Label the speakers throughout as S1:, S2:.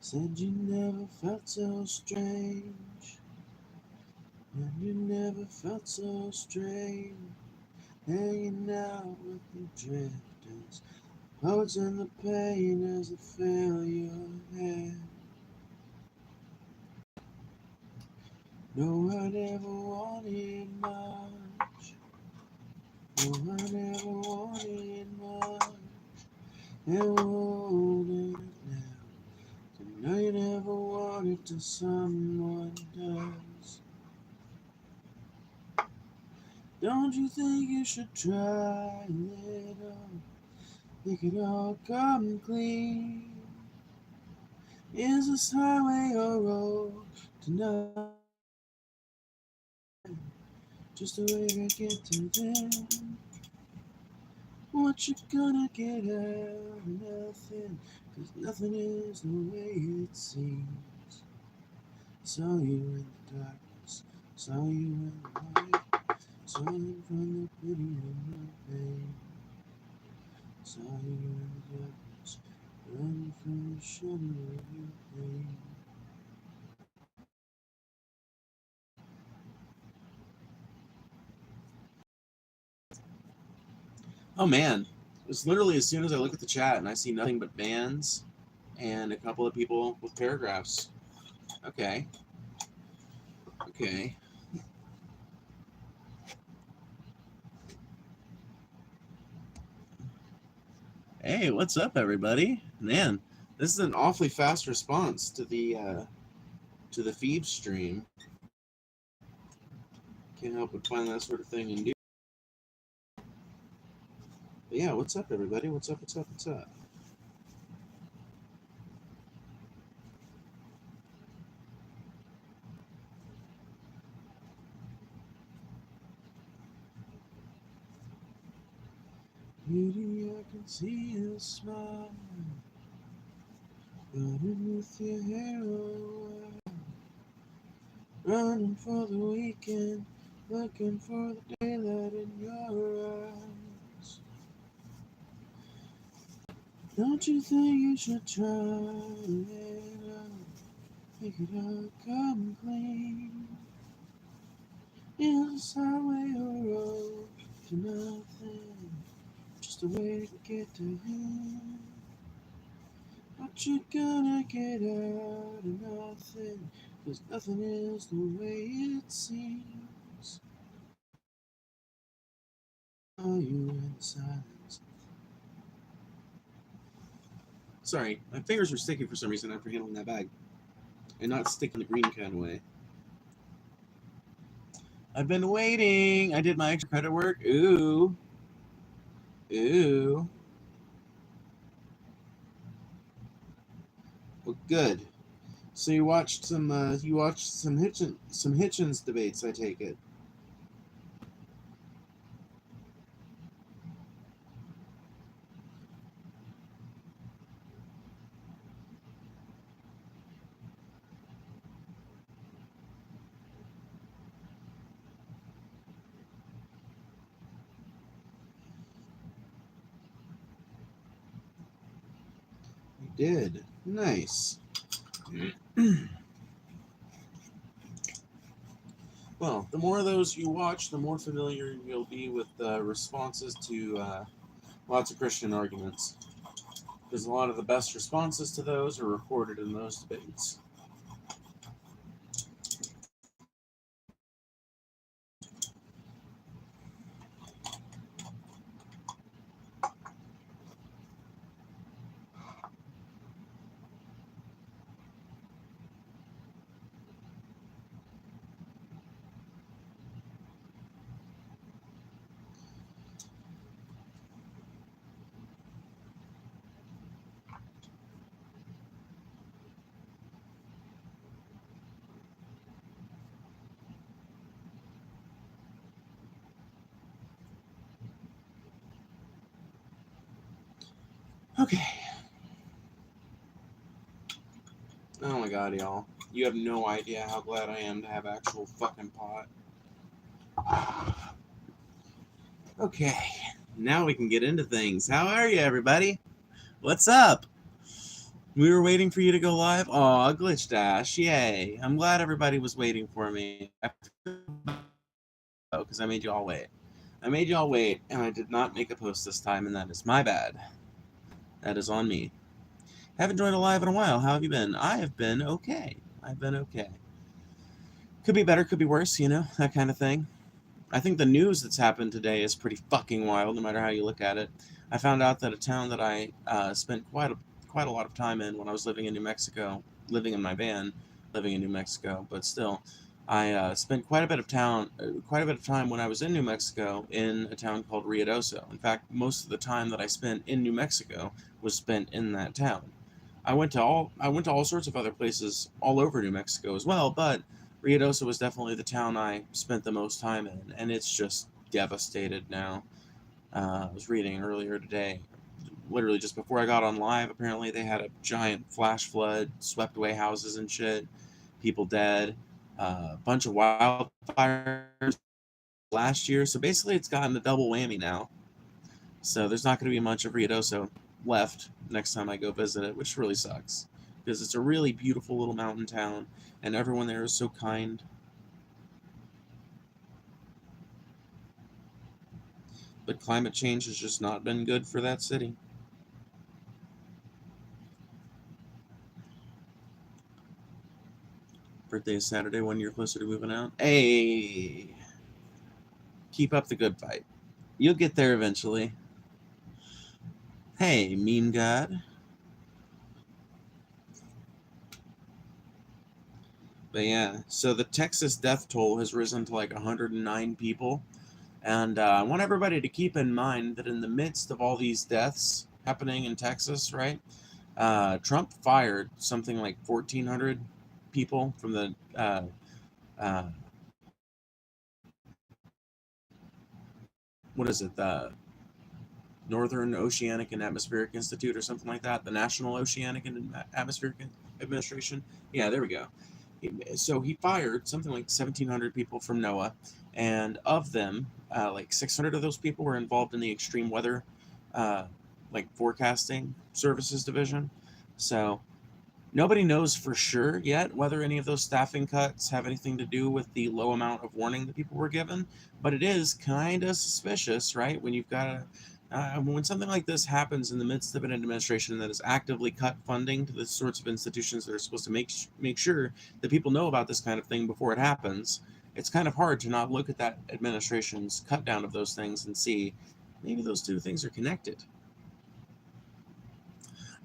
S1: Said you never felt so strange, and you never felt so strange, hanging out with the drifters, poets in the pain as they fill your head. No one ever wanted much, no one ever wanted much, and wanted it now. So now you never wanted till someone does. Don't you think you should try a little? Make it all come clean. Is this highway or road to nothing? Just a way to get to them. What you gonna get out of nothing? 'Cause nothing is the way it seems. Saw you in the darkness, saw you in the light, saw you from the pity and the pain. Saw you in the darkness, running from the shadow of your pain. Oh man, it's literally as soon as I look at the chat and I see nothing but bans and a couple of people with paragraphs. Okay. Okay. Hey, what's up, everybody? Man, this is an awfully fast response to the feed stream. Can't help but find that sort of thing and do. But yeah, what's up, everybody? What's up? What's up? What's up? Beauty, I can see you smile, running with your hair on wild, running for the weekend, looking for the daylight in your eyes. Don't you think you should try it out? Make it all come clean. Is this highway or road to nothing? Just a way to get to him. What you gonna get out of nothing? 'Cause nothing is the way it seems. Are you in silence? Sorry, my fingers were sticky for some reason after handling that bag. And not stick in the green kind of way. I've been waiting. I did my extra credit work. Ooh. Ooh. Well, good. So you watched some Hitchens debates, I take it. You did. Nice. Well, the more of those you watch, the more familiar you'll be with responses to lots of Christian arguments. Because a lot of the best responses to those are recorded in those debates. Okay. god, y'all. You have no idea how glad I am to have actual fucking pot. Okay, now we can get into things. How are you, everybody? What's up? We were waiting for you to go live. Aw, Glitch Dash, yay. I'm glad everybody was waiting for me. Because I made you all wait. I made you all wait, and I did not make a post this time, and that is my bad. That is on me. Haven't joined a live in a while. How have you been? I have been okay. I've been okay. Could be better, could be worse, you know, that kind of thing. I think the news that's happened today is pretty fucking wild, no matter how you look at it. I found out that a town that I spent quite a lot of time in when I was living in New Mexico, living in my van, living in New Mexico, but still, I spent quite a bit of time when I was in New Mexico in a town called Ruidoso. In fact, most of the time that I spent in New Mexico was spent in that town. I went to all sorts of other places all over New Mexico as well, but Ruidoso was definitely the town I spent the most time in, and it's just devastated now. I was reading earlier today, literally just before I got on live, apparently they had a giant flash flood, swept away houses and shit, people dead, a bunch of wildfires last year, so basically it's gotten a double whammy now. So there's not going to be much of Ruidoso left next time I go visit it, which really sucks, because it's a really beautiful little mountain town, and everyone there is so kind. But climate change has just not been good for that city. Birthday is Saturday, 1 year closer to moving out. Hey! Keep up the good fight. You'll get there eventually. Hey, meme god. But yeah, so the Texas death toll has risen to like 109 people. And I want everybody to keep in mind that in the midst of all these deaths happening in Texas, right, Trump fired something like 1,400 people from the uh, what is it, the Northern Oceanic and Atmospheric Institute or something like that, the National Oceanic and Atmospheric Administration. Yeah, there we go. So he fired something like 1,700 people from NOAA, and of them, like 600 of those people were involved in the extreme weather, like forecasting services division. So nobody knows for sure yet whether any of those staffing cuts have anything to do with the low amount of warning that people were given, but it is kind of suspicious, right? When you've got when something like this happens in the midst of an administration that has actively cut funding to the sorts of institutions that are supposed to make sure that people know about this kind of thing before it happens, it's kind of hard to not look at that administration's cut down of those things and see maybe those two things are connected.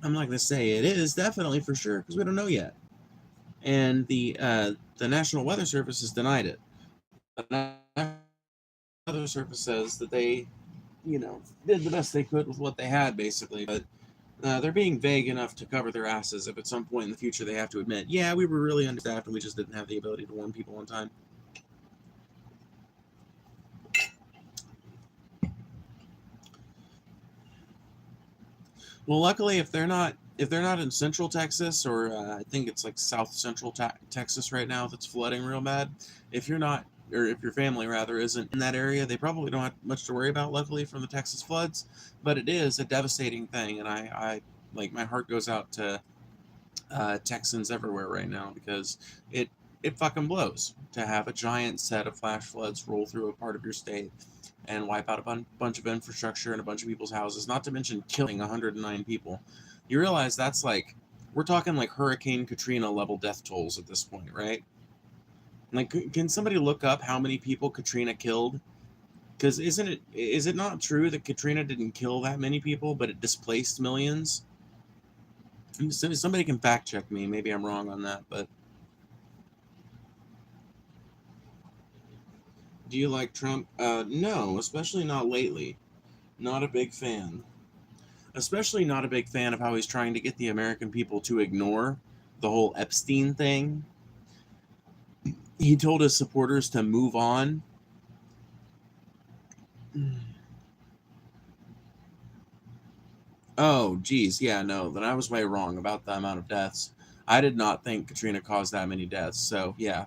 S1: I'm not going to say it is definitely for sure because we don't know yet. And the National Weather Service has denied it. The National Weather Service says that they, did the best they could with what they had, basically. But they're being vague enough to cover their asses if at some point in the future they have to admit, yeah, we were really understaffed and we just didn't have the ability to warn people on time. Well, luckily, if they're not in Central Texas, or I think it's like South Central Texas right now that's flooding real bad, if you're not, or if your family rather isn't in that area, they probably don't have much to worry about, luckily, from the Texas floods. But it is a devastating thing, and I like, my heart goes out to Texans everywhere right now, because it fucking blows to have a giant set of flash floods roll through a part of your state and wipe out a bunch of infrastructure and a bunch of people's houses, not to mention killing 109 people. You realize that's like, we're talking like Hurricane Katrina level death tolls at this point, right? Like, can somebody look up how many people Katrina killed? Because is it not true that Katrina didn't kill that many people, but it displaced millions? Somebody can fact check me. Maybe I'm wrong on that, but do you like Trump? No, especially not lately. Not a big fan. Especially not a big fan of how he's trying to get the American people to ignore the whole Epstein thing. He told his supporters to move on. Oh, geez, yeah, no, then I was way wrong about the amount of deaths. I did not think Katrina caused that many deaths. So yeah,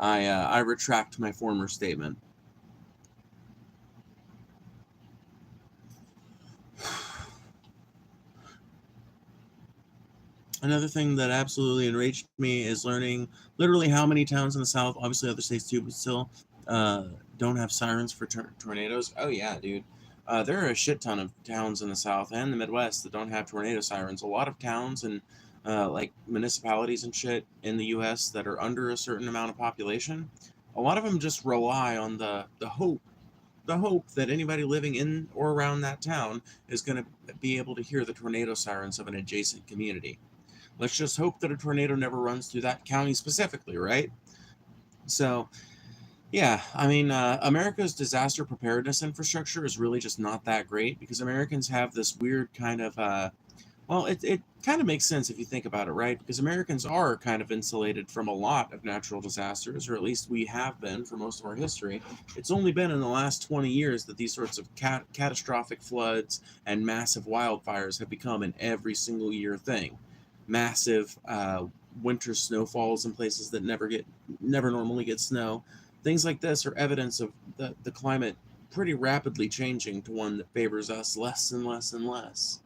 S1: I retract my former statement. Another thing that absolutely enraged me is learning literally how many towns in the South, obviously other states too, but still, don't have sirens for tornadoes. Oh yeah, dude. There are a shit ton of towns in the South and the Midwest that don't have tornado sirens. A lot of towns and like municipalities and shit in the U.S. that are under a certain amount of population, a lot of them just rely on the hope that anybody living in or around that town is going to be able to hear the tornado sirens of an adjacent community. Let's just hope that a tornado never runs through that county specifically, right? So, yeah, I mean, America's disaster preparedness infrastructure is really just not that great because Americans have this weird kind of, well, it kind of makes sense if you think about it, right? Because Americans are kind of insulated from a lot of natural disasters, or at least we have been for most of our history. It's only been in the last 20 years that these sorts of catastrophic floods and massive wildfires have become an every single year thing. Massive winter snowfalls in places that never normally get snow. Things like this are evidence of the climate pretty rapidly changing to one that favors us less and less and less.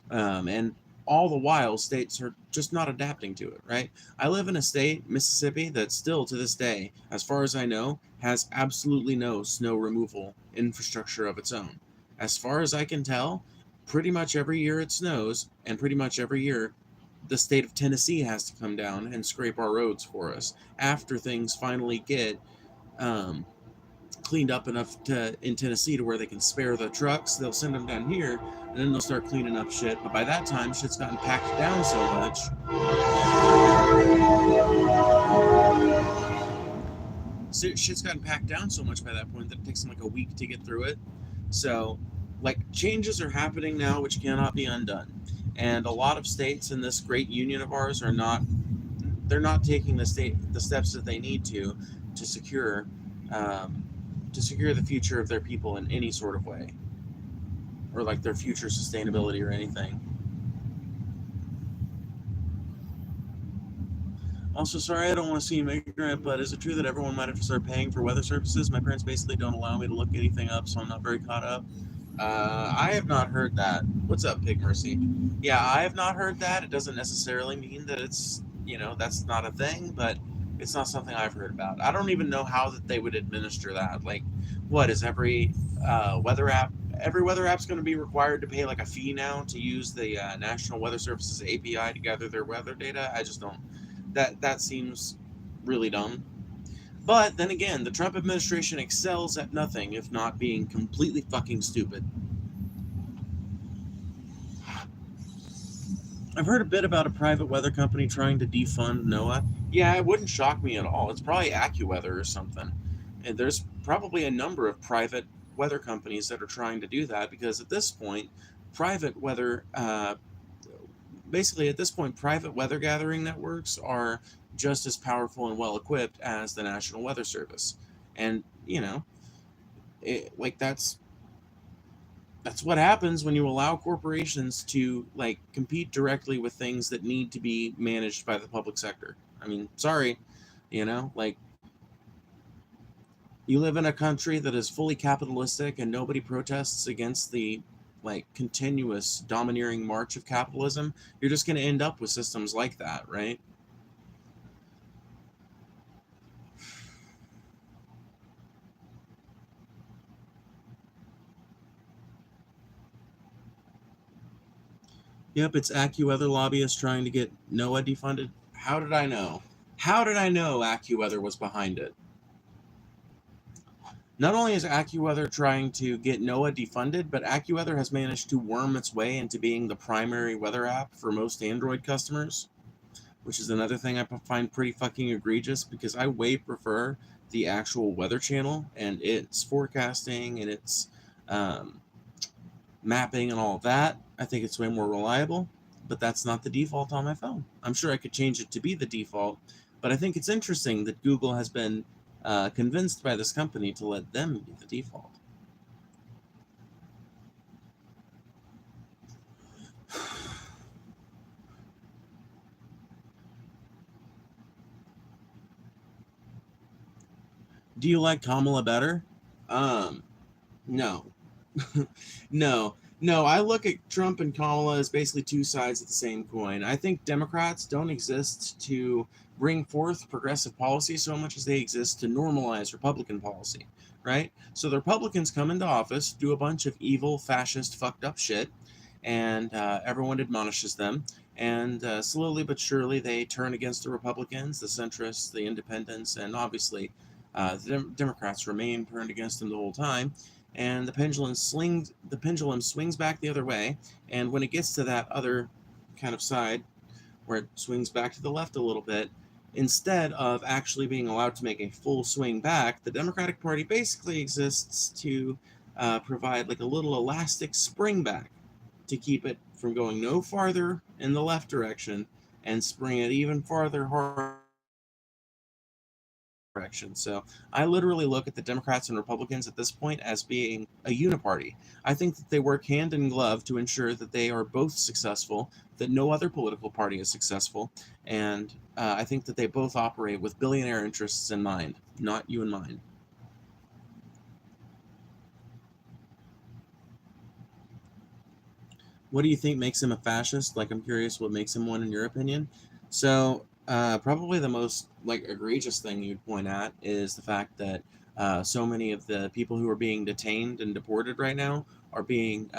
S1: And all the while, states are just not adapting to it, right? I live in a state, Mississippi, that still to this day, as far as I know, has absolutely no snow removal infrastructure of its own. As far as I can tell, pretty much every year it snows, and pretty much every year the state of Tennessee has to come down and scrape our roads for us after things finally get um, cleaned up enough in Tennessee to where they can spare the trucks. They'll send them down here, and then they'll start cleaning up shit. But by that time, shit's gotten packed down so much. Shit's gotten packed down so much by that point that it takes them like a week to get through it. So, like, changes are happening now which cannot be undone. And a lot of states in this great union of ours are not. They're not taking the steps that they need to secure um, the future of their people in any sort of way, or like their future sustainability or anything. Also, sorry, I don't want to seem ignorant, but is it true that everyone might have to start paying for weather services? My parents basically don't allow me to look anything up, so I'm not very caught up. I have not heard that. What's up, Pig Mercy? Yeah, I have not heard that. It doesn't necessarily mean that that's not a thing, but it's not something I've heard about. I don't even know how that they would administer that. Like, what is weather app? Every weather app's going to be required to pay like a fee now to use the National Weather Services API to gather their weather data. I just don't. That seems really dumb. But then again, the Trump administration excels at nothing if not being completely fucking stupid. I've heard a bit about a private weather company trying to defund NOAA. Yeah, it wouldn't shock me at all. It's probably AccuWeather or something. And there's probably a number of private weather companies that are trying to do that because at this point, private weather, basically at this point, private weather gathering networks are just as powerful and well equipped as the National Weather Service. And, like that's what happens when you allow corporations to like compete directly with things that need to be managed by the public sector. I mean, sorry, like you live in a country that is fully capitalistic and nobody protests against the like continuous domineering march of capitalism. You're just going to end up with systems like that, right? Yep, it's AccuWeather lobbyists trying to get NOAA defunded. How did I know? How did I know AccuWeather was behind it? Not only is AccuWeather trying to get NOAA defunded, but AccuWeather has managed to worm its way into being the primary weather app for most Android customers, which is another thing I find pretty fucking egregious because I way prefer the actual Weather Channel and its forecasting and its um, mapping and all of that. I think it's way more reliable, but that's not the default on my phone. I'm sure I could change it to be the default, but I think it's interesting that Google has been convinced by this company to let them be the default. Do you like Kamala better? No. No, I look at Trump and Kamala as basically two sides of the same coin. I think Democrats don't exist to bring forth progressive policy so much as they exist to normalize Republican policy, right? So the Republicans come into office, do a bunch of evil, fascist, fucked up shit, and everyone admonishes them. And slowly but surely, they turn against the Republicans, the centrists, the independents, and obviously the Democrats remain turned against them the whole time, and the pendulum swings back the other way, and when it gets to that other kind of side where it swings back to the left a little bit, instead of actually being allowed to make a full swing back, the Democratic Party basically exists to provide like a little elastic spring back to keep it from going no farther in the left direction and spring it even farther hard direction. So I literally look at the Democrats and Republicans at this point as being a uniparty. I think that they work hand in glove to ensure that they are both successful, that no other political party is successful, and I think that they both operate with billionaire interests in mind, not you and mine. What do you think makes him a fascist? Like, I'm curious what makes him one in your opinion. So, probably the most like egregious thing you'd point at is the fact that so many of the people who are being detained and deported right now are being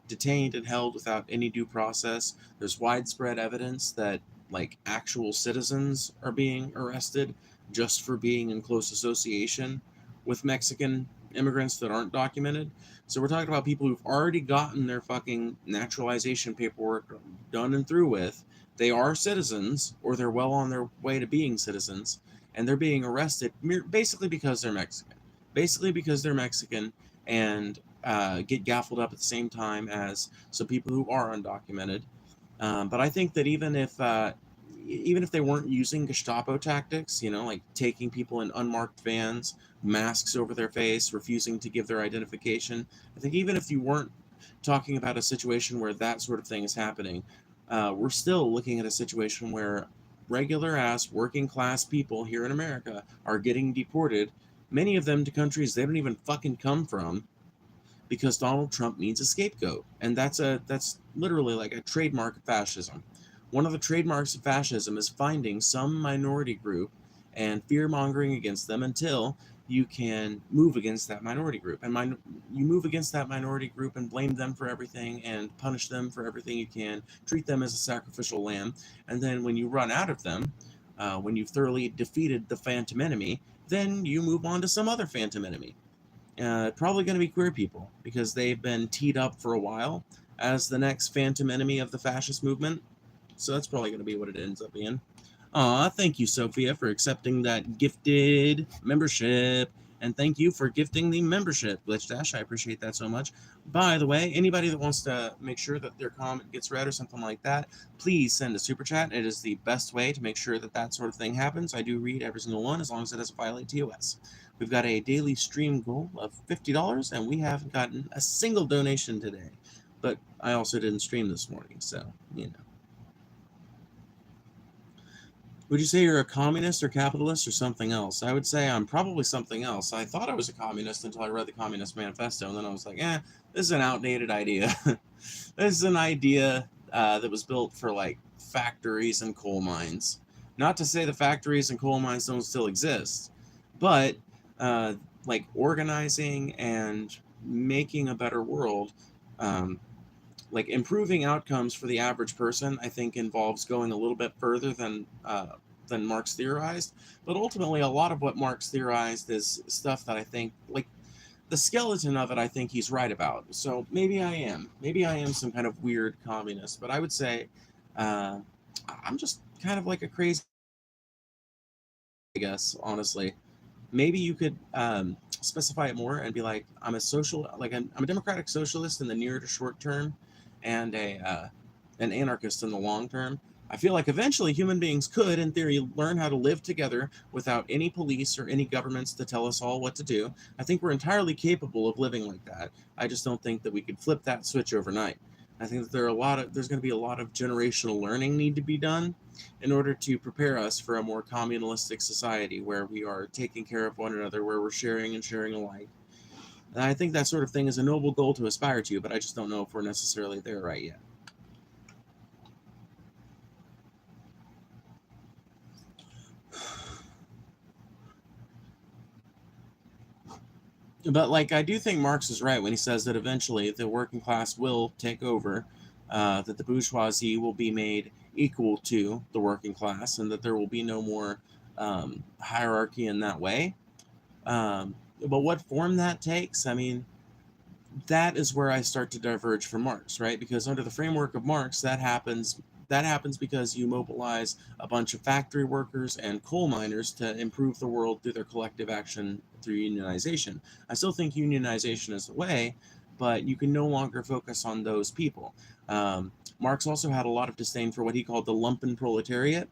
S1: detained and held without any due process. There's widespread evidence that like actual citizens are being arrested just for being in close association with Mexican immigrants that aren't documented. So we're talking about people who've already gotten their fucking naturalization paperwork done and through with. They are citizens, or they're well on their way to being citizens, and they're being arrested basically because they're Mexican. Basically because they're Mexican, and get gaffled up at the same time as some people who are undocumented. But I think that even if they weren't using Gestapo tactics, you know, like taking people in unmarked vans, masks over their face, refusing to give their identification, I think even if you weren't talking about a situation where that sort of thing is happening, we're still looking at a situation where regular ass working class people here in America are getting deported, many of them to countries they don't even fucking come from, because Donald Trump needs a scapegoat. And that's literally like a trademark of fascism. One of the trademarks of fascism is finding some minority group and fear mongering against them until you can move against that minority group. And you move against that minority group and blame them for everything and punish them for everything you can, treat them as a sacrificial lamb. And then when you run out of them, when you've thoroughly defeated the phantom enemy, then you move on to some other phantom enemy. Probably going to be queer people because they've been teed up for a while as the next phantom enemy of the fascist movement. So that's probably going to be what it ends up being. Aw, thank you, Sophia, for accepting that gifted membership. And thank you for gifting the membership, Glitch Dash. I appreciate that so much. By the way, anybody that wants to make sure that their comment gets read or something like that, please send a super chat. It is the best way to make sure that that sort of thing happens. I do read every single one as long as it doesn't violate TOS. We've got a daily stream goal of $50, and we haven't gotten a single donation today. But I also didn't stream this morning, so, you know. Would you say you're a communist or capitalist or something else? I would say I'm probably something else. I thought I was a communist until I read the Communist Manifesto, and then I was like, this is an outdated idea. This is an idea that was built for, like, factories and coal mines. Not to say the factories and coal mines don't still exist, but, like, organizing and making a better world, like improving outcomes for the average person, I think involves going a little bit further than Marx theorized. But ultimately, a lot of what Marx theorized is stuff that I think, like the skeleton of it, I think he's right about. So maybe I am some kind of weird communist. But I would say uh, I'm just kind of like a crazy, I guess, honestly. Maybe you could specify it more and be like, I'm a democratic socialist in the near to short term, and an anarchist in the long term. I feel like eventually human beings could, in theory, learn how to live together without any police or any governments to tell us all what to do. I think we're entirely capable of living like that. I just don't think that we could flip that switch overnight. I think that there's going to be a lot of generational learning need to be done, in order to prepare us for a more communalistic society where we are taking care of one another, where we're sharing and sharing alike. And I think that sort of thing is a noble goal to aspire to, but I just don't know if we're necessarily there right yet. But like, I do think Marx is right when he says that eventually the working class will take over, that the bourgeoisie will be made equal to the working class, and that there will be no more hierarchy in that way. But what form that takes, I mean, that is where I start to diverge from Marx, right? Because under the framework of Marx, that happens. That happens because you mobilize a bunch of factory workers and coal miners to improve the world through their collective action through unionization. I still think unionization is the way, but you can no longer focus on those people. Marx also had a lot of disdain for what he called the lumpen proletariat.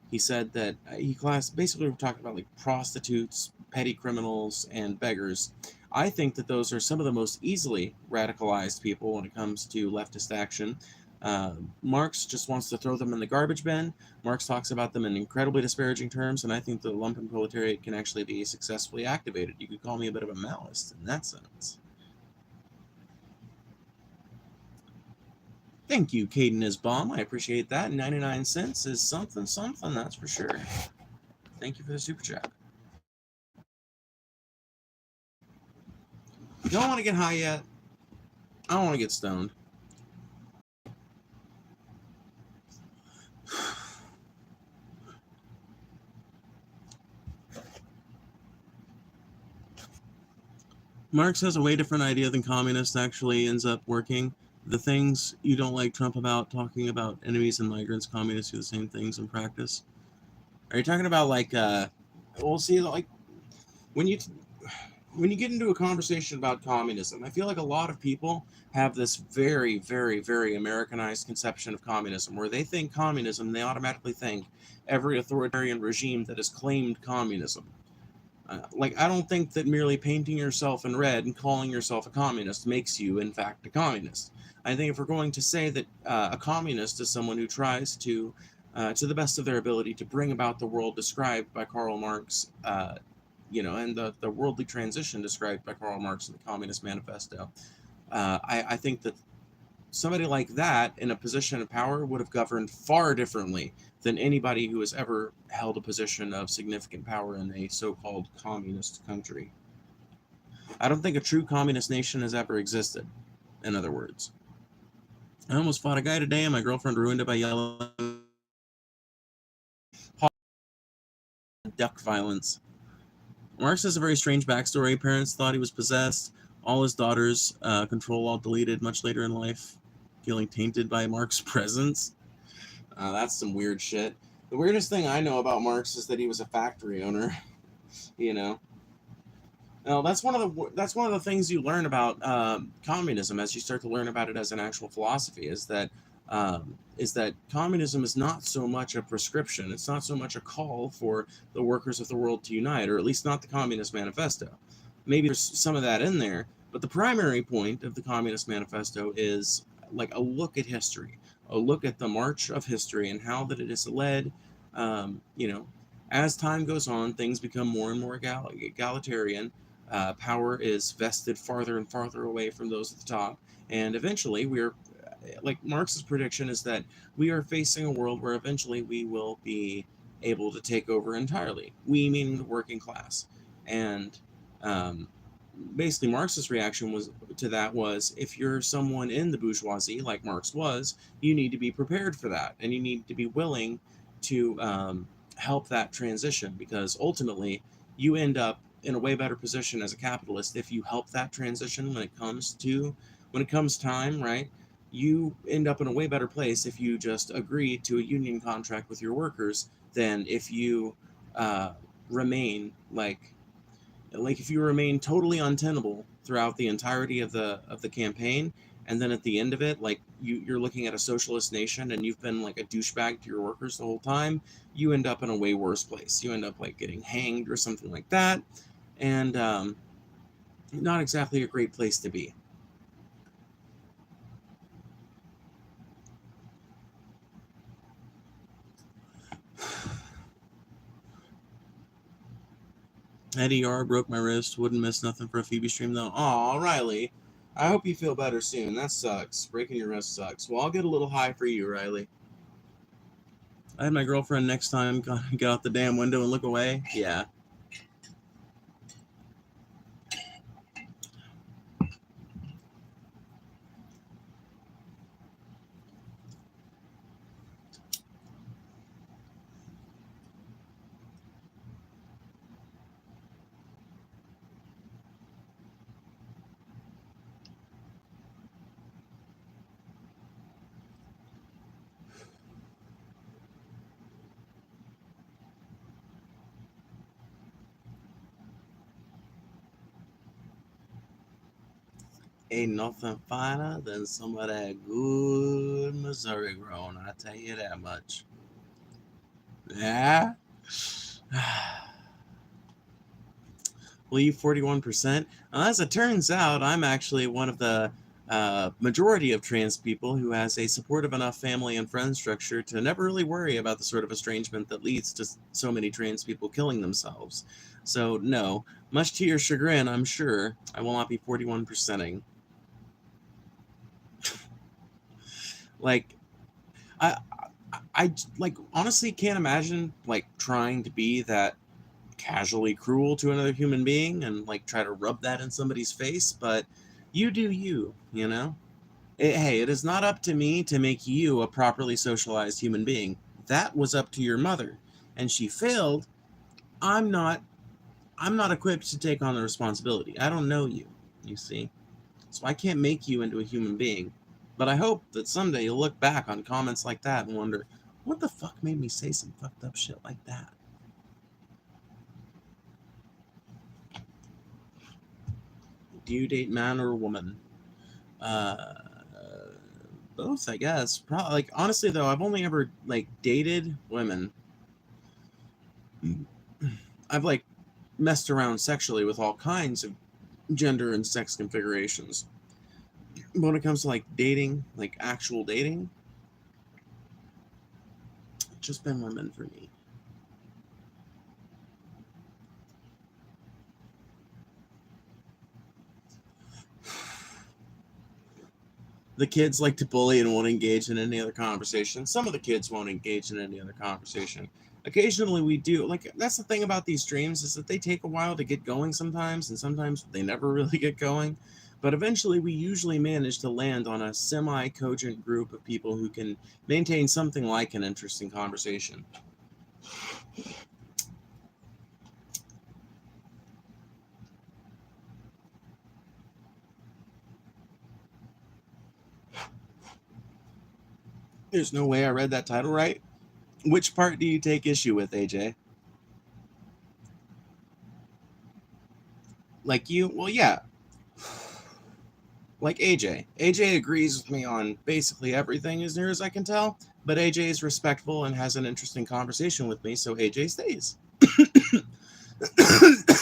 S1: He said that he classed, basically we're talking about like prostitutes, petty criminals, and beggars. I think that those are some of the most easily radicalized people when it comes to leftist action. Marx just wants to throw them in the garbage bin. Marx talks about them in incredibly disparaging terms, and I think the lumpen proletariat can actually be successfully activated. You could call me a bit of a Maoist in that sense. Thank you, Caden Isbom. I appreciate that. 99 cents is something, that's for sure. Thank you for the super chat. You don't want to get high yet? I don't want to get stoned. Marx has a way different idea than communist actually ends up working. The things you don't like Trump about, talking about enemies and migrants, communists do the same things in practice. Are you talking about like, well, see, like when you get into a conversation about communism, I feel like a lot of people have this very, very, very Americanized conception of communism, where they think communism, they automatically think every authoritarian regime that has claimed communism. Like, I don't think that merely painting yourself in red and calling yourself a communist makes you, in fact, a communist. I think if we're going to say that a communist is someone who tries to the best of their ability, to bring about the world described by Karl Marx, and the worldly transition described by Karl Marx in the Communist Manifesto, I think that somebody like that in a position of power would have governed far differently than anybody who has ever held a position of significant power in a so-called communist country. I don't think a true communist nation has ever existed, in other words. I almost fought a guy today and my girlfriend ruined it by yelling duck violence. Marx has a very strange backstory. Parents thought he was possessed. All his daughters, control all deleted much later in life, feeling tainted by Marx's presence. That's some weird shit. The weirdest thing I know about Marx is that he was a factory owner. You know, now that's one of the things you learn about communism as you start to learn about it as an actual philosophy. Is that communism is not so much a prescription. It's not so much a call for the workers of the world to unite, or at least not the Communist Manifesto. Maybe there's some of that in there, but the primary point of the Communist Manifesto is like a look at history, a look at the march of history and how that it is led. As time goes on, things become more and more egalitarian. Power is vested farther and farther away from those at the top, and eventually we're like Marx's prediction is that we are facing a world where eventually we will be able to take over entirely. We meaning the working class, and basically Marx's reaction was if you're someone in the bourgeoisie like Marx was, you need to be prepared for that, and you need to be willing to help that transition, because ultimately you end up in a way better position as a capitalist if you help that transition when it comes time, right? You end up in a way better place if you just agree to a union contract with your workers than if you remain if you remain totally untenable throughout the entirety of the campaign, and then at the end of it, like you're looking at a socialist nation and you've been like a douchebag to your workers the whole time, you end up in a way worse place. You end up like getting hanged or something like that, and not exactly a great place to be. Eddie R broke my wrist. Wouldn't miss nothing for a Phoebe stream though. Aw, Riley. I hope you feel better soon. That sucks. Breaking your wrist sucks. Well, I'll get a little high for you, Riley. I had my girlfriend next time get out the damn window and look away. Yeah. Ain't nothing finer than some of that good Missouri grown. I tell you that much. Yeah. Leave 41%. As it turns out, I'm actually one of the majority of trans people who has a supportive enough family and friend structure to never really worry about the sort of estrangement that leads to so many trans people killing themselves. So, no, much to your chagrin, I'm sure, I will not be 41%ing. Like, I, I like honestly can't imagine like trying to be that casually cruel to another human being and like try to rub that in somebody's face, but you do you, you know? Hey, it is not up to me to make you a properly socialized human being. That was up to your mother, and she failed. I'm not I'm not equipped to take on the responsibility. I don't know you, you see? So I can't make you into a human being. But I hope that someday you'll look back on comments like that and wonder, what the fuck made me say some fucked up shit like that? Do you date man or woman? Uh, both, I guess. Probably. Like honestly, though, I've only ever like dated women. I've like messed around sexually with all kinds of gender and sex configurations. But when it comes to like dating, like actual dating, it's just been women for me. The kids like to bully and won't engage in any other conversation. Some of the kids won't engage in any other conversation. Occasionally we do. Like that's the thing about these streams is that they take a while to get going sometimes, and sometimes they never really get going. But eventually we usually manage to land on a semi-cogent group of people who can maintain something like an interesting conversation. There's no way I read that title right. Which part do you take issue with, AJ? Like you? Well, yeah. Like AJ. AJ agrees with me on basically everything as near as I can tell, but AJ is respectful and has an interesting conversation with me, so AJ stays.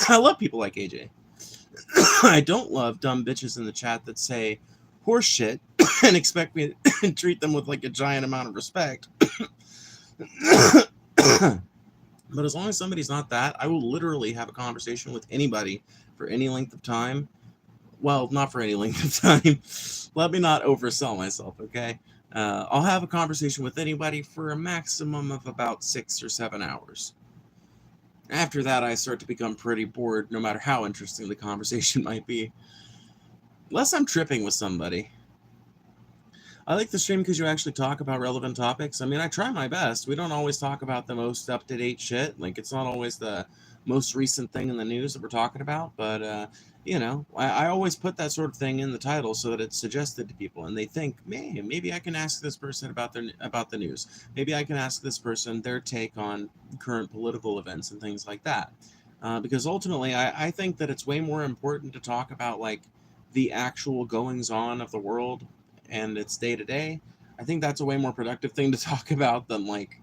S1: I love people like AJ. I don't love dumb bitches in the chat that say horse shit and expect me to treat them with like a giant amount of respect. But as long as somebody's not that, I will literally have a conversation with anybody for any length of time. Well, not for any length of time. Let me not oversell myself, okay? I'll have a conversation with anybody for a maximum of about 6 or 7 hours. After that, I start to become pretty bored, no matter how interesting the conversation might be. Unless I'm tripping with somebody. I like the stream because you actually talk about relevant topics. I mean, I try my best. We don't always talk about the most up-to-date shit. Like, it's not always the most recent thing in the news that we're talking about. But, you know, I always put that sort of thing in the title so that it's suggested to people. And they think, man, maybe I can ask this person about the news. Maybe I can ask this person their take on current political events and things like that. Because ultimately, I think that it's way more important to talk about, like, the actual goings-on of the world and it's day to day. I think that's a way more productive thing to talk about than like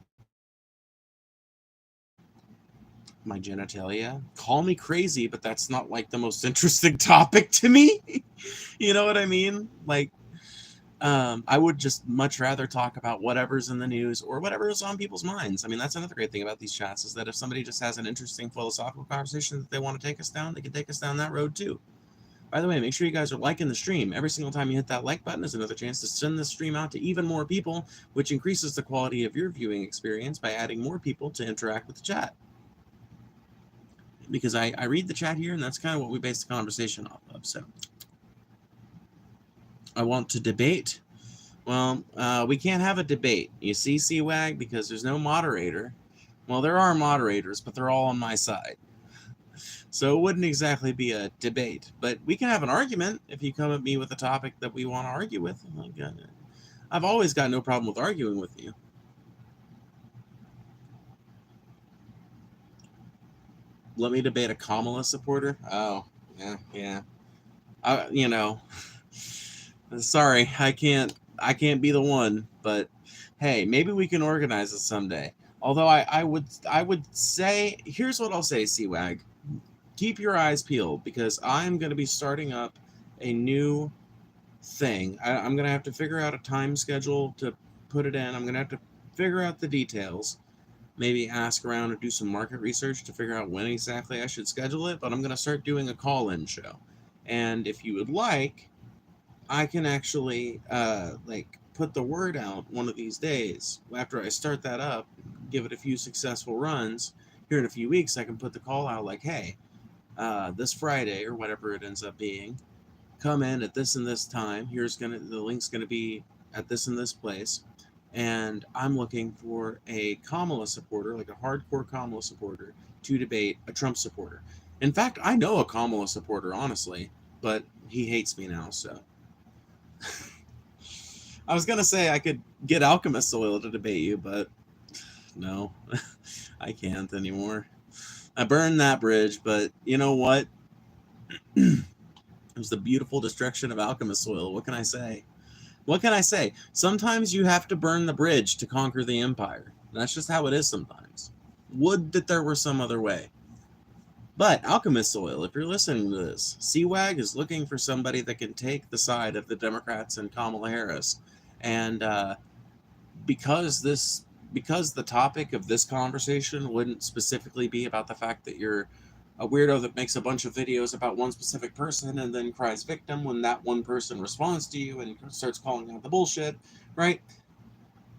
S1: my genitalia. Call me crazy, but that's not like the most interesting topic to me. You know what I mean? Like I would just much rather talk about whatever's in the news or whatever is on people's minds. I mean, that's another great thing about these chats is that if somebody just has an interesting philosophical conversation that they want to take us down, they can take us down that road too. By the way, make sure you guys are liking the stream. Every single time you hit that like button is another chance to send this stream out to even more people, which increases the quality of your viewing experience by adding more people to interact with the chat. Because I read the chat here, and that's kind of what we base the conversation off of. So I want to debate. Well, we can't have a debate. You see, CWAG, because there's no moderator. Well, there are moderators, but they're all on my side. So it wouldn't exactly be a debate. But we can have an argument if you come at me with a topic that we want to argue with. I've always got no problem with arguing with you. Let me debate a Kamala supporter? Oh, yeah. Sorry, I can't be the one, but hey, maybe we can organize it someday. Although I would say, here's what I'll say, CWAG. Keep your eyes peeled, because I'm going to be starting up a new thing. I'm going to have to figure out a time schedule to put it in. I'm going to have to figure out the details. Maybe ask around and do some market research to figure out when exactly I should schedule it. But I'm going to start doing a call-in show. And if you would like, I can actually put the word out one of these days. After I start that up, give it a few successful runs, here in a few weeks I can put the call out like, hey, this Friday or whatever it ends up being, come in at this and this time. The link's gonna be at this and this place, and I'm looking for a Kamala supporter, like a hardcore Kamala supporter, to debate a Trump supporter. In fact, I know a Kamala supporter, honestly, but he hates me now, so. I was gonna say I could get Alchemist Oil to debate you, but no, I can't anymore. I burned that bridge, but you know what? It was the beautiful destruction of Alchemist Oil. What can I say? What can I say? Sometimes you have to burn the bridge to conquer the empire. That's just how it is sometimes. Would that there were some other way. But Alchemist Oil, if you're listening to this, CWAG is looking for somebody that can take the side of the Democrats and Kamala Harris. And because the topic of this conversation wouldn't specifically be about the fact that you're a weirdo that makes a bunch of videos about one specific person and then cries victim when that one person responds to you and starts calling out the bullshit, right?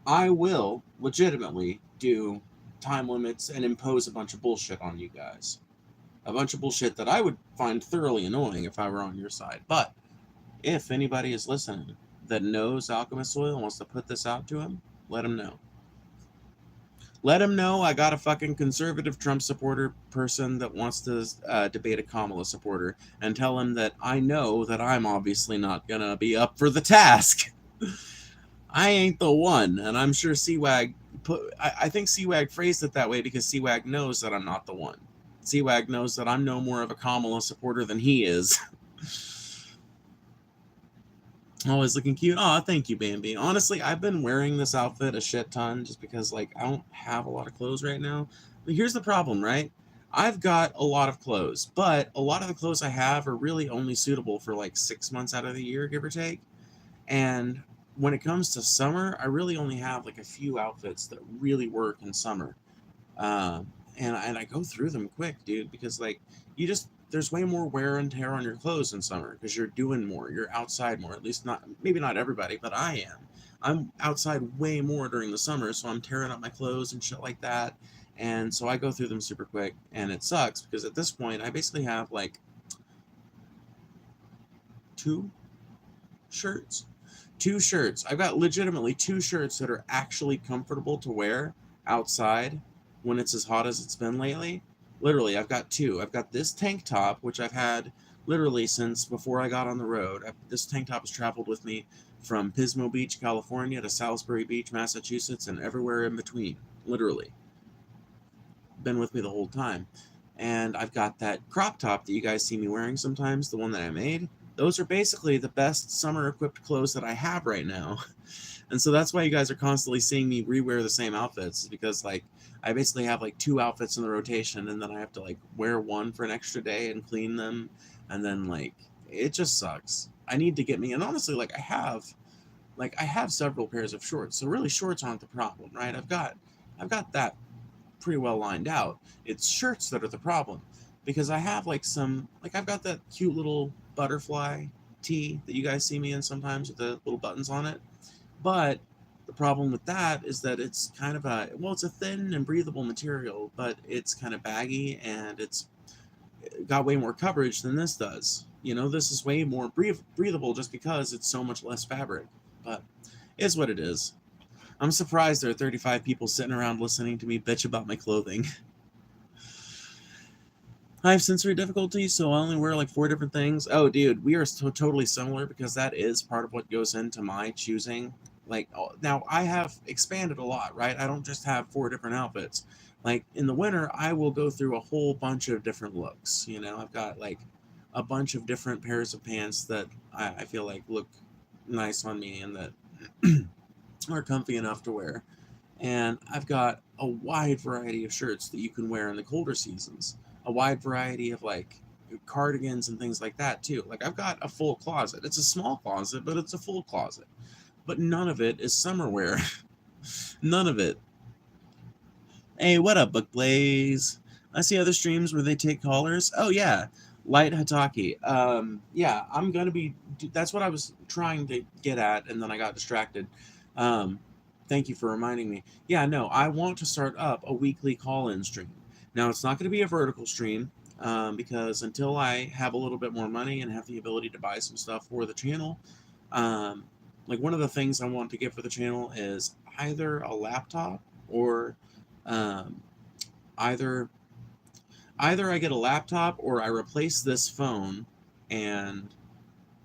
S1: I will legitimately do time limits and impose a bunch of bullshit on you guys. A bunch of bullshit that I would find thoroughly annoying if I were on your side. But if anybody is listening that knows Alchemist Oil and wants to put this out to him, let him know. Let him know I got a fucking conservative Trump supporter person that wants to debate a Kamala supporter, and tell him that I know that I'm obviously not gonna be up for the task. I ain't the one, and I'm sure CWAG I think CWAG phrased it that way because CWAG knows that I'm not the one. CWAG knows that I'm no more of a Kamala supporter than he is. Always looking cute. Oh, thank you, Bambi. Honestly, I've been wearing this outfit a shit ton just because, I don't have a lot of clothes right now. But here's the problem, right? I've got a lot of clothes, but a lot of the clothes I have are really only suitable for 6 months out of the year, give or take. And when it comes to summer, I really only have a few outfits that really work in summer. And I go through them quick, dude, because there's way more wear and tear on your clothes in summer because you're doing more, you're outside more. At least maybe not everybody, but I am. I'm outside way more during the summer, so I'm tearing up my clothes and shit like that. And so I go through them super quick, and it sucks because at this point I basically have 2 shirts. 2 shirts. I've got legitimately 2 shirts that are actually comfortable to wear outside when it's as hot as it's been lately. Literally, I've got 2. I've got this tank top, which I've had literally since before I got on the road. This tank top has traveled with me from Pismo Beach, California to Salisbury Beach, Massachusetts, and everywhere in between. Literally. Been with me the whole time. And I've got that crop top that you guys see me wearing sometimes, the one that I made. Those are basically the best summer-equipped clothes that I have right now. And so that's why you guys are constantly seeing me rewear the same outfits, because I basically have 2 outfits in the rotation, and then I have to wear one for an extra day and clean them, and then it just sucks. I need to get me, and honestly, I have like I have several pairs of shorts, so really shorts aren't the problem, right? I've got that pretty well lined out. It's shirts that are the problem, because I have like I've got that cute little butterfly tee that you guys see me in sometimes with the little buttons on it. But the problem with that is that it's kind of it's a thin and breathable material, but it's kind of baggy, and it's got way more coverage than this does. This is way more breathable just because it's so much less fabric. But it's what it is. I'm surprised there are 35 people sitting around listening to me bitch about my clothing. I have sensory difficulties, so I only wear like 4 different things. Oh, dude, we are totally similar, because that is part of what goes into my choosing. Like, now I have expanded a lot, right? I don't just have 4 different outfits. Like, in the winter, I will go through a whole bunch of different looks. I've got like a bunch of different pairs of pants that I feel like look nice on me and that are comfy enough to wear. And I've got a wide variety of shirts that you can wear in the colder seasons, a wide variety of like cardigans and things like that too. Like, I've got a full closet. It's a small closet, but it's a full closet. But none of it is summer wear. None of it. Hey, what up, Book Blaze? I see other streams where they take callers. Oh yeah, Light Hataki. Yeah, I'm gonna be. That's what I was trying to get at, and then I got distracted. Um, Thank you for reminding me. Yeah, no, I want to start up a weekly call-in stream. Now, it's not going to be a vertical stream, because until I have a little bit more money and have the ability to buy some stuff for the channel, um, like one of the things I want to get for the channel is either a laptop or um, either either I get a laptop or I replace this phone and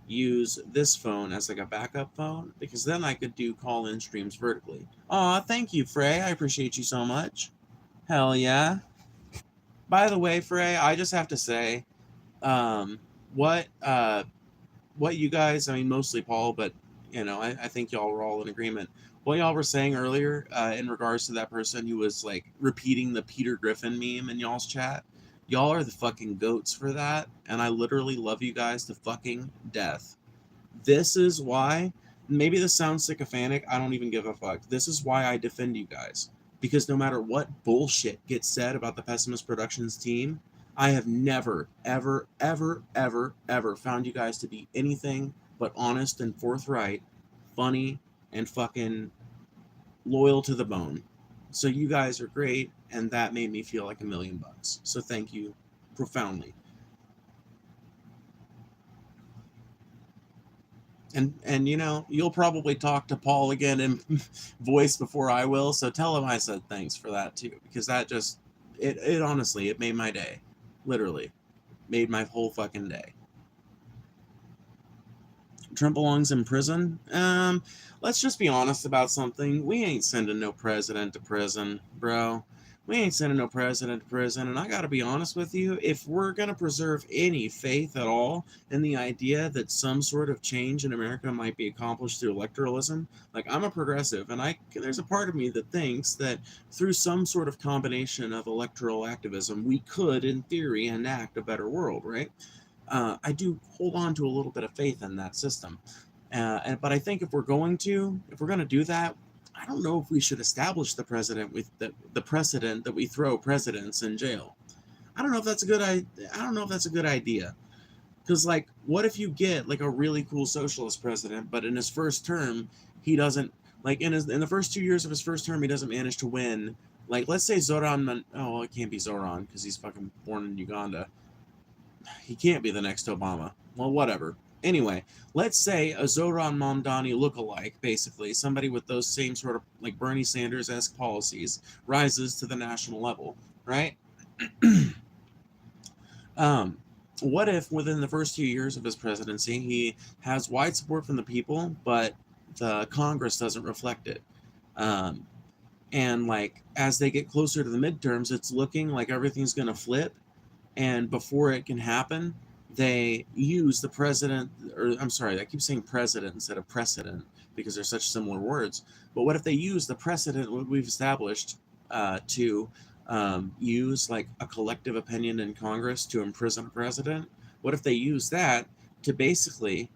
S1: use this phone as like a backup phone, because then I could do call-in streams vertically. Aw, thank you, Frey. I appreciate you so much. Hell yeah. By the way, Frey, I just have to say, um, what what you guys, I mean, mostly Paul, but I think y'all were all in agreement. What y'all were saying earlier, in regards to that person who was like repeating the Peter Griffin meme in y'all's chat, y'all are the fucking goats for that, and I literally love you guys to fucking death. This is why, maybe this sounds sycophantic, I don't even give a fuck. This is why I defend you guys. Because no matter what bullshit gets said about the Pessimist Productions team, I have never, ever, ever, ever, ever found you guys to be anything but honest and forthright, funny, and fucking loyal to the bone. So you guys are great, and that made me feel like $1,000,000. So thank you profoundly. And you'll probably talk to Paul again in voice before I will, so tell him I said thanks for that too, because that just it honestly, it made my day. Literally made my whole fucking day. Trump belongs in prison. Let's just be honest about something. We ain't sending no president to prison, bro. We ain't sending no president to prison. And I gotta be honest with you, if we're gonna preserve any faith at all in the idea that some sort of change in America might be accomplished through electoralism, like, I'm a progressive, and there's a part of me that thinks that through some sort of combination of electoral activism, we could, in theory, enact a better world, right? I do hold on to a little bit of faith in that system. But I think if we're going to do that, I don't know if we should establish the president with the precedent that we throw presidents in jail. I don't know if that's a good idea. Because, like, what if you get like a really cool socialist president, but in his first term he doesn't, like, in the first 2 years of his first term he doesn't manage to win. Like, let's say well, it can't be Zoran because he's fucking born in Uganda. He can't be the next Obama. Well, whatever. Anyway, let's say a Zoran Mamdani lookalike, basically, somebody with those same sort of like Bernie Sanders-esque policies, rises to the national level, right? What if within the first 2 years of his presidency, he has wide support from the people, but the Congress doesn't reflect it? And like, as they get closer to the midterms, it's looking like everything's going to flip. And before it can happen, they use the president, or I'm sorry, I keep saying president instead of precedent because they're such similar words. But what if they use the precedent we've established to use like a collective opinion in Congress to imprison a president? What if they use that to basically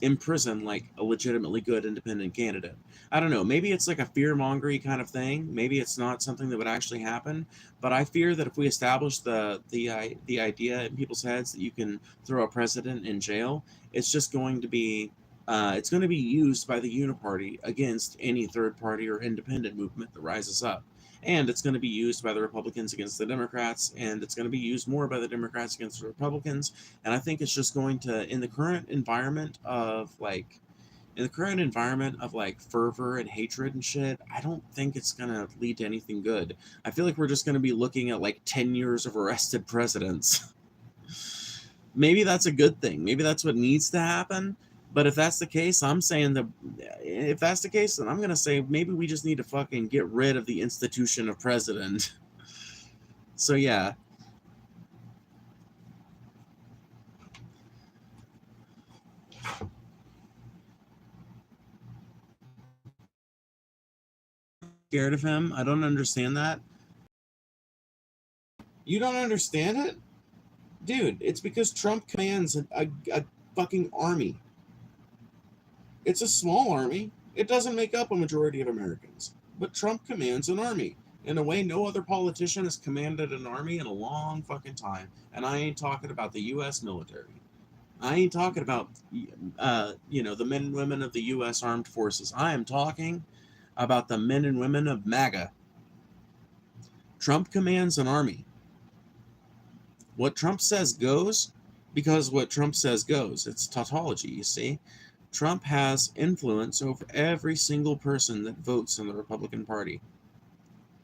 S1: imprison like a legitimately good independent candidate. I don't know. Maybe it's like a fear-mongery kind of thing. Maybe it's not something that would actually happen. But I fear that if we establish the idea in people's heads that you can throw a president in jail, it's just going to be it's going to be used by the uniparty against any third party or independent movement that rises up. And it's going to be used by the Republicans against the Democrats, and it's going to be used more by the Democrats against the Republicans. And I think it's just going to, in the current environment of like fervor and hatred and shit, I don't think it's going to lead to anything good. I feel like we're just going to be looking at like 10 years of arrested presidents. Maybe that's a good thing. Maybe that's what needs to happen. But if that's the case, I'm saying that if that's the case, then I'm going to say maybe we just need to fucking get rid of the institution of president. So yeah. Scared of him? I don't understand that. You don't understand it? Dude, it's because Trump commands a fucking army. It's a small army. It doesn't make up a majority of Americans. But Trump commands an army in a way no other politician has commanded an army in a long fucking time. And I ain't talking about the U.S. military. I ain't talking about, the men and women of the U.S. Armed Forces. I am talking about the men and women of MAGA. Trump commands an army. What Trump says goes because what Trump says goes. It's tautology, you see. Trump has influence over every single person that votes in the Republican Party.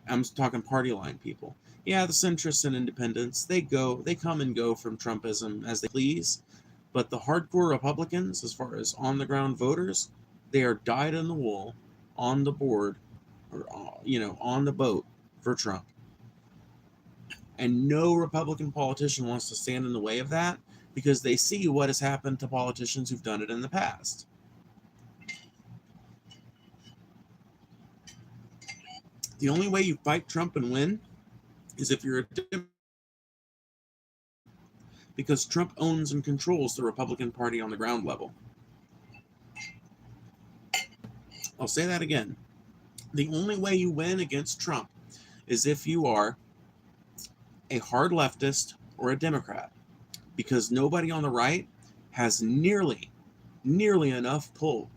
S1: I'm talking party line people. Yeah, the centrists and independents, they come and go from Trumpism as they please. But the hardcore Republicans, as far as on-the-ground voters, they are dyed in the wool on the board, or, on the boat for Trump. And no Republican politician wants to stand in the way of that because they see what has happened to politicians who've done it in the past. The only way you fight Trump and win is if you're a Democrat, because Trump owns and controls the Republican Party on the ground level. I'll say that again. The only way you win against Trump is if you are a hard leftist or a Democrat, because nobody on the right has nearly enough pull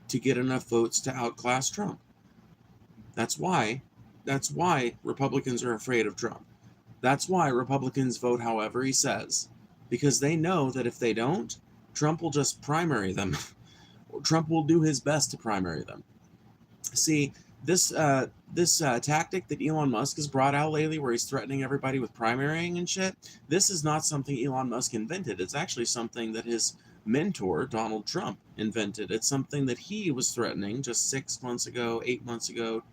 S1: to get enough votes to outclass Trump. That's why Republicans are afraid of Trump. That's why Republicans vote however he says, because they know that if they don't, Trump will just primary them. Trump will do his best to primary them. See, this tactic that Elon Musk has brought out lately, where he's threatening everybody with primarying and shit, this is not something Elon Musk invented. It's actually something that his mentor, Donald Trump, invented. It's something that he was threatening just 6 months ago, 8 months ago.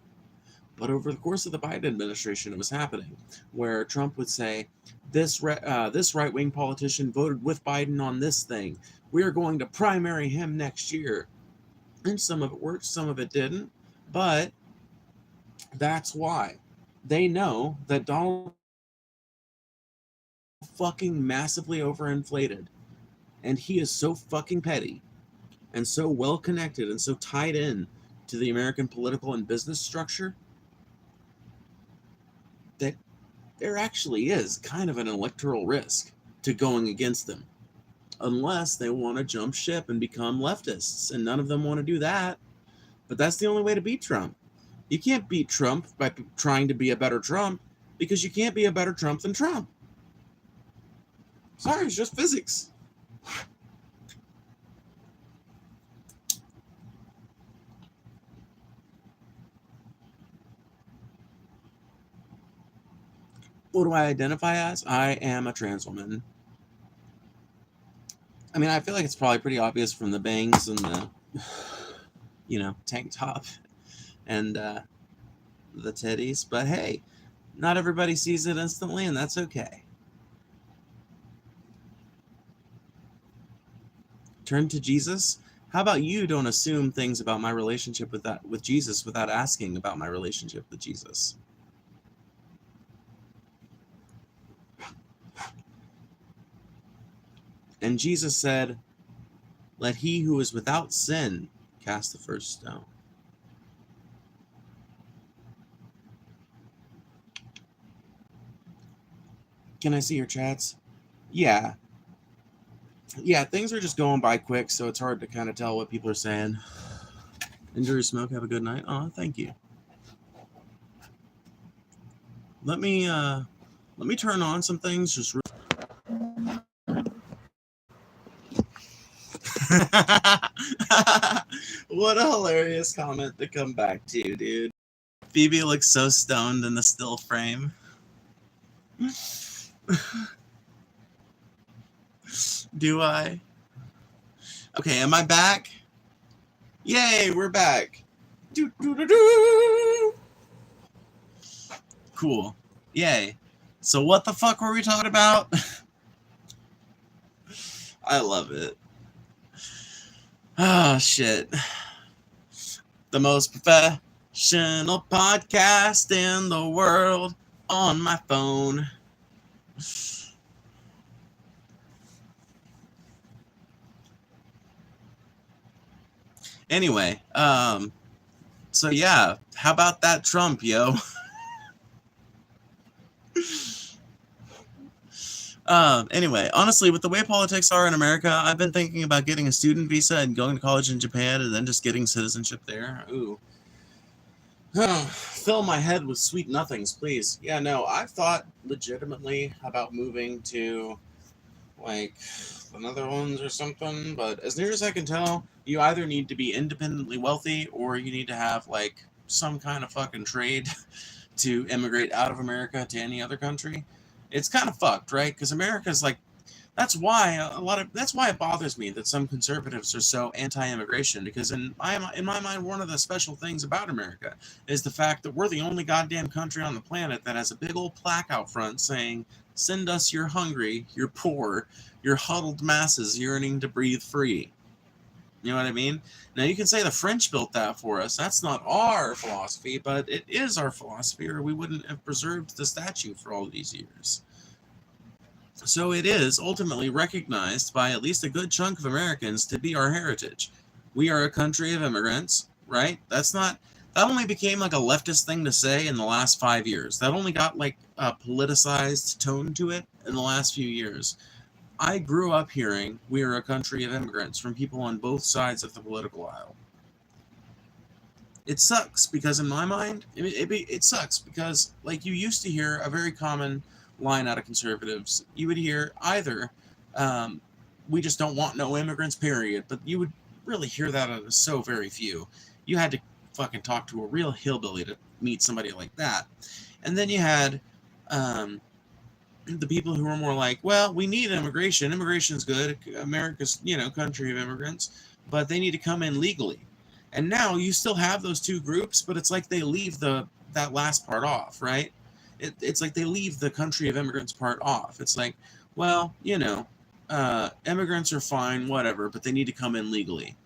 S1: But over the course of the Biden administration, it was happening, where Trump would say, this right-wing politician voted with Biden on this thing. We are going to primary him next year. And some of it worked, some of it didn't. But that's why. They know that Donald fucking massively overinflated. And he is so fucking petty and so well connected and so tied in to the American political and business structure that there actually is kind of an electoral risk to going against them, unless they want to jump ship and become leftists, and none of them want to do that. But that's the only way to beat Trump. You can't beat Trump by trying to be a better Trump, because you can't be a better Trump than Trump. Sorry, it's just physics. What do I identify as? I am a trans woman. I mean, I feel like it's probably pretty obvious from the bangs and the, tank top and the titties. But hey, not everybody sees it instantly, and that's okay. Turn to Jesus. How about you don't assume things about my relationship with Jesus without asking about my relationship with Jesus? And Jesus said, Let he who is without sin cast the first stone. Can I see your chats? Yeah. Yeah, things are just going by quick, so it's hard to kind of tell what people are saying. Enjoy your smoke. Have a good night. Oh, thank you. Let me turn on some things. Just what a hilarious comment to come back to, dude. Phoebe looks so stoned in the still frame. Do I? Okay, am I back? Yay, we're back. Do, do, do, do. Cool. Yay. So what the fuck were we talking about? I love it. Oh, shit. The most professional podcast in the world on my phone. Anyway, so yeah, how about that Trump, yo? Anyway, honestly, with the way politics are in America, I've been thinking about getting a student visa and going to college in Japan and then just getting citizenship there. Ooh. Fill my head with sweet nothings, please. Yeah, no, I've thought legitimately about moving to, like, the Netherlands or something, but as near as I can tell, you either need to be independently wealthy or you need to have, like, some kind of fucking trade to immigrate out of America to any other country. It's kind of fucked, right? Because America's like, that's why it bothers me that some conservatives are so anti-immigration, because in my mind, one of the special things about America is the fact that we're the only goddamn country on the planet that has a big old plaque out front saying, "Send us your hungry, your poor, your huddled masses yearning to breathe free." You know what I mean? Now, you can say the French built that for us. That's not our philosophy, but it is our philosophy, or we wouldn't have preserved the statue for all these years. So it is ultimately recognized by at least a good chunk of Americans to be our heritage. We are a country of immigrants, right? That only became like a leftist thing to say in the last 5 years. That only got like a politicized tone to it in the last few years. I grew up hearing we are a country of immigrants from people on both sides of the political aisle. It sucks because in my mind, it sucks because, like, you used to hear a very common line out of conservatives. You would hear either, we just don't want no immigrants, period. But you would really hear that out of so very few. You had to fucking talk to a real hillbilly to meet somebody like that. And then you had the people who were more like, well, we need immigration. Immigration's good. America's, country of immigrants. But they need to come in legally. And now you still have those two groups, but it's like they leave that last part off, right? It's like they leave the country of immigrants part off. It's like, well, immigrants are fine, whatever, but they need to come in legally.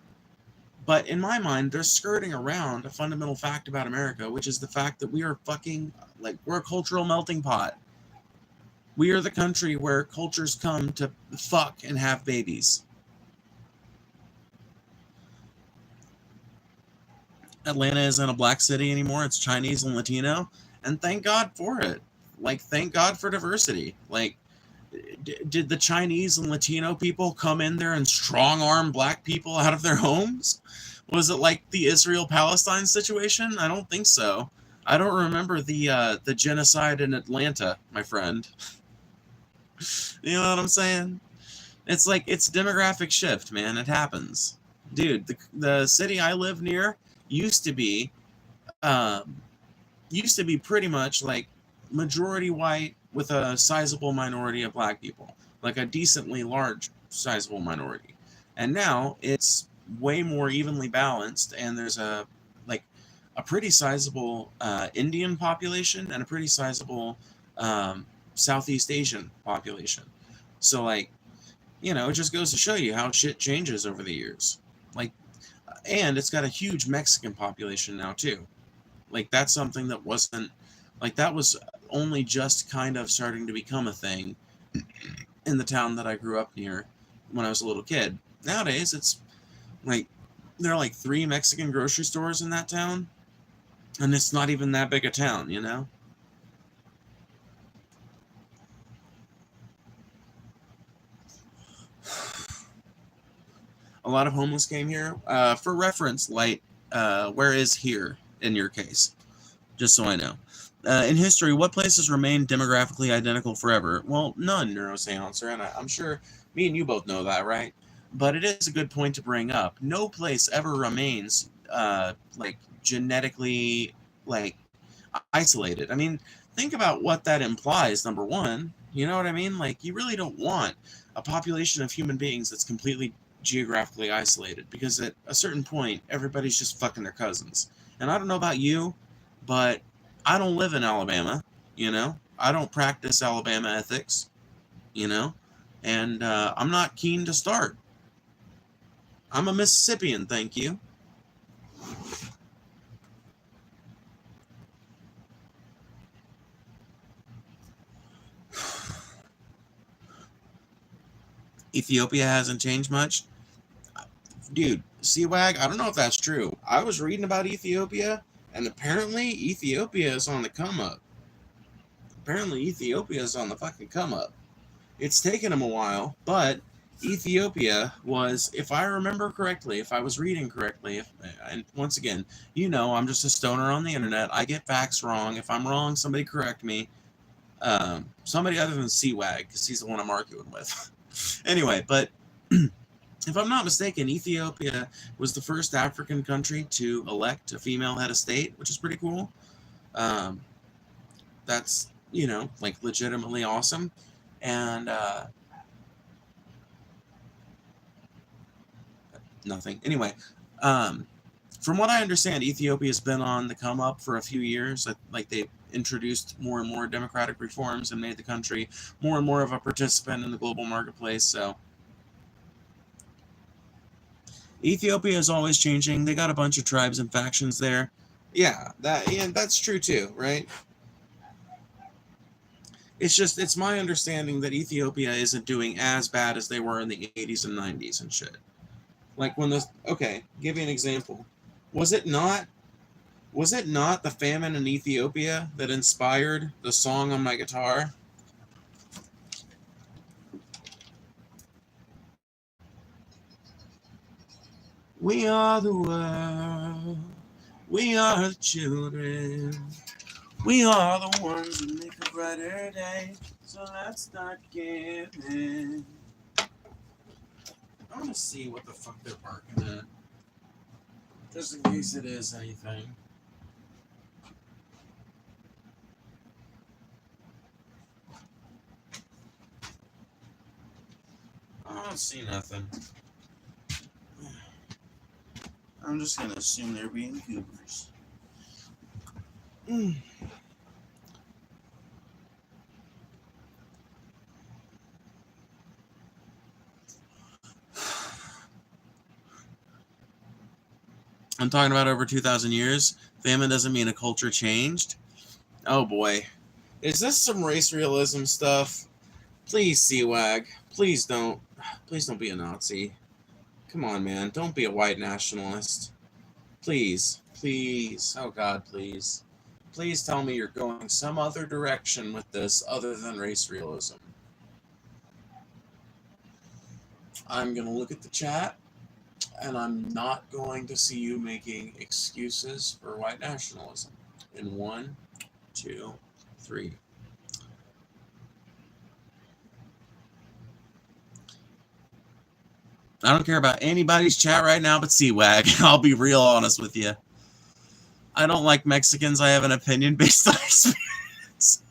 S1: But in my mind, they're skirting around a fundamental fact about America, which is the fact that we are we're a cultural melting pot. We are the country where cultures come to fuck and have babies. Atlanta isn't a black city anymore. It's Chinese and Latino. And thank God for it. Like, thank God for diversity. Like, did the Chinese and Latino people come in there and strong arm black people out of their homes? Was it like the Israel-Palestine situation? I don't think so. I don't remember the genocide in Atlanta, my friend. You know what I'm saying? It's like, it's demographic shift, man. It happens. Dude, the city I live near used to be pretty much like majority white with a sizable minority of black people, like a decently large sizable minority. And now it's way more evenly balanced, and there's a pretty sizable Indian population and a pretty sizable Southeast Asian population. So, like, it just goes to show you how shit changes over the years. Like, and it's got a huge Mexican population now too. Like, that's something that wasn't, like, that was only just kind of starting to become a thing in the town that I grew up near when I was a little kid. Nowadays, it's Like, there are like 3 Mexican grocery stores in that town, and it's not even that big a town, you know? A lot of homeless came here. For reference, light, where is here in your case? Just so I know. In history, what places remain demographically identical forever? Well, none, Neuroseancer, and I'm sure me and you both know that, right? But it is a good point to bring up. No place ever remains, like, genetically, like, isolated. I mean, think about what that implies, number one. You know what I mean? Like, you really don't want a population of human beings that's completely geographically isolated, because at a certain point, everybody's just fucking their cousins. And I don't know about you, but I don't live in Alabama, you know? I don't practice Alabama ethics, you know? And I'm not keen to start. I'm a Mississippian, thank you. Ethiopia hasn't changed much. Dude, CWAG, I don't know if that's true. I was reading about Ethiopia, and apparently Ethiopia is on the come up. Apparently Ethiopia is on the fucking come up. It's taken them a while, but Ethiopia was, if I remember correctly, if I was reading correctly, and once again, you know, I'm just a stoner on the internet. I get facts wrong. If I'm wrong, somebody correct me. Somebody other than CWAG, because he's the one I'm arguing with. Anyway, but if I'm not mistaken, Ethiopia was the first African country to elect a female head of state, which is pretty cool. Um, that's, you know, like, legitimately awesome. And nothing. Anyway, from what I understand, Ethiopia's been on the come up for a few years. Like, they've introduced more and more democratic reforms and made the country more and more of a participant in the global marketplace. So Ethiopia is always changing. They got a bunch of tribes and factions there. Yeah, that's true too, right? It's my understanding that Ethiopia isn't doing as bad as they were in the 80s and 90s and shit. Like, when the okay, give you an example. Was it not was it not the famine in Ethiopia that inspired the song on my guitar? We are the world. We are the children. We are the ones that make a brighter day. So let's start giving. I want to see what the fuck they're barking at, just in case it is anything. I don't see nothing. I'm just gonna assume they're being goobers. I'm talking about over 2,000 years. Famine doesn't mean a culture changed. Oh boy. Is this some race realism stuff? Please, CWAG. Please don't. Please don't be a Nazi. Come on, man. Don't be a white nationalist. Please. Please. Oh God, please. Please tell me you're going some other direction with this other than race realism. I'm going to look at the chat, and I'm not going to see you making excuses for white nationalism. In 1, 2, 3. I don't care about anybody's chat right now but CWAG. I'll be real honest with you. I don't like Mexicans. I have an opinion based on experience.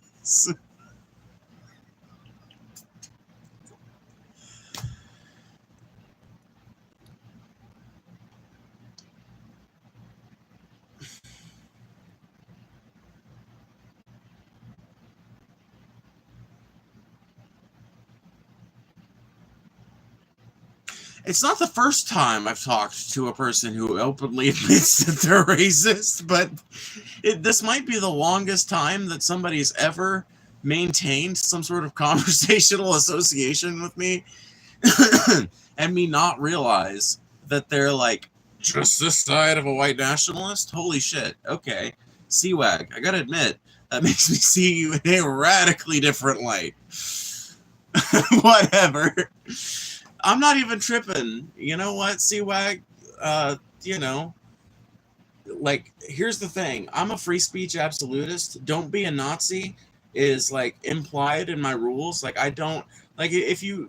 S1: It's not the first time I've talked to a person who openly admits that they're racist, but this might be the longest time that somebody's ever maintained some sort of conversational association with me and me not realize that they're like just this side of a white nationalist. Holy shit. Okay. CWAG, I gotta admit, that makes me see you in a radically different light. Whatever. I'm not even tripping. You know what, CWAG? You know, like, here's the thing. I'm a free speech absolutist. Don't be a Nazi is like implied in my rules. Like, I don't like if you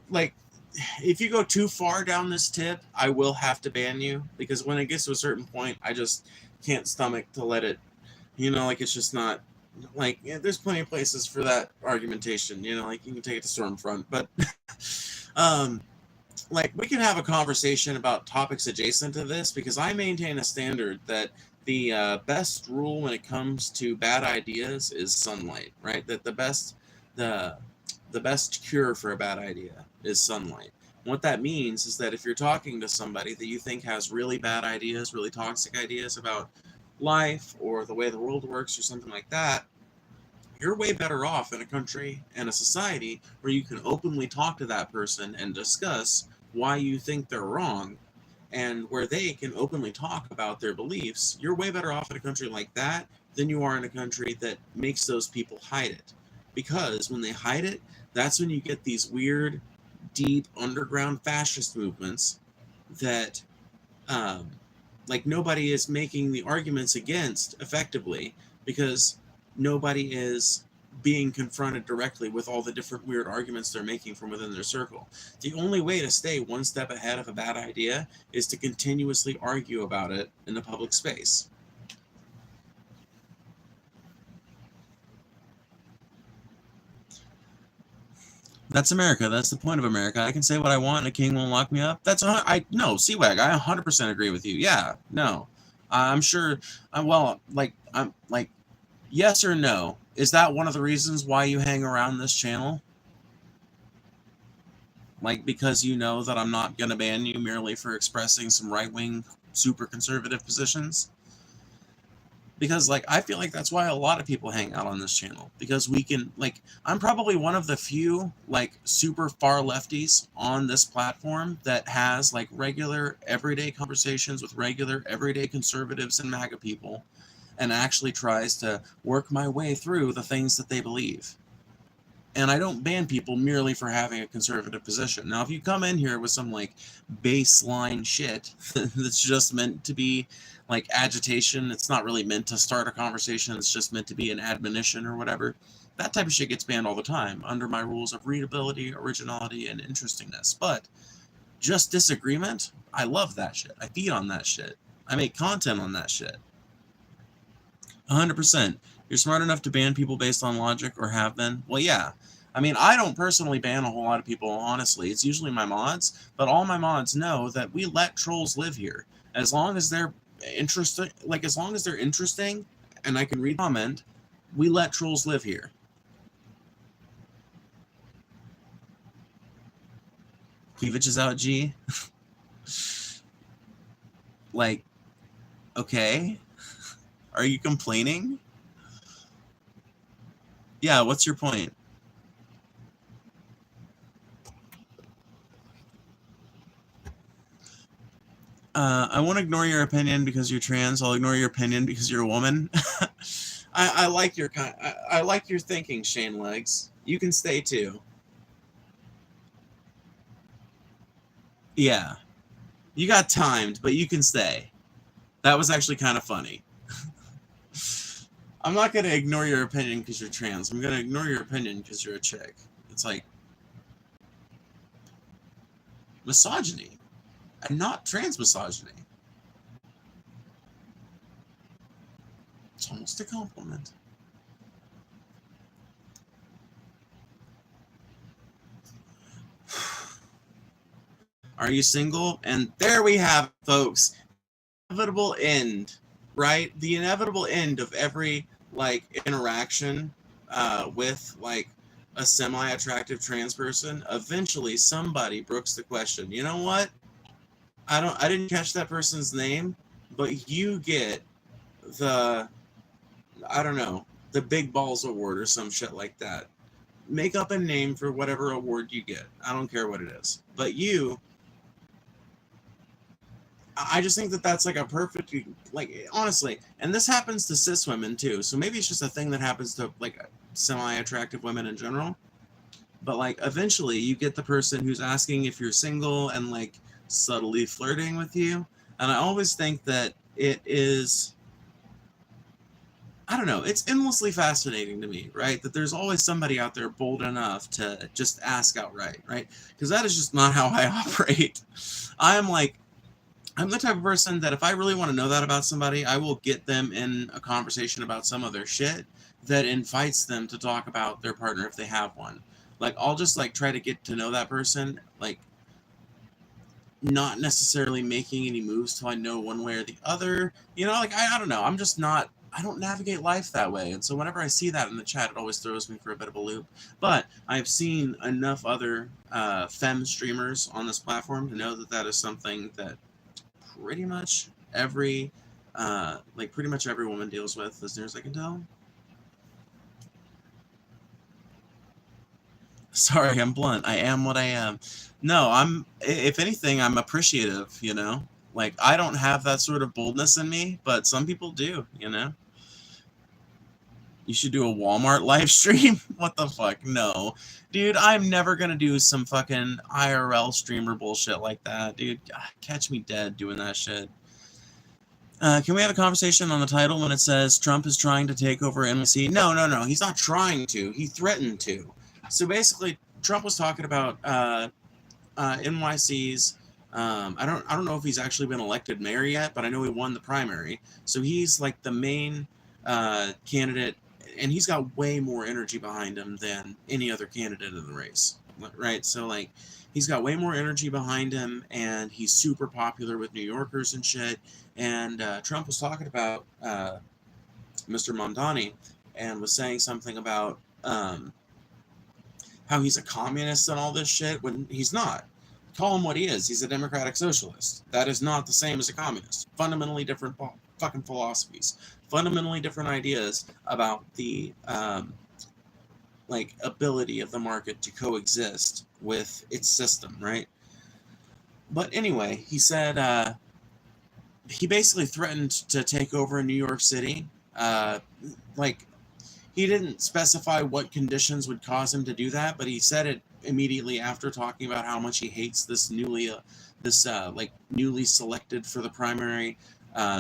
S1: go too far down this tip, I will have to ban you, because when it gets to a certain point, I just can't stomach to let it, like, it's just not like, there's plenty of places for that argumentation, like you can take it to Stormfront, but like, we can have a conversation about topics adjacent to this, because I maintain a standard that the best rule when it comes to bad ideas is sunlight, right? That the best cure for a bad idea is sunlight. What that means is that if you're talking to somebody that you think has really bad ideas, really toxic ideas about life or the way the world works or something like that, you're way better off in a country and a society where you can openly talk to that person and discuss why you think they're wrong, and where they can openly talk about their beliefs. You're way better off in a country like that than you are in a country that makes those people hide it. Because when they hide it, that's when you get these weird, deep, underground fascist movements that, like, nobody is making the arguments against effectively, because nobody is being confronted directly with all the different weird arguments they're making from within their circle. The only way to stay one step ahead of a bad idea is to continuously argue about it in the public space. That's America. That's the point of America. I can say what I want and a king won't lock me up. No, CWAG, I 100% agree with you. Yeah, no. I'm sure, I'm like, yes or no? Is that one of the reasons why you hang around this channel? Like, because you know that I'm not going to ban you merely for expressing some right-wing, super conservative positions? Because, like, I feel like that's why a lot of people hang out on this channel. Because we can, like, I'm probably one of the few, like, super far lefties on this platform that has, like, regular, everyday conversations with regular, everyday conservatives and MAGA people, and actually tries to work my way through the things that they believe. And I don't ban people merely for having a conservative position. Now, if you come in here with some, like, baseline shit that's just meant to be, like, agitation, it's not really meant to start a conversation, it's just meant to be an admonition or whatever, that type of shit gets banned all the time under my rules of readability, originality, and interestingness. But just disagreement, I love that shit. I feed on that shit. I make content on that shit. 100%. You're smart enough to ban people based on logic, or have been? Well, yeah. I mean, I don't personally ban a whole lot of people, honestly. It's usually my mods, but all my mods know that we let trolls live here. As long as they're interesting, and I can read comment, we let trolls live here. Cleavage is out, G. Like, okay. Are you complaining? Yeah, what's your point? I won't ignore your opinion because you're trans. I'll ignore your opinion because you're a woman. I like your I like your thinking, Shane Legs. You can stay too. Yeah, you got timed, but you can stay. That was actually kind of funny. I'm not gonna ignore your opinion because you're trans. I'm gonna ignore your opinion because you're a chick. It's like misogyny, and not trans misogyny. It's almost a compliment. Are you single? And there we have it, folks. Inevitable end, right? The inevitable end of every, like, interaction with, like, a semi-attractive trans person. Eventually, somebody brooks the question. You know what? I didn't catch that person's name, but you get the, I don't know, the Big Balls Award or some shit like that. Make up a name for whatever award you get. I don't care what it is. But you I just think that that's like a perfect, like, honestly, and this happens to cis women too. So maybe it's just a thing that happens to like semi-attractive women in general. But like eventually you get the person who's asking if you're single and like subtly flirting with you. And I always think that it is, I don't know, it's endlessly fascinating to me, right? That there's always somebody out there bold enough to just ask outright, right? Because that is just not how I operate. I'm like, I'm the type of person that if I really want to know that about somebody, I will get them in a conversation about some of their shit that invites them to talk about their partner if they have one. Like, I'll just like try to get to know that person, like not necessarily making any moves till I know one way or the other. You know, like I don't know. I'm just not. I don't navigate life that way, and so whenever I see that in the chat, it always throws me for a bit of a loop. But I've seen enough other femme streamers on this platform to know that that is something that pretty much every pretty much every woman deals with, as near as I can tell. Sorry, I'm blunt. I am what I am. No, if anything, I'm appreciative, you know? Like, I don't have that sort of boldness in me, but some people do, you know? You should do a Walmart live stream? What the fuck? No. Dude, I'm never gonna do some fucking IRL streamer bullshit like that, dude. Catch me dead doing that shit. Can we have a conversation on the title when it says Trump is trying to take over NYC? No, no, no. He's not trying to. He threatened to. So basically, Trump was talking about NYC's. I don't know if he's actually been elected mayor yet, but I know he won the primary. So he's like the main candidate, and he's got way more energy behind him than any other candidate in the race, right? So like, he's got way more energy behind him, and he's super popular with New Yorkers and shit. And Trump was talking about Mr. Mamdani and was saying something about how he's a communist and all this shit when he's not. Call him what he is. He's a democratic socialist. That is not the same as a communist. Fundamentally different fucking philosophies. Fundamentally different ideas about the ability of the market to coexist with its system, right? But anyway, he said he basically threatened to take over New York City. He didn't specify what conditions would cause him to do that, but he said it immediately after talking about how much he hates this newly selected for the primary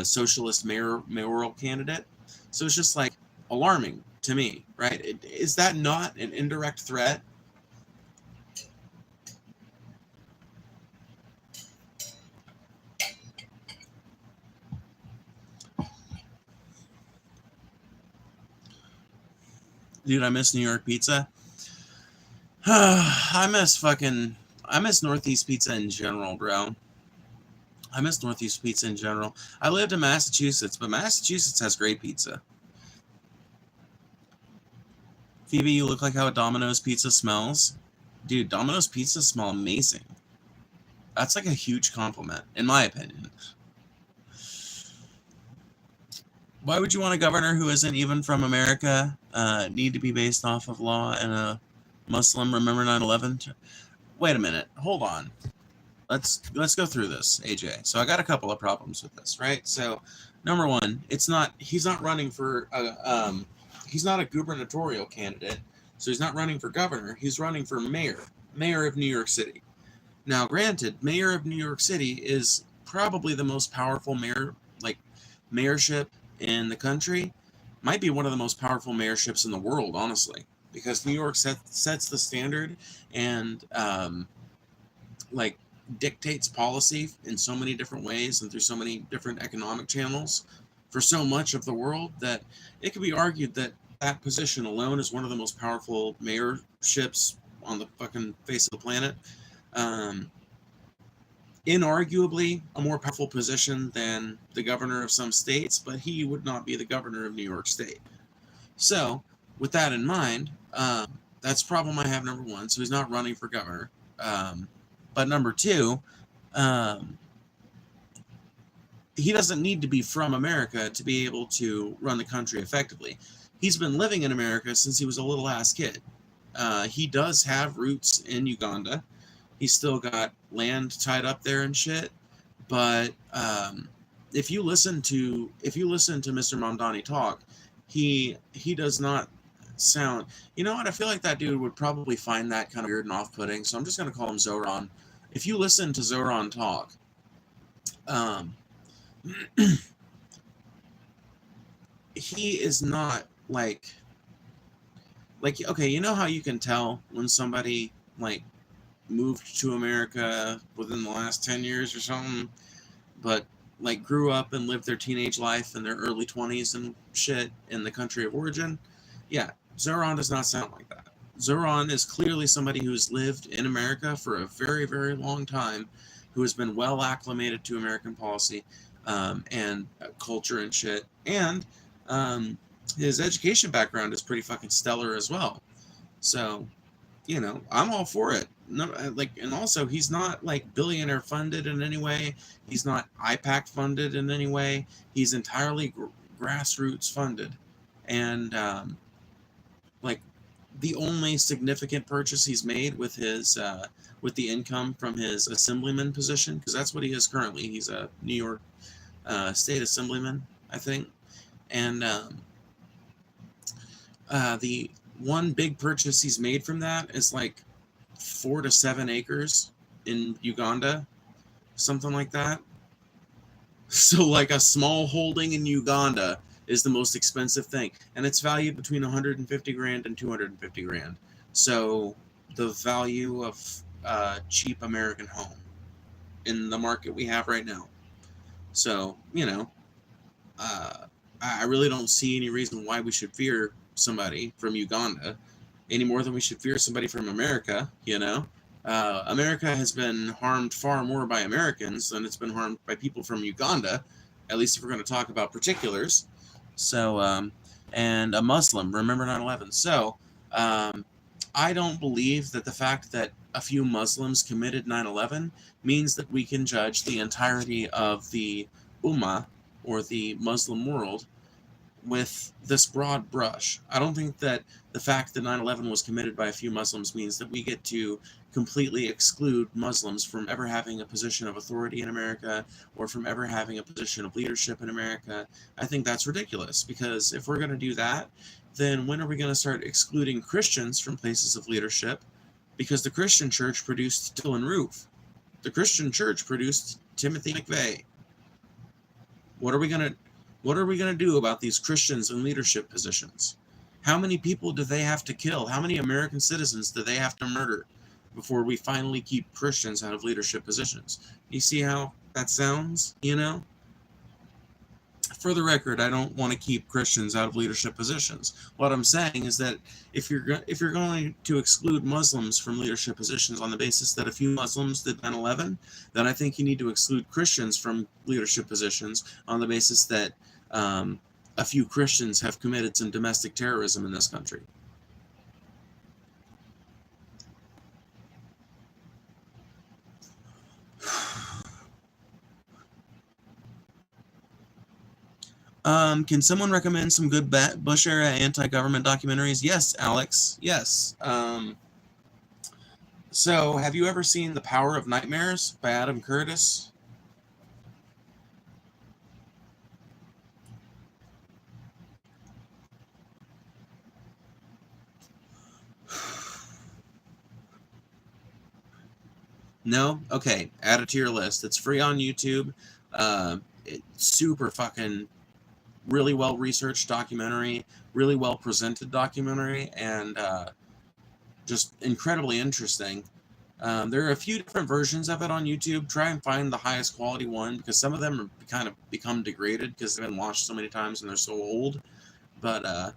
S1: socialist mayoral candidate. So it's just like alarming to me, right? Is that not an indirect threat? Dude, I miss New York pizza. I miss Northeast pizza in general, bro. I miss Northeast pizza in general. I lived in Massachusetts, but Massachusetts has great pizza. Phoebe, you look like how a Domino's pizza smells. Dude, Domino's pizza smell amazing. That's like a huge compliment, in my opinion. Why would you want a governor who isn't even from America? Need to be based off of law and a Muslim? Remember 9/11? Wait a minute. Hold on. Let's go through this, AJ. So I got a couple of problems with this, right? So number one, he's not running for he's not a gubernatorial candidate, so he's not running for governor. He's running for mayor of New York City. Now, granted, mayor of New York City is probably the most powerful mayorship in the country. Might be one of the most powerful mayorships in the world, honestly, because New York sets the standard and dictates policy in so many different ways and through so many different economic channels for so much of the world that it could be argued that that position alone is one of the most powerful mayorships on the fucking face of the planet. Inarguably a more powerful position than the governor of some states, but he would not be the governor of New York State. So with that in mind, that's problem I have, number one. So he's not running for governor. But number two, he doesn't need to be from America to be able to run the country effectively. He's been living in America since he was a little ass kid. He does have roots in Uganda. He's still got land tied up there and shit. But if you listen to Mr. Mamdani talk, he does not sound. You know what? I feel like that dude would probably find that kind of weird and off-putting. So I'm just gonna call him Zoran. If you listen to Zoran talk, um, he is not like okay. You know how you can tell when somebody like moved to America within the last 10 years or something, but like grew up and lived their teenage life in their early 20s and shit in the country of origin. Yeah, Zoran does not sound like that. Zoran is clearly somebody who's lived in America for a very, very long time, who has been well acclimated to American policy and culture and shit. And his education background is pretty fucking stellar as well. So, you know, I'm all for it. No, like, and also he's not like billionaire funded in any way. He's not IPAC funded in any way. He's entirely grassroots funded, and like the only significant purchase he's made with his with the income from his assemblyman position, because that's what he is currently. He's a New York state assemblyman, I think, and the one big purchase he's made from that is like 4 to 7 acres in Uganda, something like that. So like a small holding in Uganda is the most expensive thing, and it's valued between 150 grand and 250 grand. So the value of a cheap American home in the market we have right now. So, you know, I really don't see any reason why we should fear somebody from Uganda any more than we should fear somebody from America, you know? America has been harmed far more by Americans than it's been harmed by people from Uganda, at least if we're going to talk about particulars. So, and a Muslim, remember 9/11. So, I don't believe that the fact that a few Muslims committed 9/11 means that we can judge the entirety of the Ummah, or the Muslim world, with this broad brush. I don't think that the fact that 9/11 was committed by a few Muslims means that we get to completely exclude Muslims from ever having a position of authority in America or from ever having a position of leadership in America. I think that's ridiculous, because if we're going to do that, then when are we going to start excluding Christians from places of leadership? Because the Christian church produced Dylan Roof. The Christian church produced Timothy McVeigh. What are we going to do about these Christians in leadership positions? How many people do they have to kill? How many American citizens do they have to murder before we finally keep Christians out of leadership positions? You see how that sounds, you know? For the record, I don't want to keep Christians out of leadership positions. What I'm saying is that if you're going to exclude Muslims from leadership positions on the basis that a few Muslims did 9/11, then I think you need to exclude Christians from leadership positions on the basis that a few Christians have committed some domestic terrorism in this country. Can someone recommend some good Bush era anti-government documentaries? Yes, Alex. Yes. So, have you ever seen The Power of Nightmares by Adam Curtis? No? Okay, add it to your list. It's free on YouTube. It's super fucking, really well researched documentary, really well presented documentary, and just incredibly interesting. There are a few different versions of it on YouTube. Try and find the highest quality one, because some of them are kind of become degraded because they've been watched so many times and they're so old. But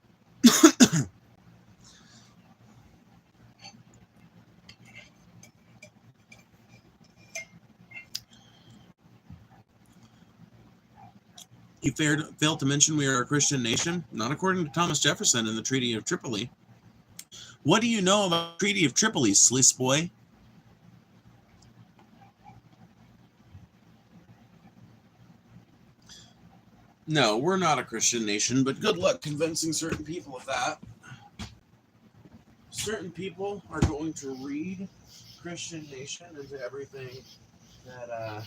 S1: you failed to mention we are a Christian nation, not according to Thomas Jefferson in the Treaty of Tripoli. What do you know about the Treaty of Tripoli, sliss boy? No, we're not a Christian nation, but good luck convincing certain people of that. Certain people are going to read Christian nation into everything that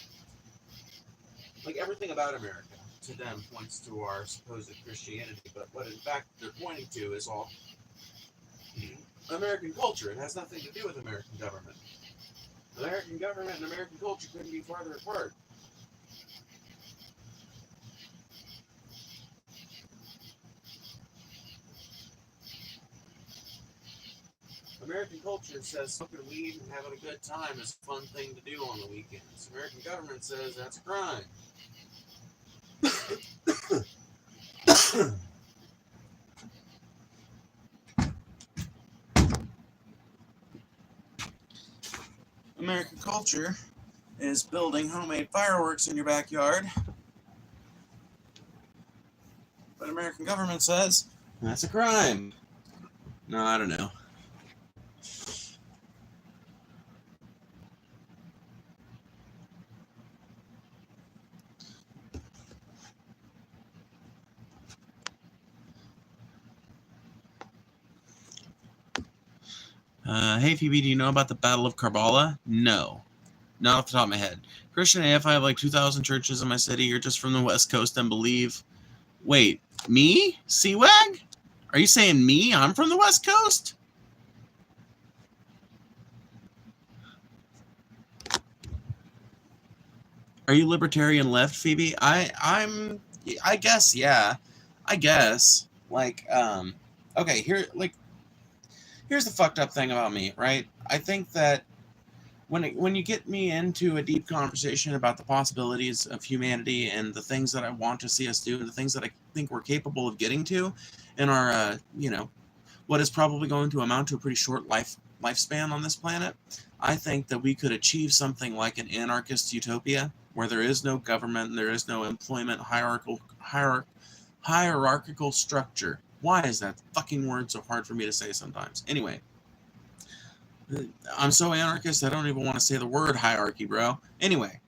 S1: like everything about America to them points to our supposed Christianity, but what in fact they're pointing to is all American culture. It has nothing to do with American government. American government and American culture couldn't be farther apart. American culture says smoking weed and having a good time is a fun thing to do on the weekends. American government says that's a crime. American culture is building homemade fireworks in your backyard. But American government says that's a crime. No, I don't know. Hey Phoebe, do you know about the Battle of Karbala? No. Not off the top of my head. Christian AF, I have like 2,000 churches in my city. You're just from the West Coast and believe. Wait, me? Seawag? Are you saying me? I'm from the West Coast? Are you libertarian left, Phoebe? I guess, yeah. I guess. Like, okay, here's the fucked up thing about me, right? I think that when you get me into a deep conversation about the possibilities of humanity and the things that I want to see us do and the things that I think we're capable of getting to in our, what is probably going to amount to a pretty short lifespan on this planet, I think that we could achieve something like an anarchist utopia where there is no government and there is no employment hierarchical structure. Why is that fucking word so hard for me to say sometimes? Anyway, I'm so anarchist, I don't even want to say the word hierarchy, bro. Anyway,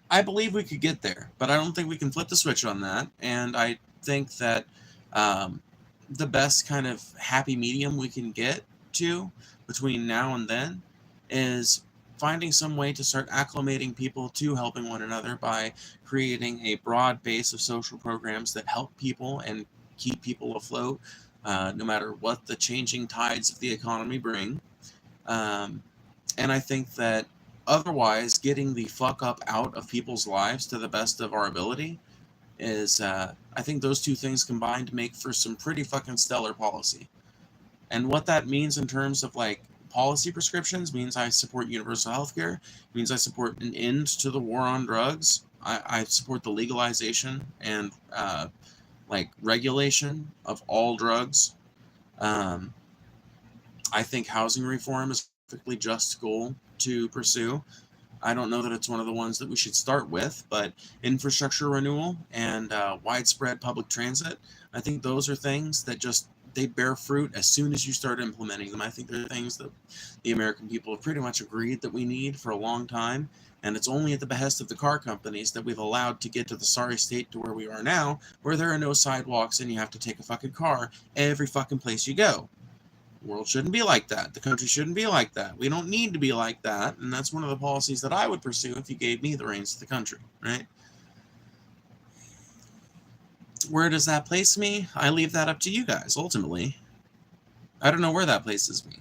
S1: I believe we could get there, but I don't think we can flip the switch on that. And I think that the best kind of happy medium we can get to between now and then is finding some way to start acclimating people to helping one another by creating a broad base of social programs that help people and keep people afloat, no matter what the changing tides of the economy bring. And I think that otherwise, getting the fuck up out of people's lives to the best of our ability is, I think those two things combined make for some pretty fucking stellar policy. And what that means in terms of like policy prescriptions means I support universal healthcare, means I support an end to the war on drugs. I support the legalization and like regulation of all drugs. I think housing reform is a perfectly just goal to pursue. I don't know that it's one of the ones that we should start with, but infrastructure renewal and widespread public transit, I think those are things that just, they bear fruit as soon as you start implementing them. I think they're things that the American people have pretty much agreed that we need for a long time, and it's only at the behest of the car companies that we've allowed to get to the sorry state to where we are now, where there are no sidewalks and you have to take a fucking car every fucking place you go. The world shouldn't be like that. The country shouldn't be like that. We don't need to be like that, and that's one of the policies that I would pursue if you gave me the reins to the country, right? Where does that place me? I leave that up to you guys, ultimately. I don't know where that places me.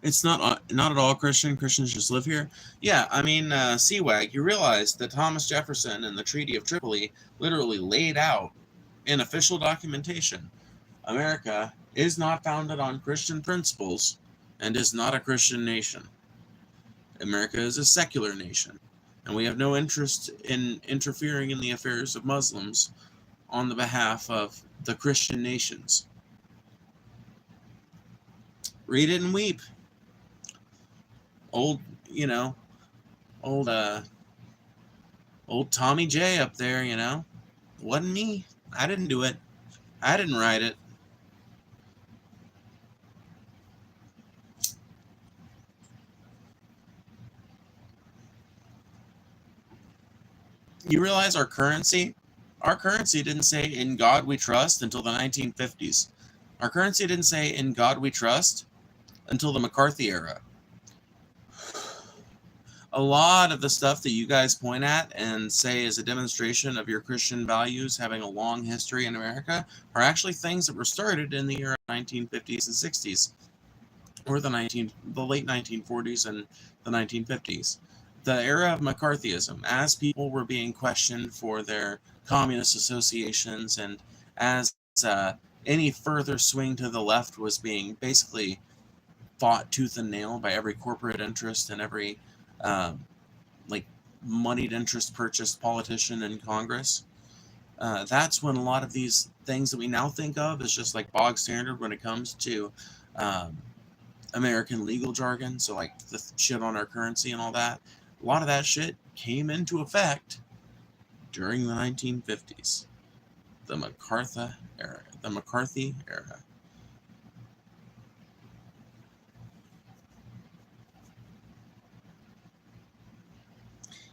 S1: It's not at all Christian. Christians just live here. Yeah, I mean, CWAG, you realize that Thomas Jefferson in the Treaty of Tripoli literally laid out in official documentation, America is not founded on Christian principles and is not a Christian nation. America is a secular nation, and we have no interest in interfering in the affairs of Muslims on the behalf of the Christian nations. Read it and weep. Old Tommy J up there, wasn't me. I didn't do it. I didn't write it. You realize our currency didn't say "In God We Trust" until the 1950s. Our currency didn't say "In God We Trust" until the McCarthy era. A lot of the stuff that you guys point at and say is a demonstration of your Christian values having a long history in America are actually things that were started in the era 1950s and 60s, or the late 1940s and the 1950s. The era of McCarthyism, as people were being questioned for their communist associations, and as any further swing to the left was being basically fought tooth and nail by every corporate interest and every like moneyed interest purchased politician in Congress. That's when a lot of these things that we now think of as just like bog standard when it comes to American legal jargon, so like the shit on our currency and all that, a lot of that shit came into effect during the 1950s, the McCarthy era.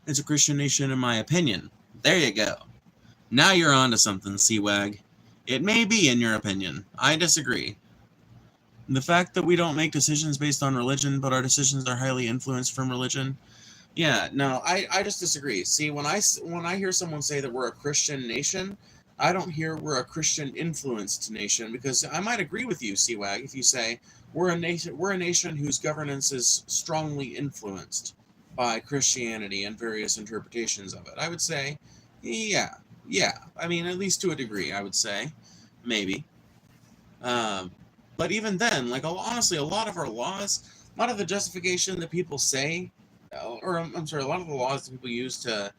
S1: It's a Christian nation, in my opinion. There you go. Now you're on to something, Seawag. It may be, in your opinion. I disagree. The fact that we don't make decisions based on religion, but our decisions are highly influenced from religion. Yeah, no, I just disagree. See, when I hear someone say that we're a Christian nation, I don't hear we're a Christian influenced nation, because I might agree with you, Seawag, if you say we're a nation whose governance is strongly influenced by Christianity and various interpretations of it. I would say, yeah. I mean, at least to a degree, I would say, maybe. But even then, like, honestly, a lot of our laws, a lot of the justification that people say, or I'm sorry, a lot of the laws that people use to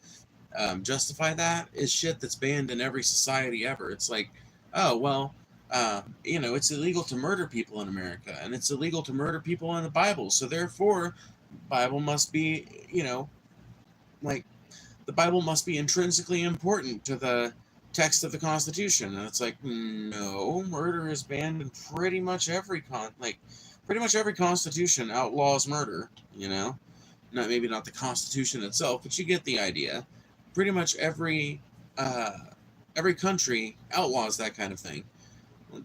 S1: justify that is shit that's banned in every society ever. It's like, oh, well, it's illegal to murder people in America, and it's illegal to murder people in the Bible. So therefore, Bible must be, like, the Bible must be intrinsically important to the text of the Constitution. And it's like, no, murder is banned in pretty much every Constitution outlaws murder, maybe not the Constitution itself, but you get the idea. Pretty much every country outlaws that kind of thing.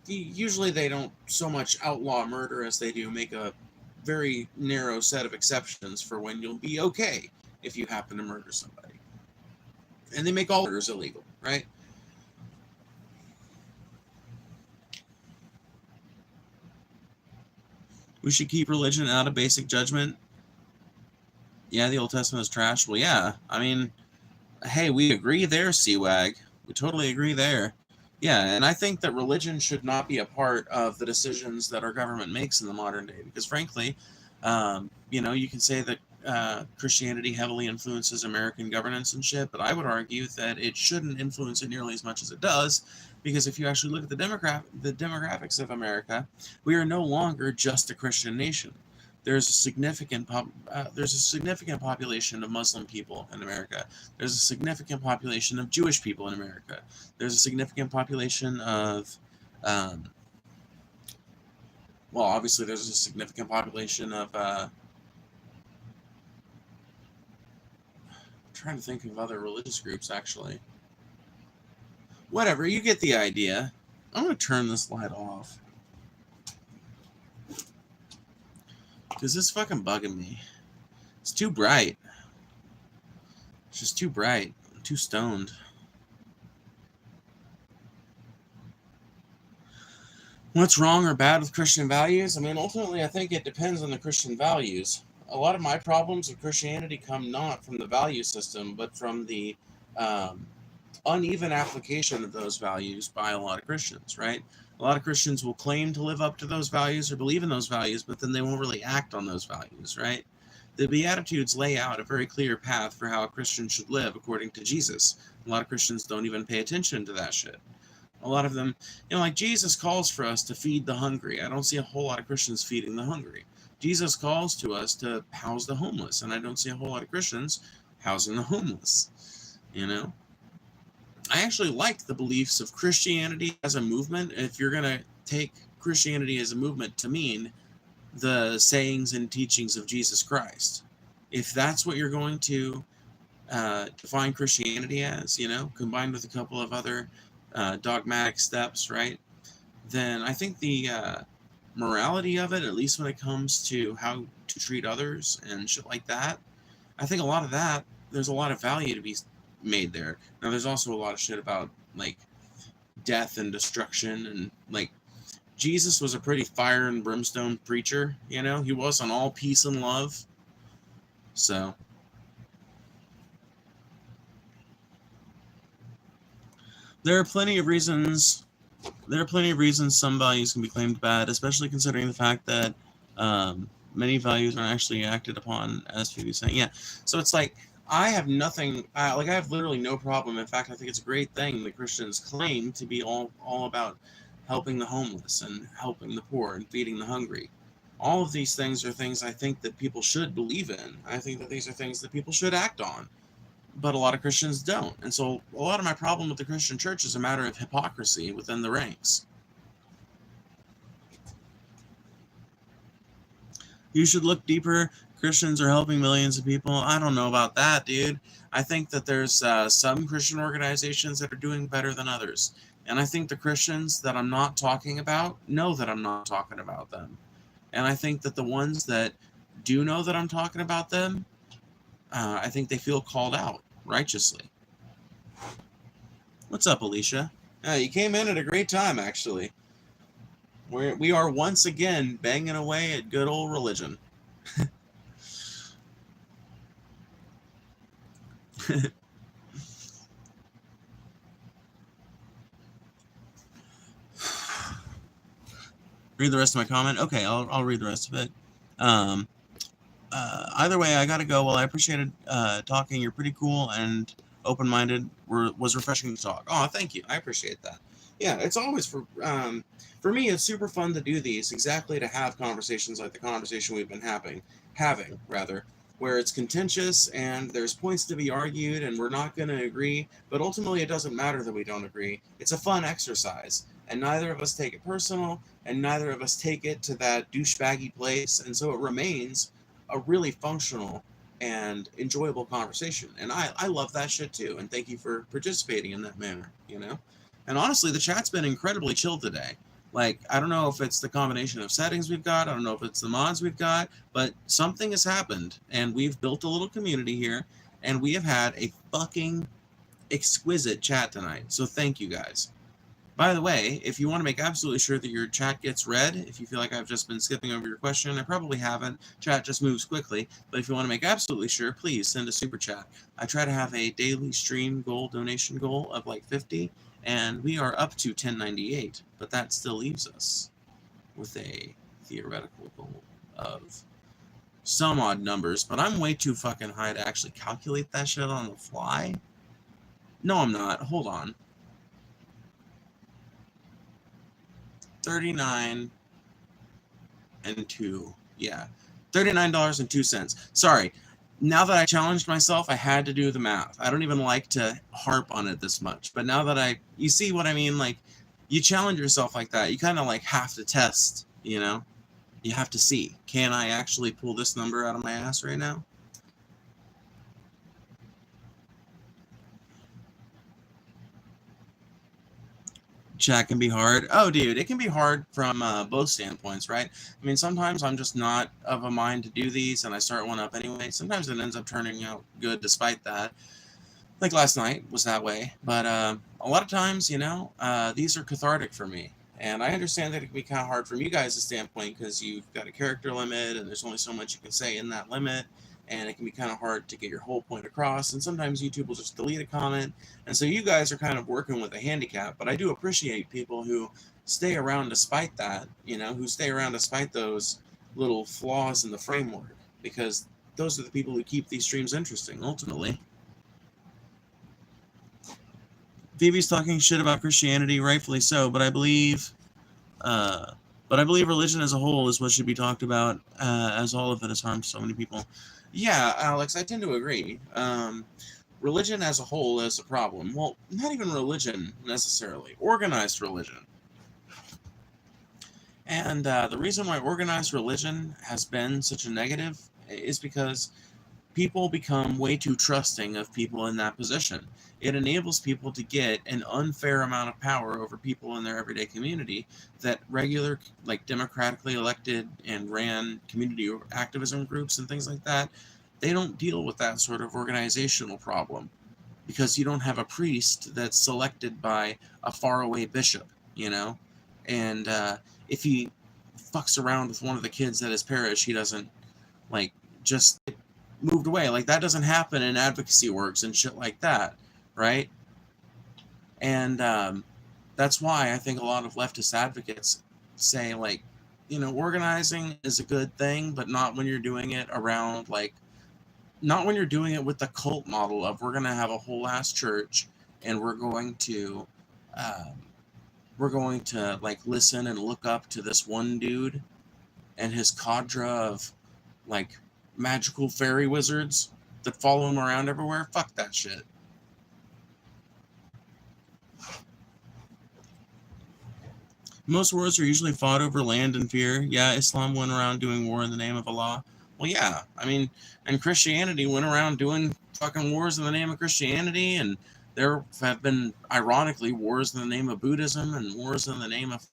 S1: Usually they don't so much outlaw murder as they do make a very narrow set of exceptions for when you'll be okay if you happen to murder somebody. And they make all murders illegal, right? We should keep religion out of basic judgment. Yeah, the Old Testament is trash. Well, yeah. I mean, hey, we agree there, Seawag. We totally agree there. Yeah, and I think that religion should not be a part of the decisions that our government makes in the modern day, because frankly, you can say that Christianity heavily influences American governance and shit, but I would argue that it shouldn't influence it nearly as much as it does, because if you actually look at the demographics of America, we are no longer just a Christian nation. There's a significant population of Muslim people in America. There's a significant population of Jewish people in America. There's a significant population of, obviously there's a significant population of, I'm trying to think of other religious groups, actually. Whatever, you get the idea. I'm going to turn this light off, because this is fucking bugging me. It's too bright. It's just too bright. I'm too stoned. What's wrong or bad with Christian values? I mean, ultimately, I think it depends on the Christian values. A lot of my problems with Christianity come not from the value system, but from the uneven application of those values by a lot of Christians, right? A lot of Christians will claim to live up to those values or believe in those values, but then they won't really act on those values, right? The Beatitudes lay out a very clear path for how a Christian should live according to Jesus. A lot of Christians don't even pay attention to that shit. A lot of them, like Jesus calls for us to feed the hungry. I don't see a whole lot of Christians feeding the hungry. Jesus calls to us to house the homeless, and I don't see a whole lot of Christians housing the homeless, I actually like the beliefs of Christianity as a movement. If you're going to take Christianity as a movement to mean the sayings and teachings of Jesus Christ, if that's what you're going to define Christianity as, combined with a couple of other dogmatic steps, right? Then I think the morality of it, at least when it comes to how to treat others and shit like that, I think a lot of that, there's a lot of value to be made there. Now, there's also a lot of shit about, like, death and destruction, and, like, Jesus was a pretty fire and brimstone preacher, He was on all peace and love. So, there are plenty of reasons some values can be claimed bad, especially considering the fact that many values aren't actually acted upon, as Phoebe's saying. Yeah, so it's like, I have nothing, I have literally no problem. In fact, I think it's a great thing that Christians claim to be all about helping the homeless and helping the poor and feeding the hungry. All of these things are things I think that people should believe in. I think that these are things that people should act on. But a lot of Christians don't. And so a lot of my problem with the Christian church is a matter of hypocrisy within the ranks. You should look deeper. Christians are helping millions of people. I don't know about that, dude. I think that there's some Christian organizations that are doing better than others. And I think the Christians that I'm not talking about know that I'm not talking about them. And I think that the ones that do know that I'm talking about them, I think they feel called out righteously. What's up, Alicia? You came in at a great time, actually. We are once again banging away at good old religion. Read the rest of my comment? Okay, I'll read the rest of it. Either way, I gotta go. Well, I appreciated talking. You're pretty cool and open-minded. Was refreshing to talk. Oh, thank you. I appreciate that. Yeah, it's always for me. It's super fun to do these. Exactly, to have conversations like the conversation we've been having, where it's contentious and there's points to be argued and we're not going to agree. But ultimately, it doesn't matter that we don't agree. It's a fun exercise, and neither of us take it personal, and neither of us take it to that douchebaggy place, and so it remains a really functional and enjoyable conversation. And I love that shit too. And thank you for participating in that manner, And honestly, the chat's been incredibly chill today. Like, I don't know if it's the combination of settings we've got, I don't know if it's the mods we've got, but something has happened, and we've built a little community here, and we have had a fucking exquisite chat tonight. So thank you guys. By the way, if you want to make absolutely sure that your chat gets read, if you feel like I've just been skipping over your question, I probably haven't. Chat just moves quickly. But if you want to make absolutely sure, please send a super chat. I try to have a daily stream goal, donation goal of like 50, and we are up to 1098. But that still leaves us with a theoretical goal of some odd numbers. But I'm way too fucking high to actually calculate that shit on the fly. No, I'm not. Hold on. 39 and 2. Yeah. $39.02. Sorry. Now that I challenged myself, I had to do the math. I don't even like to harp on it this much. But now that you see what I mean? Like, you challenge yourself like that. You kind of like have to test, You have to see. Can I actually pull this number out of my ass right now? Chat can be hard. Oh, dude, it can be hard from both standpoints, right? I mean, sometimes I'm just not of a mind to do these, and I start one up anyway. Sometimes it ends up turning out good despite that. Like last night was that way. But a lot of times, these are cathartic for me. And I understand that it can be kind of hard from you guys' standpoint because you've got a character limit, and there's only so much you can say in that limit. And it can be kind of hard to get your whole point across, and sometimes YouTube will just delete a comment, and so you guys are kind of working with a handicap, but I do appreciate people who stay around despite that, who stay around despite those little flaws in the framework, because those are the people who keep these streams interesting, ultimately. Phoebe's talking shit about Christianity, rightfully so, but I believe religion as a whole is what should be talked about, as all of it has harmed so many people. Yeah, Alex, I tend to agree. Religion as a whole is a problem. Well, not even religion, necessarily. Organized religion. And the reason why organized religion has been such a negative is because people become way too trusting of people in that position. It enables people to get an unfair amount of power over people in their everyday community that regular, like democratically elected and ran community activism groups and things like that, they don't deal with that sort of organizational problem because you don't have a priest that's selected by a faraway bishop, you know? And if he fucks around with one of the kids at his parish, he doesn't, like, just moved away. Like, that doesn't happen in advocacy works and shit like that, right? And that's why I think a lot of leftist advocates say, like, you know, organizing is a good thing, but not when you're doing it around, like, not when you're doing it with the cult model of we're going to have a whole ass church and we're going to like listen and look up to this one dude and his cadre of like magical fairy wizards that follow him around everywhere. Fuck that shit. Most wars are usually fought over land and fear. Yeah, Islam went around doing war in the name of Allah. Well, yeah, I mean, and Christianity went around doing fucking wars in the name of Christianity, and there have been, ironically, wars in the name of Buddhism and wars in the name of,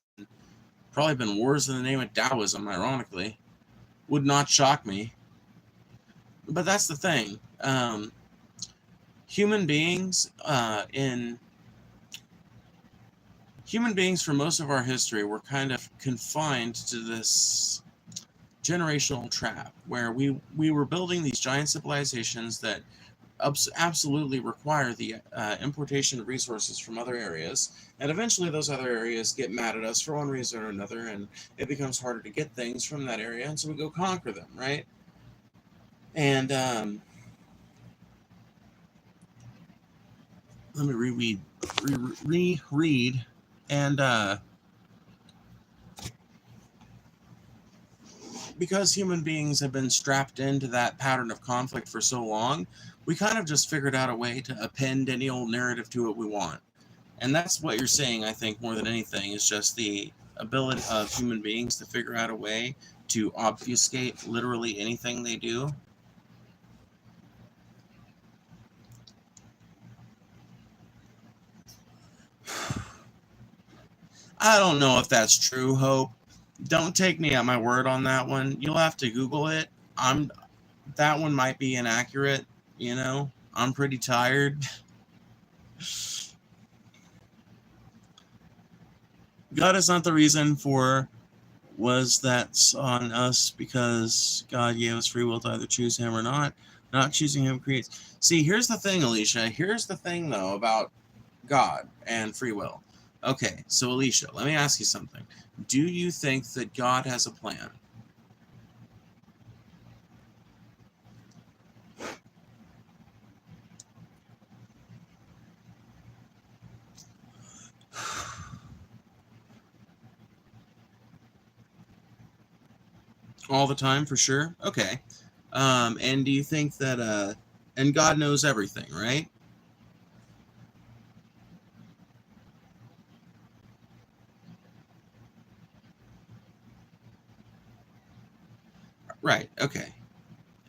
S1: probably been wars in the name of Taoism, ironically. Would not shock me. But that's the thing. Human beings for most of our history were kind of confined to this generational trap where we were building these giant civilizations that absolutely require the importation of resources from other areas, and eventually those other areas get mad at us for one reason or another, and it becomes harder to get things from that area, and so we go conquer them, right? And let me reread and because human beings have been strapped into that pattern of conflict for so long, we kind of just figured out a way to append any old narrative to what we want. And that's what you're saying, I think, more than anything, is just the ability of human beings to figure out a way to obfuscate literally anything they do. I don't know if that's true, Hope. Don't take me at my word on that one. You'll have to Google it. That one might be inaccurate, you know. I'm pretty tired. God is not the reason for was that's on us because God gave us free will to either choose him or not. Not choosing him creates. See, here's the thing, Alicia. Here's the thing, though, about God and free will. Okay, so Alicia, let me ask you something. Do you think that God has a plan? All the time, for sure? Okay. And do you think that, and God knows everything, right? Right, okay.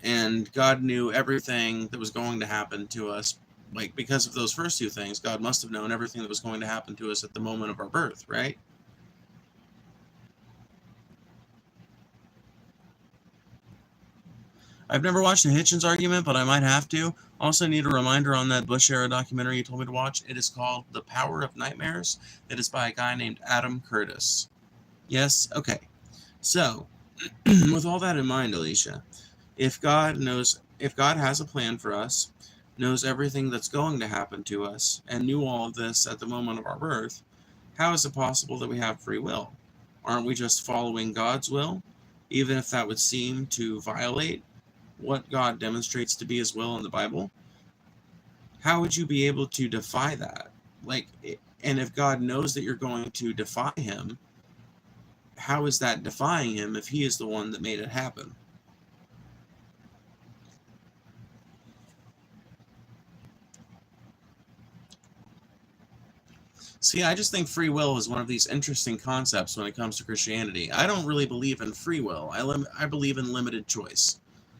S1: And God knew everything that was going to happen to us. Like, because of those first two things, God must have known everything that was going to happen to us at the moment of our birth, right? I've never watched a Hitchens argument, but I might have to. Also need a reminder on that Bush-era documentary you told me to watch. It is called The Power of Nightmares. It is by a guy named Adam Curtis. Yes? Okay. So, with all that in mind, Alicia, if God has a plan for us, knows everything that's going to happen to us, and knew all of this at the moment of our birth, how is it possible that we have free will? Aren't we just following God's will, even if that would seem to violate what God demonstrates to be his will in the Bible? How would you be able to defy that? Like, and if God knows that you're going to defy him, how is that defying him if he is the one that made it happen? See, I just think free will is one of these interesting concepts when it comes to Christianity. I don't really believe in free will. I believe in limited choice.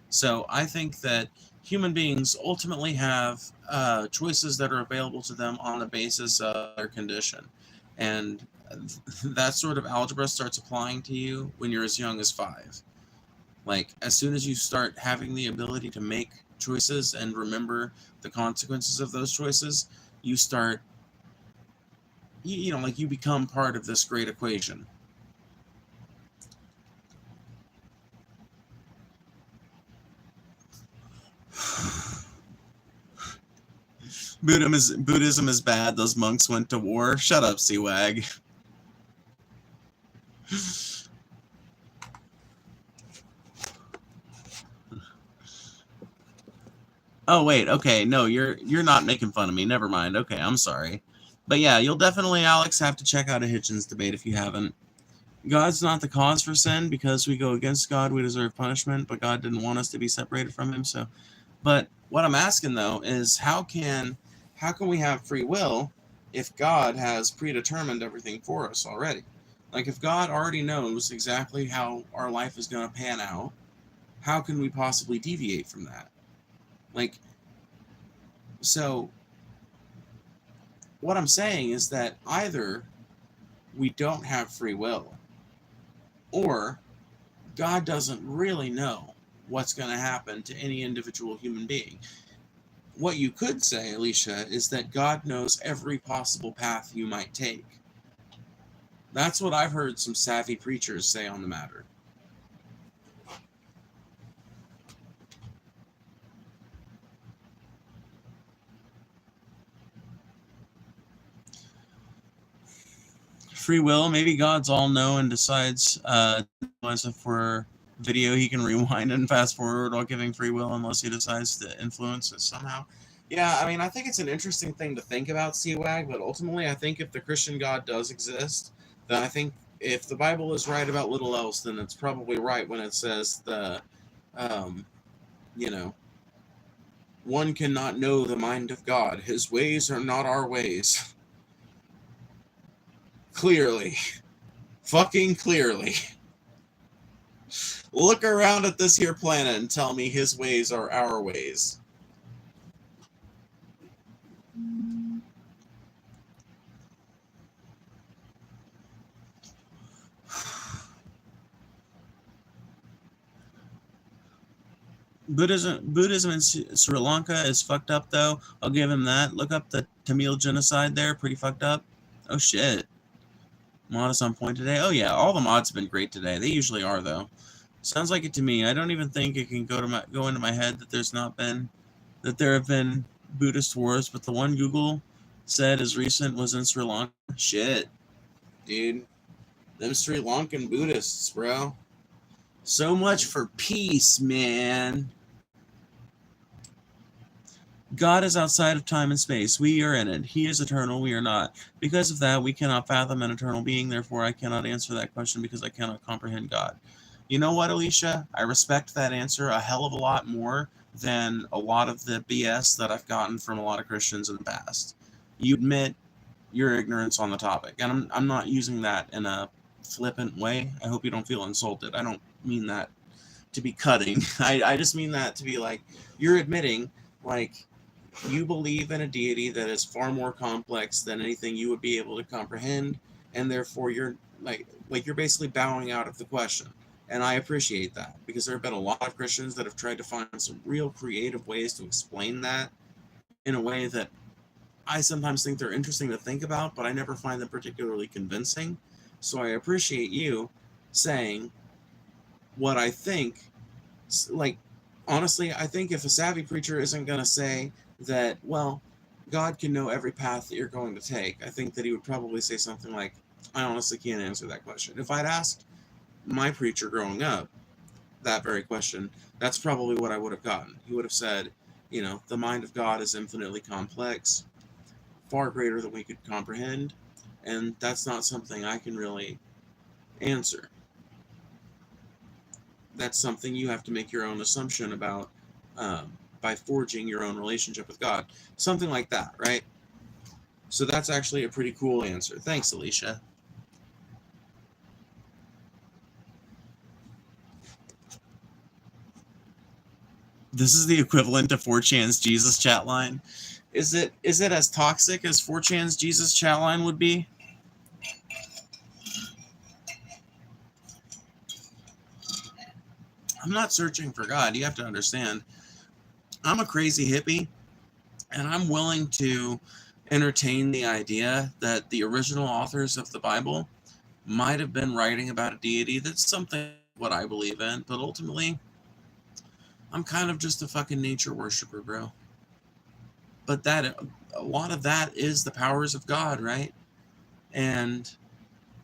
S1: So I think that human beings ultimately have choices that are available to them on the basis of their condition. And that sort of algebra starts applying to you when you're as young as 5. Like, as soon as you start having the ability to make choices and remember the consequences of those choices, you start, like, you become part of this great equation. Buddhism is bad. Those monks went to war. Shut up, Seawag. Oh wait, okay, no, you're not making fun of me. Never mind. Okay, I'm sorry. But yeah, you'll definitely, Alex, have to check out a Hitchens debate if you haven't. God's not the cause for sin. Because we go against God, we deserve punishment, but God didn't want us to be separated from him. So, but what I'm asking though is how can we have free will if God has predetermined everything for us already? Like, if God already knows exactly how our life is going to pan out, how can we possibly deviate from that? Like, so what I'm saying is that either we don't have free will, or God doesn't really know what's going to happen to any individual human being. What you could say, Alicia, is that God knows every possible path you might take. That's what I've heard some savvy preachers say on the matter. Free will, maybe God's all know and decides as if we're video, he can rewind and fast forward while giving free will unless he decides to influence it somehow. Yeah, I mean, I think it's an interesting thing to think about, CWAG, but ultimately I think if the Christian God does exist, then I think if the Bible is right about little else, then it's probably right when it says um, you know, one cannot know the mind of God. His ways are not our ways. Clearly. Fucking clearly. Look around at this here planet and tell me his ways are our ways. Buddhism in Sri Lanka is fucked up, though. I'll give him that. Look up the Tamil genocide there. Pretty fucked up. Oh, shit. Mod is on point today. Oh, yeah. All the mods have been great today. They usually are, though. Sounds like it to me. I don't even think it can go into my head that there have been Buddhist wars, but the one Google said as recent was in Sri Lanka. Shit. Dude. Them Sri Lankan Buddhists, bro. So much for peace, man. God is outside of time and space. We are in it. He is eternal. We are not. Because of that, we cannot fathom an eternal being. Therefore, I cannot answer that question because I cannot comprehend God. You know what, Alicia? I respect that answer a hell of a lot more than a lot of the BS that I've gotten from a lot of Christians in the past. You admit your ignorance on the topic. And I'm not using that in a flippant way. I hope you don't feel insulted. I don't mean that to be cutting. I just mean that to be like, you're admitting, like, you believe in a deity that is far more complex than anything you would be able to comprehend, and therefore you're you're basically bowing out of the question. And I appreciate that, because there have been a lot of Christians that have tried to find some real creative ways to explain that in a way that I sometimes think they're interesting to think about, but I never find them particularly convincing. So I appreciate you saying what I think. Like, honestly, I think if a savvy preacher isn't going to say that, well, God can know every path that you're going to take, I think that he would probably say something like, I honestly can't answer that question. If I'd asked my preacher growing up that very question, that's probably what I would have gotten. He would have said, the mind of God is infinitely complex, far greater than we could comprehend, and that's not something I can really answer. That's something you have to make your own assumption about by forging your own relationship with God. Something like that, right? So that's actually a pretty cool answer. Thanks, Alicia. This is the equivalent to 4chan's Jesus chat line. Is it as toxic as 4chan's Jesus chat line would be? I'm not searching for God. You have to understand. I'm a crazy hippie, and I'm willing to entertain the idea that the original authors of the Bible might have been writing about a deity that's something what I believe in, but ultimately, I'm kind of just a fucking nature worshiper, bro. But that a lot of that is the powers of God, right? And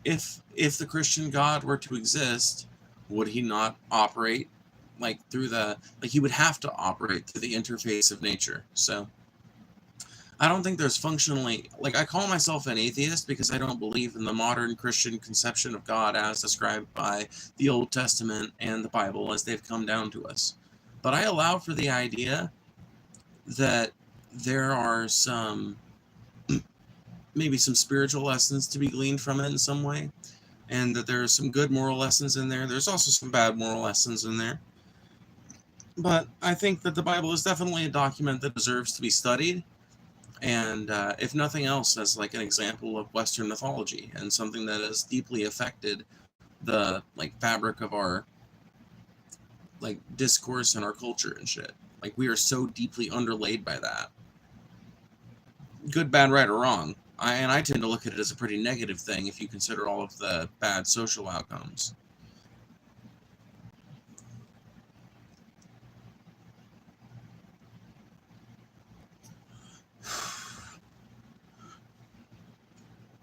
S1: if the Christian God were to exist, would he not operate like through the he would have to operate through the interface of nature? So I don't think there's functionally I call myself an atheist because I don't believe in the modern Christian conception of God as described by the Old Testament and the Bible as they've come down to us. But I allow for the idea that there are maybe some spiritual lessons to be gleaned from it in some way, and that there are some good moral lessons in there. There's also some bad moral lessons in there. But I think that the Bible is definitely a document that deserves to be studied, and if nothing else, as an example of Western mythology and something that has deeply affected the fabric of our discourse and our culture and shit. We are so deeply underlaid by that. Good, bad, right, or wrong. I tend to look at it as a pretty negative thing if you consider all of the bad social outcomes.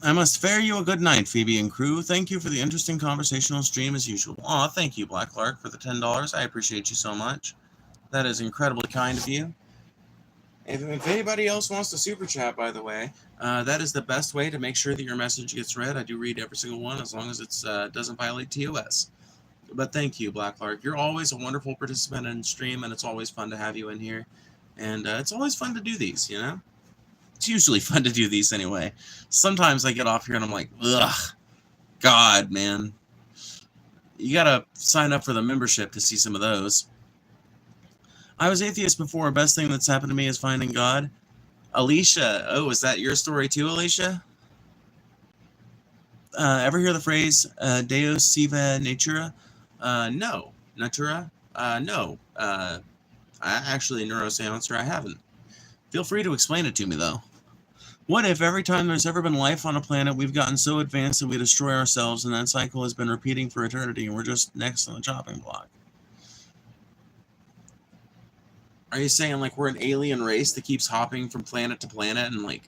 S1: I must fare you a good night, Phoebe and crew. Thank you for the interesting conversational stream as usual. Aw, thank you, Black Clark, for the $10. I appreciate you so much. That is incredibly kind of you. If anybody else wants to super chat, by the way, that is the best way to make sure that your message gets read. I do read every single one as long as it doesn't violate TOS. But thank you, Black Clark. You're always a wonderful participant in stream, and it's always fun to have you in here. And it's always fun to do these, you know? It's usually fun to do these anyway. Sometimes I get off here and I'm like, ugh, God, man. You gotta sign up for the membership to see some of those. I was atheist before. Best thing that's happened to me is finding God. Alicia, oh, is that your story too, Alicia? Ever hear the phrase Deus sive natura? No. Natura? No. Actually, neuroseancer, I haven't. Feel free to explain it to me, though. What if every time there's ever been life on a planet, we've gotten so advanced that we destroy ourselves, and that cycle has been repeating for eternity, and we're just next on the chopping block? Are you saying we're an alien race that keeps hopping from planet to planet and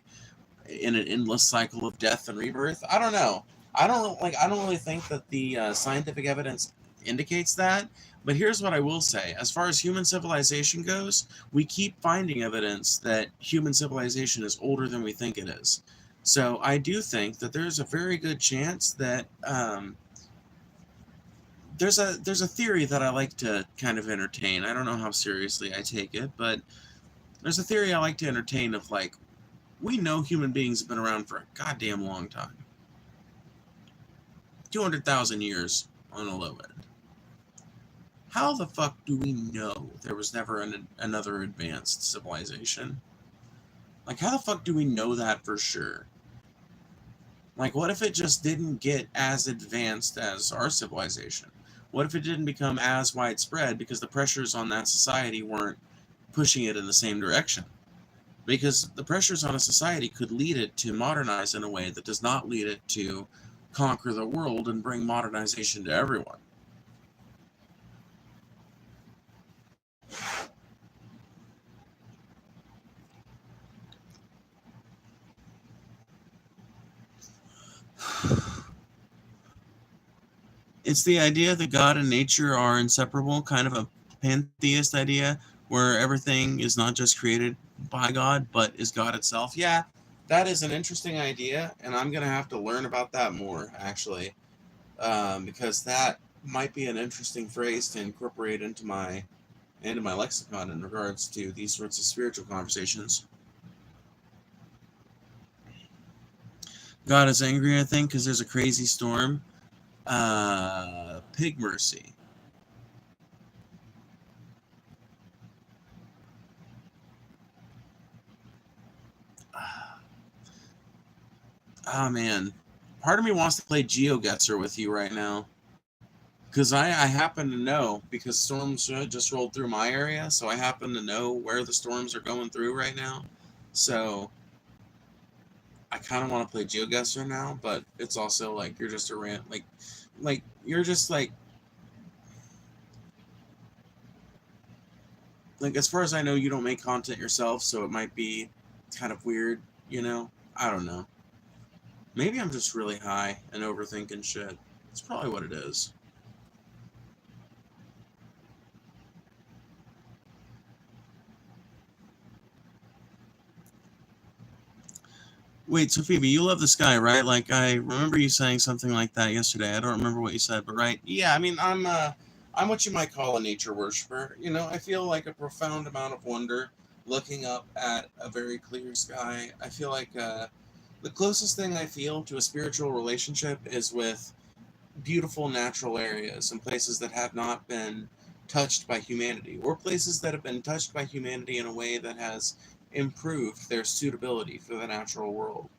S1: in an endless cycle of death and rebirth? I don't know. I don't really think that the scientific evidence indicates that. But here's what I will say. As far as human civilization goes, we keep finding evidence that human civilization is older than we think it is. So I do think that there's a very good chance that there's a theory that I like to kind of entertain. I don't know how seriously I take it, but there's a theory I like to entertain of we know human beings have been around for a goddamn long time. 200,000 years on a low end. How the fuck do we know there was never another advanced civilization? How the fuck do we know that for sure? What if it just didn't get as advanced as our civilization? What if it didn't become as widespread because the pressures on that society weren't pushing it in the same direction? Because the pressures on a society could lead it to modernize in a way that does not lead it to conquer the world and bring modernization to everyone. It's the idea that God and nature are inseparable, kind of a pantheist idea where everything is not just created by God, but is God itself. Yeah, that is an interesting idea, and I'm going to have to learn about that more, actually, because that might be an interesting phrase to incorporate into my lexicon in regards to these sorts of spiritual conversations. God is angry, I think, because there's a crazy storm. Pig mercy. Oh, man. Part of me wants to play GeoGuessr with you right now. Because I happen to know, because storms just rolled through my area, so I happen to know where the storms are going through right now. So I kind of want to play GeoGuessr now, but it's also like you're just a rant, like you're just like as far as I know, you don't make content yourself, so it might be kind of weird, you know? I don't know. Maybe I'm just really high and overthinking shit. It's probably what it is. Wait, so Phoebe, you love the sky, right? Like I remember you saying something like that yesterday. I don't remember what you said, but right. Yeah, I mean, I'm what you might call a nature worshiper. You know, I feel like a profound amount of wonder looking up at a very clear sky. I feel like the closest thing I feel to a spiritual relationship is with beautiful natural areas and places that have not been touched by humanity, or places that have been touched by humanity in a way that has improved their suitability for the natural world.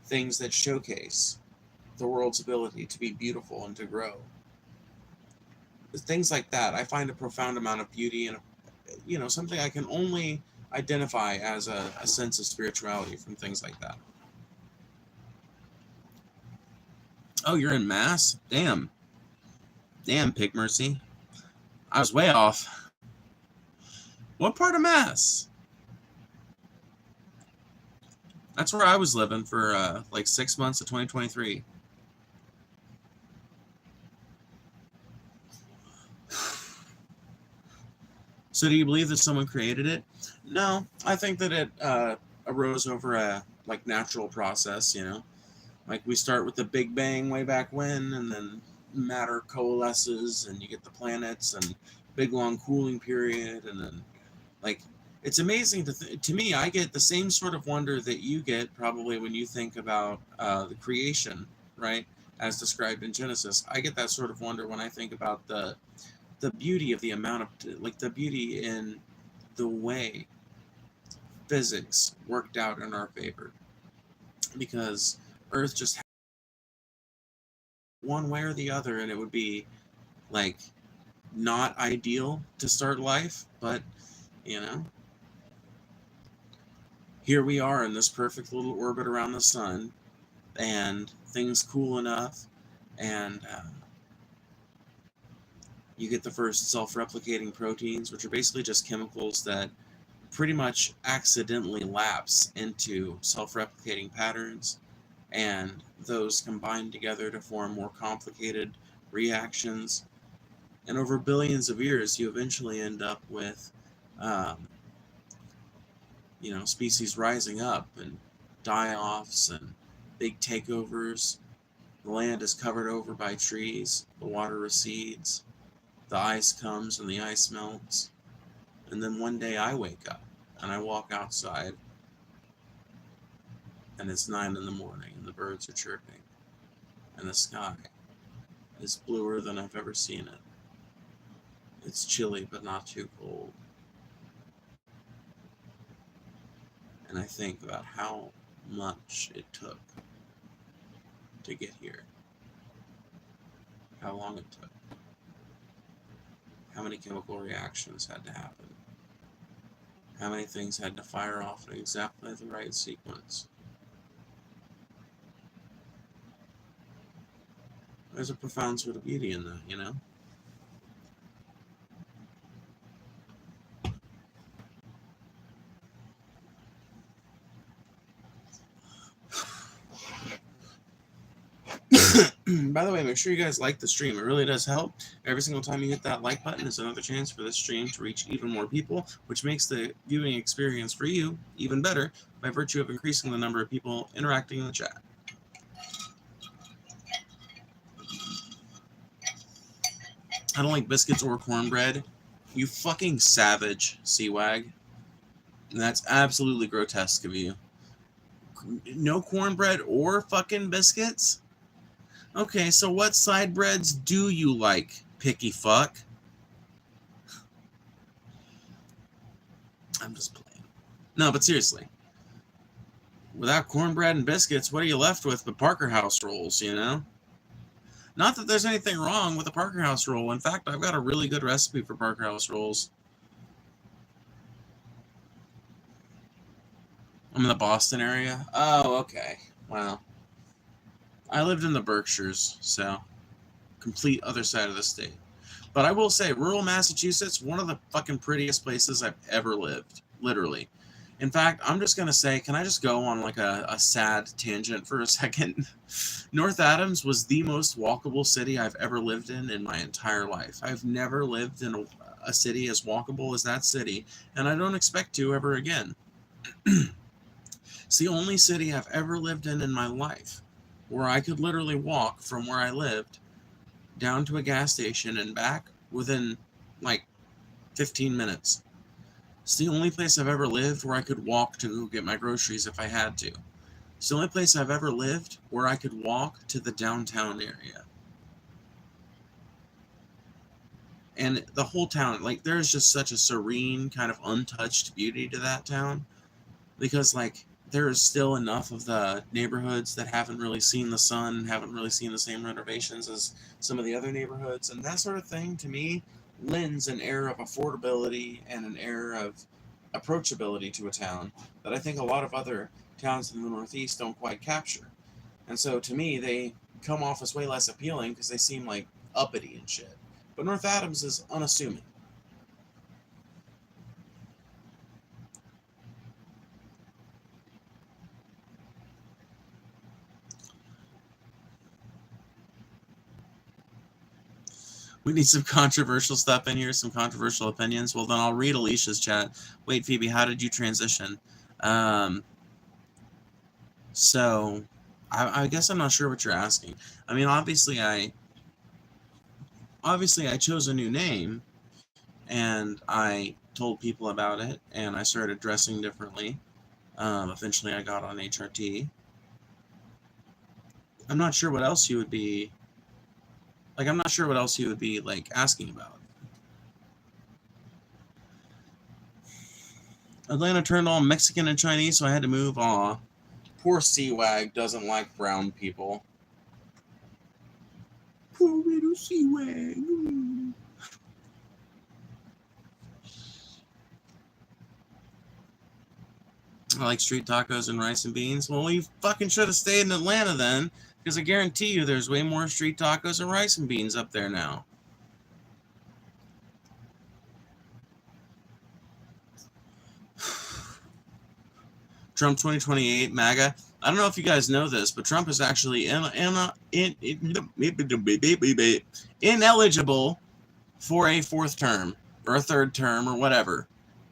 S1: Things that showcase the world's ability to be beautiful and to grow. Things like that, I find a profound amount of beauty and, you know, something I can only identify as a sense of spirituality from things like that. Oh, you're in Mass? Damn. Damn, Pig Mercy. I was way off. What part of Mass? That's where I was living for like 6 months of 2023. So, do you believe that someone created it? No, I think that it arose over a like natural process. You know, like we start with the Big Bang way back when, and then matter coalesces, and you get the planets, and big long cooling period, and then like it's amazing to me. I get the same sort of wonder that you get probably when you think about the creation, right? As described in Genesis, I get that sort of wonder when I think about the beauty of the amount of like the beauty in the way physics worked out in our favor, because Earth just had one way or the other, and it would be like not ideal to start life, but you know, here we are in this perfect little orbit around the sun, and things cool enough, and you get the first self-replicating proteins, which are basically just chemicals that pretty much accidentally lapse into self-replicating patterns, and those combine together to form more complicated reactions. And over billions of years, you eventually end up with, um, you know, species rising up and die-offs and big takeovers. The land is covered over by trees, the water recedes, the ice comes and the ice melts. And then one day I wake up and I walk outside and it's 9 in the morning and the birds are chirping and the sky is bluer than I've ever seen it. It's chilly but not too cold. And I think about how much it took to get here, how long it took, how many chemical reactions had to happen, how many things had to fire off in exactly the right sequence. There's a profound sort of beauty in that, you know? By the way, make sure you guys like the stream. It really does help. Every single time you hit that like button is another chance for this stream to reach even more people, which makes the viewing experience for you even better by virtue of increasing the number of people interacting in the chat. I don't like biscuits or cornbread. You fucking savage, Seawag. That's absolutely grotesque of you. No cornbread or fucking biscuits? Okay, so what side breads do you like, picky fuck? I'm just playing. No, but seriously. without cornbread and biscuits, what are you left with but Parker House rolls, you know? Not that there's anything wrong with a Parker House roll. In fact, I've got a really good recipe for Parker House rolls. I'm in the Boston area. Oh, okay. Wow. I lived in the Berkshires, so complete other side of the state. But I will say, rural Massachusetts, one of the fucking prettiest places I've ever lived. Literally. In fact, I'm just going to say, can I just go on like a sad tangent for a second? North Adams was the most walkable city I've ever lived in my entire life. I've never lived in a city as walkable as that city, and I don't expect to ever again. It's the only city I've ever lived in my life where I could literally walk from where I lived down to a gas station and back within like 15 minutes. It's the only place I've ever lived where I could walk to go get my groceries if I had to. It's the only place I've ever lived where I could walk to the downtown area. And the whole town, like, there's just such a serene, kind of untouched beauty to that town. Because, like, there is still enough of the neighborhoods that haven't really seen the sun, haven't really seen the same renovations as some of the other neighborhoods. And that sort of thing, to me, lends an air of affordability and an air of approachability to a town that I think a lot of other towns in the Northeast don't quite capture. And so to me, they come off as way less appealing because they seem like uppity and shit. But North Adams is unassuming. We need some controversial stuff in here, some controversial opinions. Well, then I'll read Alicia's chat. Wait, Phoebe, how did you transition? So, I guess I'm not sure what you're asking. I mean, obviously I chose a new name, and I told people about it, and I started dressing differently. Eventually, I got on HRT. I'm not sure what else you would be. Like, I'm not sure what else you would be, like, asking about. Atlanta turned all Mexican and Chinese, so I had to move. Aw. Poor Seawag doesn't like brown people. Poor little Seawag. I like street tacos and rice and beans. Well, you fucking should have stayed in Atlanta then. Because I guarantee you there's way more street tacos and rice and beans up there now. Trump 2028, MAGA. I don't know if you guys know this, but Trump is actually ineligible for a fourth term or a third term or whatever.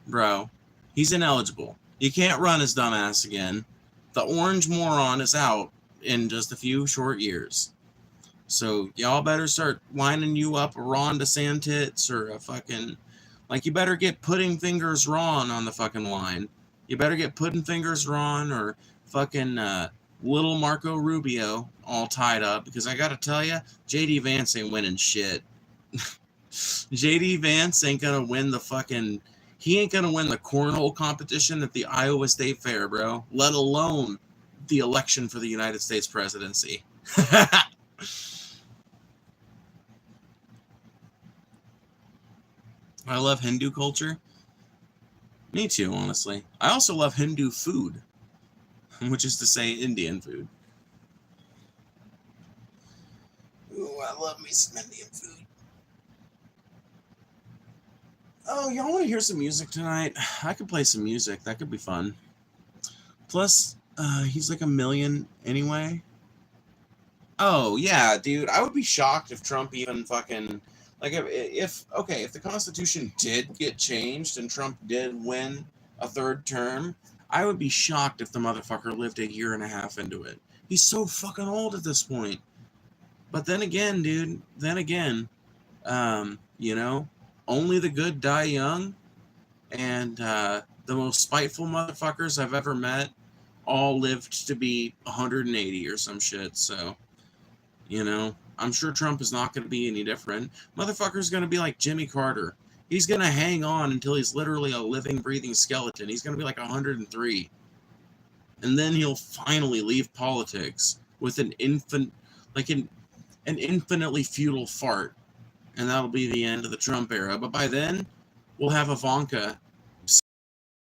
S1: Bro, he's ineligible. You can't run his dumb ass again. The orange moron is out in just a few short years. So y'all better start lining you up a Ron DeSantis or a fucking, like, you better get Pudding Fingers Ron on the fucking line. You better get Pudding Fingers Ron or fucking little Marco Rubio all tied up, because I gotta tell you, JD Vance ain't winning shit. JD Vance ain't gonna win the fucking, he ain't gonna win the cornhole competition at the Iowa State Fair, bro, let alone the election for the United States presidency. I love Hindu culture. Me too, honestly. I also love Hindu food, which is to say Indian food. Ooh, I love me some Indian food. Oh, y'all want to hear some music tonight? I could play some music. That could be fun. Plus, he's like 1 million anyway. Oh, yeah, dude. I would be shocked if Trump even fucking, like, if the Constitution did get changed and Trump did win a third term, I would be shocked if the motherfucker lived 1.5 years into it. He's so fucking old at this point. But then again, dude, you know, only the good die young, and the most spiteful motherfuckers I've ever met all lived to be 180 or some shit, so, you know, I'm sure Trump is not going to be any different. Motherfucker's going to be like Jimmy Carter. He's going to hang on until he's literally a living, breathing skeleton. He's going to be like 103. And then he'll finally leave politics with an infinitely futile fart, and that'll be the end of the Trump era. But by then, we'll have Ivanka,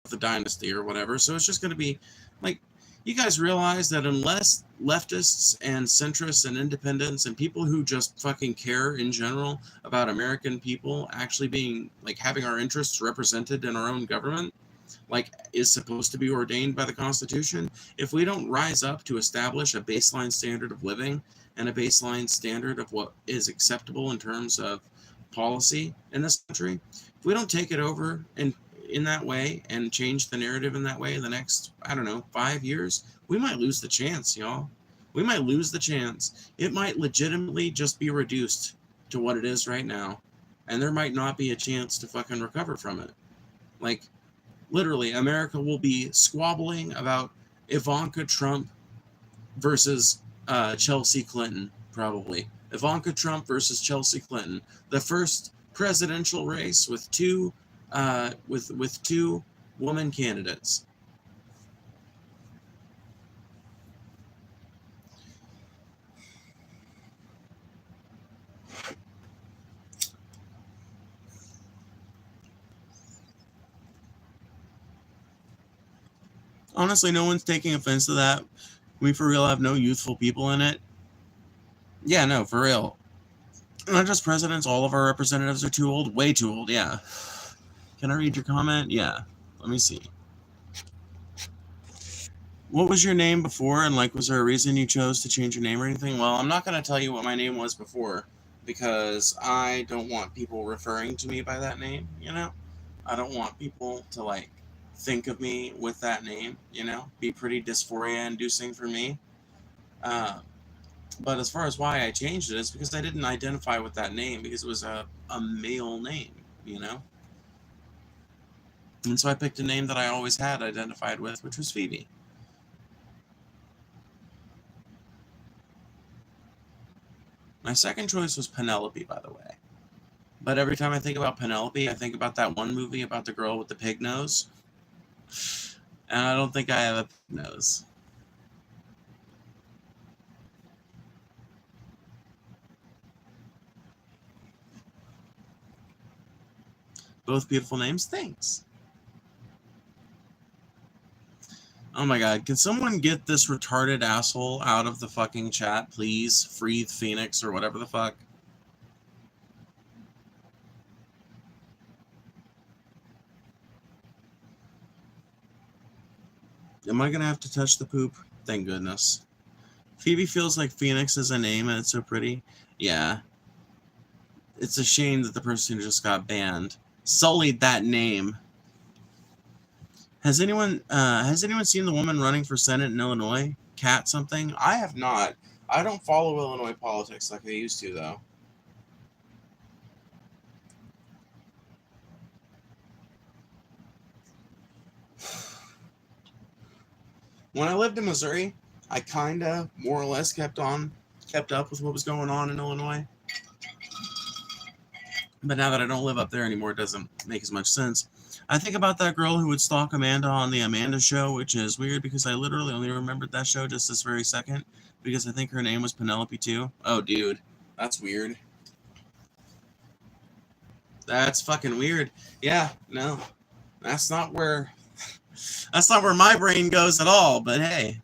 S1: the dynasty or whatever. So it's just going to be like, you guys realize that unless leftists and centrists and independents and people who just fucking care in general about American people actually being like having our interests represented in our own government, like is supposed to be ordained by the Constitution, if we don't rise up to establish a baseline standard of living and a baseline standard of what is acceptable in terms of policy in this country, if we don't take it over and in that way and change the narrative in that way in the next, I don't know, 5 years, we might lose the chance, y'all. We might lose the chance. It might legitimately just be reduced to what it is right now, and there might not be a chance to fucking recover from it. Like, literally, America will be squabbling about Ivanka Trump versus Chelsea Clinton, probably. Ivanka Trump versus Chelsea Clinton. The first presidential race with two woman candidates. Honestly, no one's taking offense to that. We for real have no youthful people in it. Yeah, no, for real. Not just presidents, all of our representatives are too old. Way too old, yeah. Can I read your comment? Yeah. Let me see. What was your name before, and like, was there a reason you chose to change your name or anything? Well, I'm not going to tell you what my name was before, because I don't want people referring to me by that name, you know? I don't want people to, like, think of me with that name, you know? Be pretty dysphoria-inducing for me. But as far as why I changed it, it's because I didn't identify with that name, because it was a male name, you know? And so I picked a name that I always had identified with, which was Phoebe. My second choice was Penelope, by the way. But every time I think about Penelope, I think about that one movie about the girl with the pig nose. And I don't think I have a pig nose. Both beautiful names, thanks. Oh my god, can someone get this retarded asshole out of the fucking chat, please? Free Phoenix or whatever the fuck. Am I gonna have to touch the poop? Thank goodness. Phoebe feels like Phoenix is a name and it's so pretty. Yeah. It's a shame that the person who just got banned sullied that name. Has anyone seen the woman running for Senate in Illinois? Cat something? I have not. I don't follow Illinois politics like I used to, though. When I lived in Missouri, I kind of more or less kept up with what was going on in Illinois. But now that I don't live up there anymore, it doesn't make as much sense. I think about that girl who would stalk Amanda on the Amanda Show, which is weird because I literally only remembered that show just this very second because I think her name was Penelope too. Oh, dude, that's weird. That's fucking weird. Yeah, no, that's not where my brain goes at all. But hey,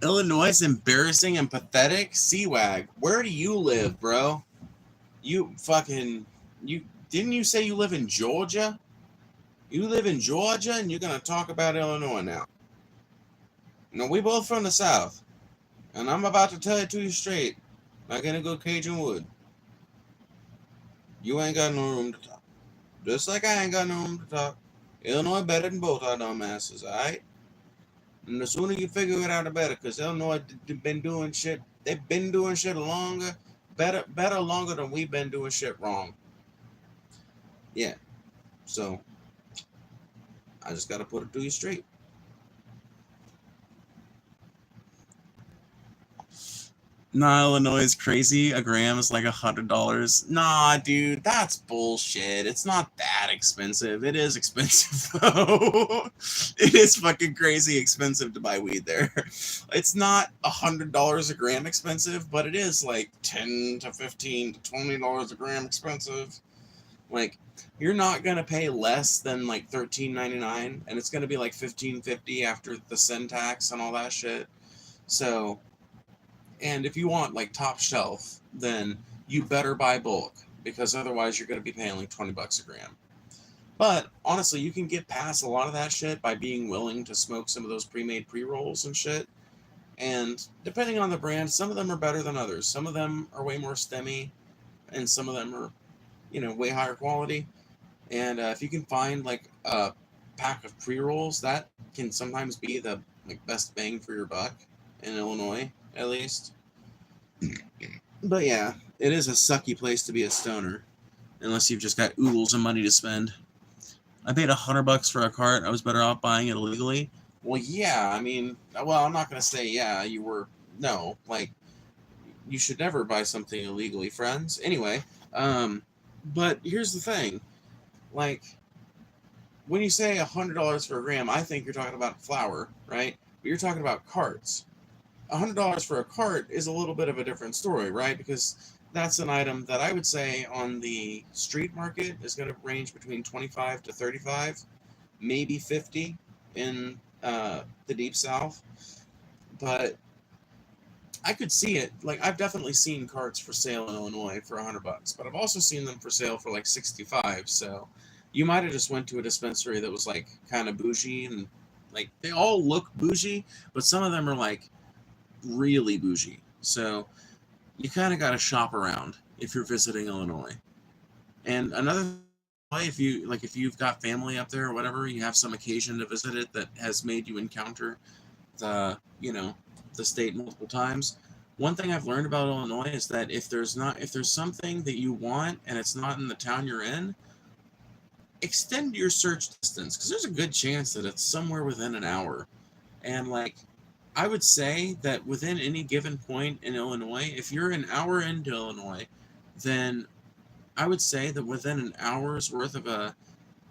S1: Illinois is embarrassing and pathetic. Seawag, where do you live, bro? You didn't you say you live in Georgia? You live in Georgia, and you're gonna talk about Illinois now. No, we both from the South, and I'm about to tell it to you straight, like in a good Cajun would. You ain't got no room to talk. Just like I ain't got no room to talk. Illinois better than both our dumb asses, alright? And the sooner you figure it out, the better, because Illinois been doing shit. They've been doing shit longer, better longer than we've been doing shit wrong. Yeah. So, I just gotta put it to you straight. Nah, Illinois is crazy. A gram is like $100. Nah, dude, that's bullshit. It's not that expensive. It is expensive though. It is fucking crazy expensive to buy weed there. It's not $100 a gram expensive, but it is like $10 to $15 to $20 a gram expensive. Like, you're not gonna pay less than like $13.99, and it's gonna be like $15.50 after the sin tax and all that shit. So, and if you want like top shelf, then you better buy bulk, because otherwise you're going to be paying like $20 a gram. But honestly, you can get past a lot of that shit by being willing to smoke some of those pre-made pre-rolls and shit. And depending on the brand, some of them are better than others. Some of them are way more stemmy, and some of them are, way higher quality. And if you can find like a pack of pre-rolls, that can sometimes be the like best bang for your buck in Illinois, at least. But yeah, it is a sucky place to be a stoner, unless you've just got oodles of money to spend. I paid $100 for a cart. I was better off buying it illegally. Well, yeah, I mean, well, I'm not gonna say yeah. You were no, like, you should never buy something illegally, friends. Anyway, but here's the thing, like, when you say $100 for a gram, I think you're talking about flour, right? But you're talking about carts. $100 for a cart is a little bit of a different story, right? Because that's an item that I would say on the street market is going to range between 25 to 35, maybe 50 in the deep south. But I could see it. Like, I've definitely seen carts for sale in Illinois for $100, but I've also seen them for sale for like 65. So you might have just went to a dispensary that was like kind of bougie, and like they all look bougie, but some of them are like really bougie. So you kind of got to shop around if you're visiting Illinois. And another way, if you've got family up there or whatever, you have some occasion to visit it that has made you encounter the the state multiple times. One thing I've learned about Illinois is that if there's something that you want and it's not in the town you're in, extend your search distance, because there's a good chance that it's somewhere within an hour. And like, I would say that within any given point in Illinois, if you're an hour into Illinois, then I would say that within an hour's worth of a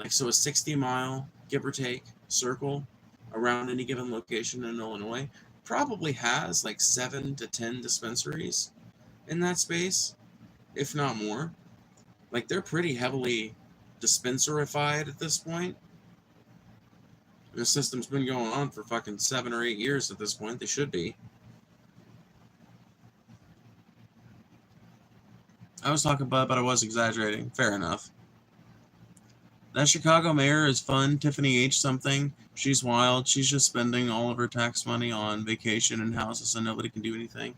S1: 60-mile, give or take, circle around any given location in Illinois probably has like 7 to 10 dispensaries in that space, if not more. Like, they're pretty heavily dispensarified at this point. The system's been going on for fucking 7 or 8 years at this point. They should be. I was talking about, but I was exaggerating. Fair enough. That Chicago mayor is fun. Tiffany H. something. She's wild. She's just spending all of her tax money on vacation and houses, so nobody can do anything.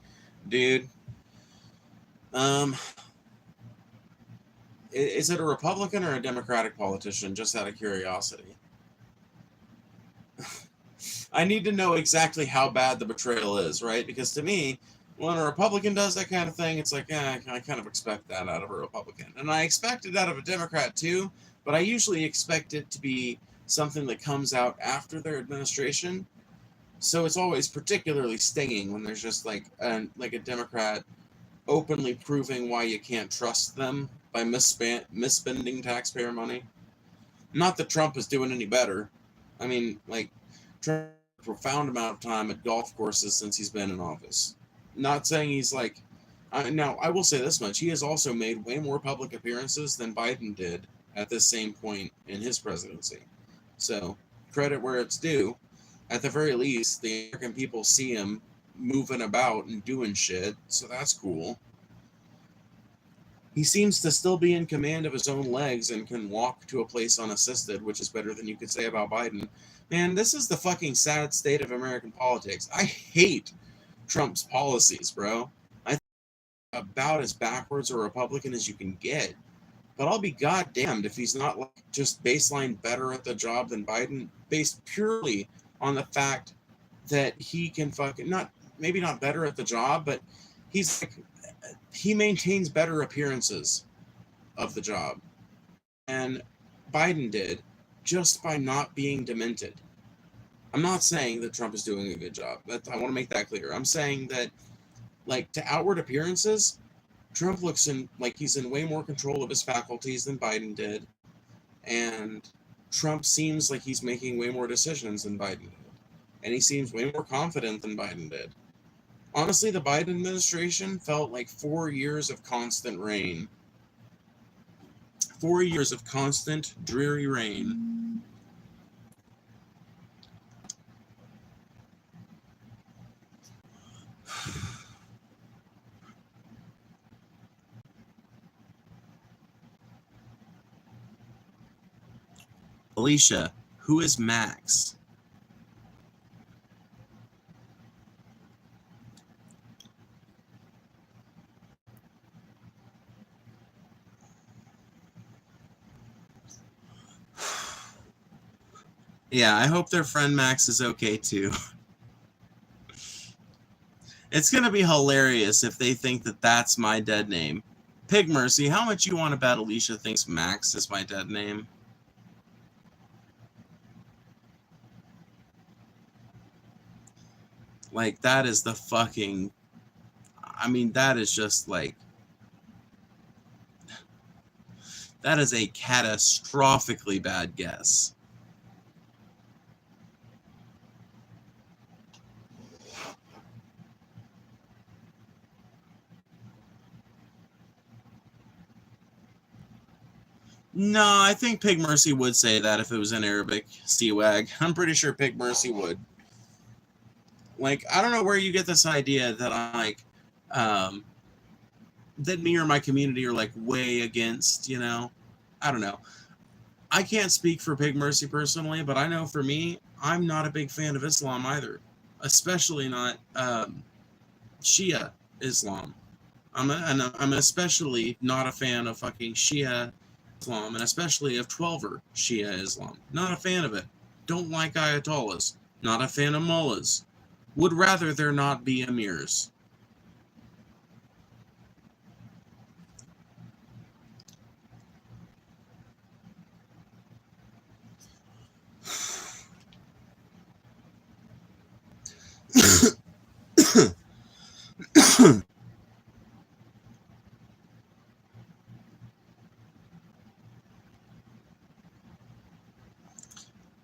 S1: Dude. Is it a Republican or a Democratic politician? Just out of curiosity. I need to know exactly how bad the betrayal is, right? Because to me, when a Republican does that kind of thing, it's like, I kind of expect that out of a Republican. And I expect it out of a Democrat too, but I usually expect it to be something that comes out after their administration. So it's always particularly stinging when there's just like a Democrat openly proving why you can't trust them by misspending taxpayer money. Not that Trump is doing any better. I mean, like, Trump a profound amount of time at golf courses since he's been in office. Not saying he's like... now, I will say this much. He has also made way more public appearances than Biden did at this same point in his presidency. So, credit where it's due. At the very least, the American people see him moving about and doing shit, so that's cool. He seems to still be in command of his own legs and can walk to a place unassisted, which is better than you could say about Biden. Man, this is the fucking sad state of American politics. I hate Trump's policies, bro. I think about as backwards a Republican as you can get. But I'll be goddamned if he's not like just baseline better at the job than Biden, based purely on the fact that he can fucking maybe not better at the job, but he maintains better appearances of the job. And Biden did, just by not being demented. I'm not saying that Trump is doing a good job. I want to make that clear. I'm saying that like to outward appearances, Trump looks in like he's in way more control of his faculties than Biden did, and Trump seems like he's making way more decisions than Biden did, and he seems way more confident than Biden did. Honestly, the Biden administration felt like 4 years of constant rain. 4 years of constant, dreary rain. Alicia, who is Max? Yeah, I hope their friend Max is okay too. It's going to be hilarious if they think that that's my dead name. Pig Mercy, how much you want to bet Alicia thinks Max is my dead name? Like, that is the fucking... I mean, that is just like... That is a catastrophically bad guess. No, I think Pig Mercy would say that if it was in Arabic. Seawag. I'm pretty sure Pig Mercy would. Like, I don't know where you get this idea that I'm like, that me or my community are like way against, you know? I don't know. I can't speak for Pig Mercy personally, but I know for me, I'm not a big fan of Islam either, especially not Shia Islam. I'm especially not a fan of fucking Shia Islam, and especially of 12er Shia Islam. Not a fan of it. Don't like Ayatollahs. Not a fan of mullahs. Would rather there not be emirs.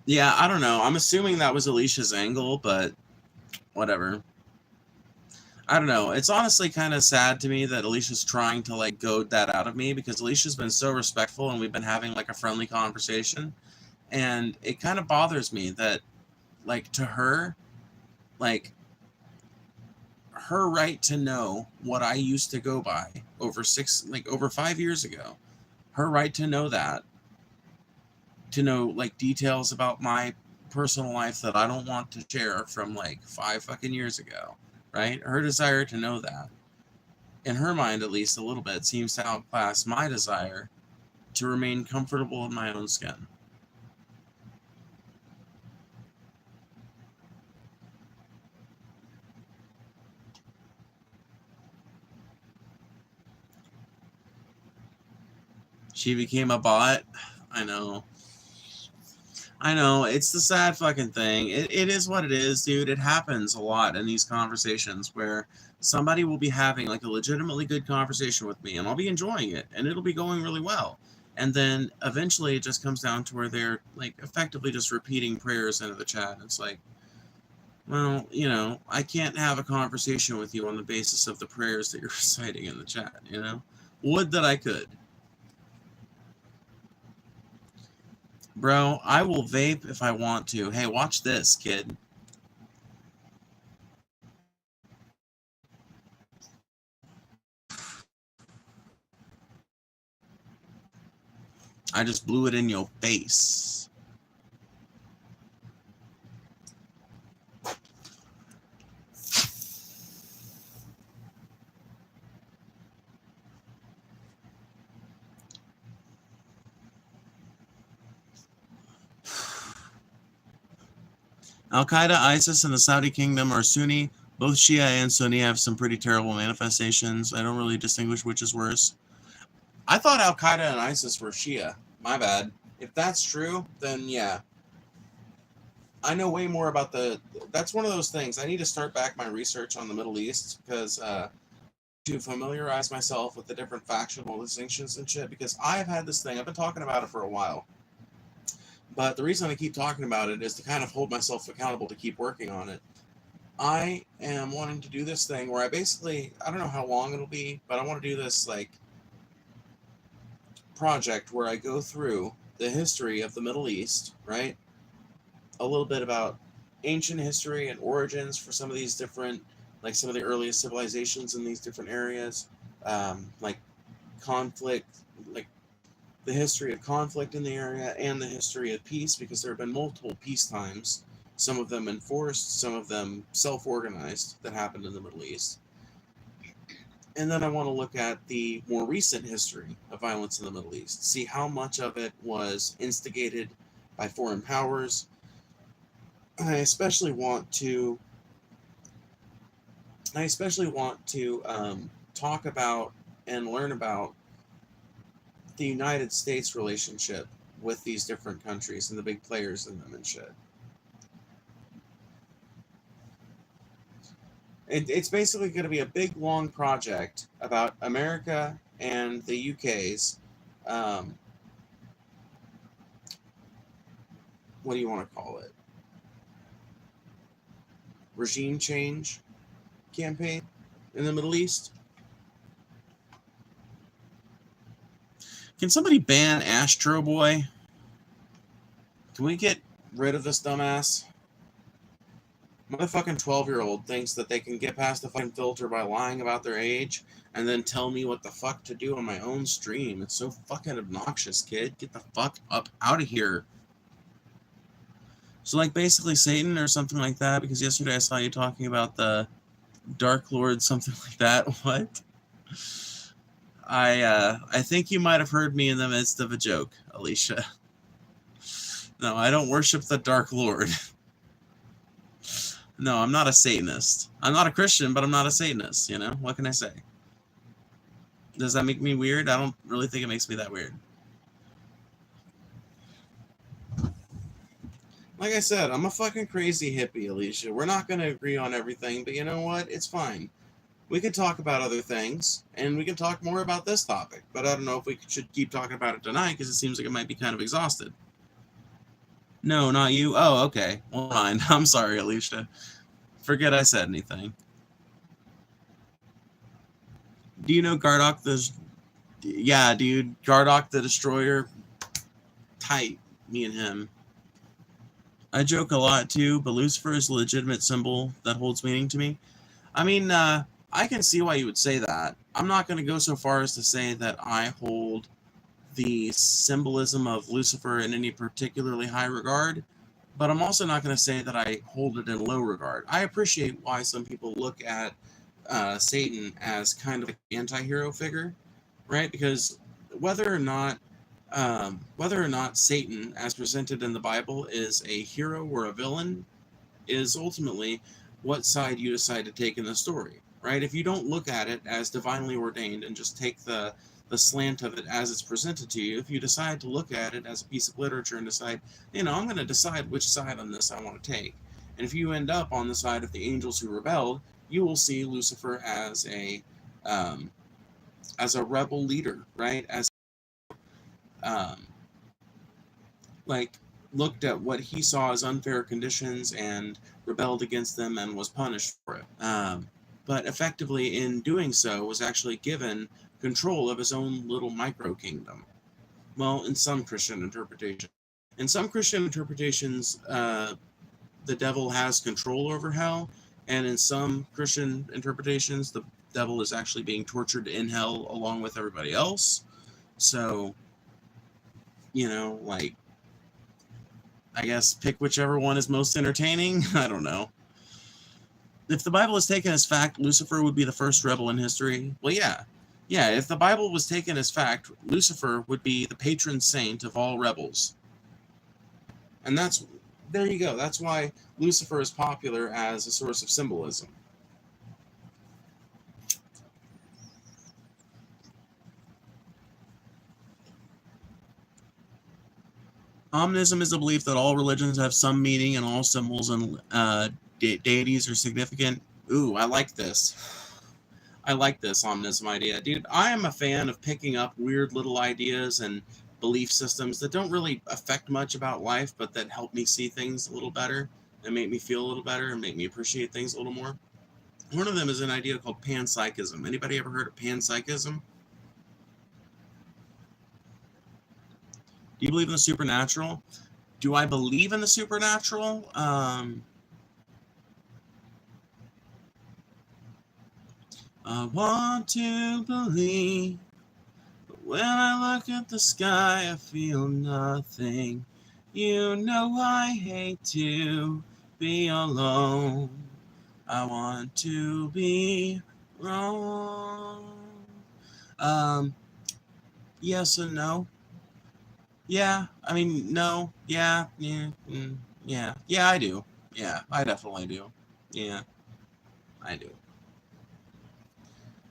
S1: Yeah, I don't know. I'm assuming that was Alicia's angle, but whatever. I don't know. It's honestly kind of sad to me that Alicia's trying to like goad that out of me, because Alicia's been so respectful and we've been having like a friendly conversation. And it kind of bothers me that, like, to her, like, her right to know what I used to go by over 5 years ago, her right to know that, to know like details about my personal life that I don't want to share from like 5 fucking years ago, right? Her desire to know that, in her mind at least a little bit, seems to outclass my desire to remain comfortable in my own skin. She became a bot. I know. I know. It's the sad fucking thing. It is what it is, dude. It happens a lot in these conversations where somebody will be having like a legitimately good conversation with me and I'll be enjoying it and it'll be going really well. And then eventually it just comes down to where they're like effectively just repeating prayers into the chat. It's like, well, you know, I can't have a conversation with you on the basis of the prayers that you're reciting in the chat, you know? Would that I could. Bro, I will vape if I want to. Hey, watch this, kid. I just blew it in your face. Al-Qaeda, ISIS, and the Saudi kingdom are Sunni. Both Shia and Sunni have some pretty terrible manifestations. I don't really distinguish which is worse. I thought Al-Qaeda and ISIS were Shia. My bad. If that's true, then yeah. I know way more about that's one of those things. I need to start back my research on the Middle East because to familiarize myself with the different factional distinctions and shit, because I've had this thing, I've been talking about it for a while. But the reason I keep talking about it is to kind of hold myself accountable to keep working on it. I am wanting to do this thing where I don't know how long it'll be, but I want to do this like project where I go through the history of the Middle East, right? A little bit about ancient history and origins for some of these different, like some of the earliest civilizations in these different areas, like conflict, like the history of conflict in the area and the history of peace, because there have been multiple peace times, some of them enforced, some of them self-organized, that happened in the Middle East. And then I want to look at the more recent history of violence in the Middle East, see how much of it was instigated by foreign powers. I especially want to talk about and learn about the United States relationship with these different countries and the big players in them and shit. It's basically going to be a big, long project about America and the UK's, what do you want to call it? Regime change campaign in the Middle East. Can somebody ban Astro Boy? Can we get rid of this dumbass? Motherfucking 12-year-old thinks that they can get past the fucking filter by lying about their age and then tell me what the fuck to do on my own stream. It's so fucking obnoxious, kid. Get the fuck up out of here. So, like, basically Satan or something like that, because yesterday I saw you talking about the Dark Lord, something like that. What? I think you might have heard me in the midst of a joke, Alicia. No, I don't worship the Dark Lord. No, I'm not a Satanist. I'm not a Christian, but I'm not a Satanist, you know? What can I say? Does that make me weird? I don't really think it makes me that weird. Like I said, I'm a fucking crazy hippie, Alicia. We're not going to agree on everything, but you know what? It's fine. We can talk about other things, and we can talk more about this topic, but I don't know if we should keep talking about it tonight, because it seems like it might be kind of exhausted. No, not you. Oh, okay. Well, fine. I'm sorry, Alicia. Forget I said anything. Do you know Gardock the... Yeah, dude. Gardock the Destroyer. Tight. Me and him. I joke a lot, too, but Lucifer is a legitimate symbol that holds meaning to me. I mean, I can see why you would say that. I'm not going to go so far as to say that I hold the symbolism of Lucifer in any particularly high regard, but I'm also not going to say that I hold it in low regard. I appreciate why some people look at Satan as kind of an anti-hero figure, right? Because whether or not Satan, as presented in the Bible, is a hero or a villain, is ultimately what side you decide to take in the story, right? If you don't look at it as divinely ordained and just take the slant of it as it's presented to you, if you decide to look at it as a piece of literature and decide, I'm going to decide which side on this I want to take. And if you end up on the side of the angels who rebelled, you will see Lucifer as a rebel leader, right? As like looked at what he saw as unfair conditions and rebelled against them and was punished for it. But effectively, in doing so, was actually given control of his own little micro kingdom. Well, in some Christian interpretation. In some Christian interpretations, the devil has control over hell, and in some Christian interpretations, the devil is actually being tortured in hell along with everybody else. So, like, I guess pick whichever one is most entertaining. I don't know. If the Bible is taken as fact, Lucifer would be the first rebel in history. Well, yeah. Yeah, if the Bible was taken as fact, Lucifer would be the patron saint of all rebels. And there you go. That's why Lucifer is popular as a source of symbolism. Omnism is the belief that all religions have some meaning and all symbols and deities are significant. Ooh, I like this. I like this omnism idea. Dude, I am a fan of picking up weird little ideas and belief systems that don't really affect much about life, but that help me see things a little better and make me feel a little better and make me appreciate things a little more. One of them is an idea called panpsychism. Anybody ever heard of panpsychism? Do you believe in the supernatural? Do I believe in the supernatural? I want to believe, but when I look at the sky, I feel nothing. You know I hate to be alone. I want to be wrong. Yes and no. Yeah, I mean, no. Yeah, yeah. Yeah, I do. Yeah, I definitely do. Yeah, I do.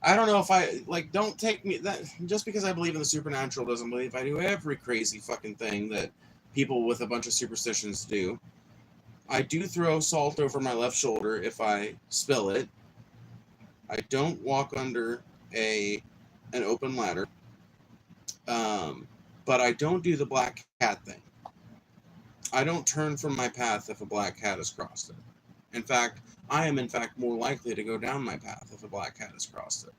S1: I don't know if I like. Don't take me that just because I believe in the supernatural doesn't believe I do every crazy fucking thing that people with a bunch of superstitions do. I do throw salt over my left shoulder if I spill it. I don't walk under an open ladder. But I don't do the black cat thing. I don't turn from my path if a black cat has crossed it. In fact, I am in fact more likely to go down my path if a black cat has crossed it.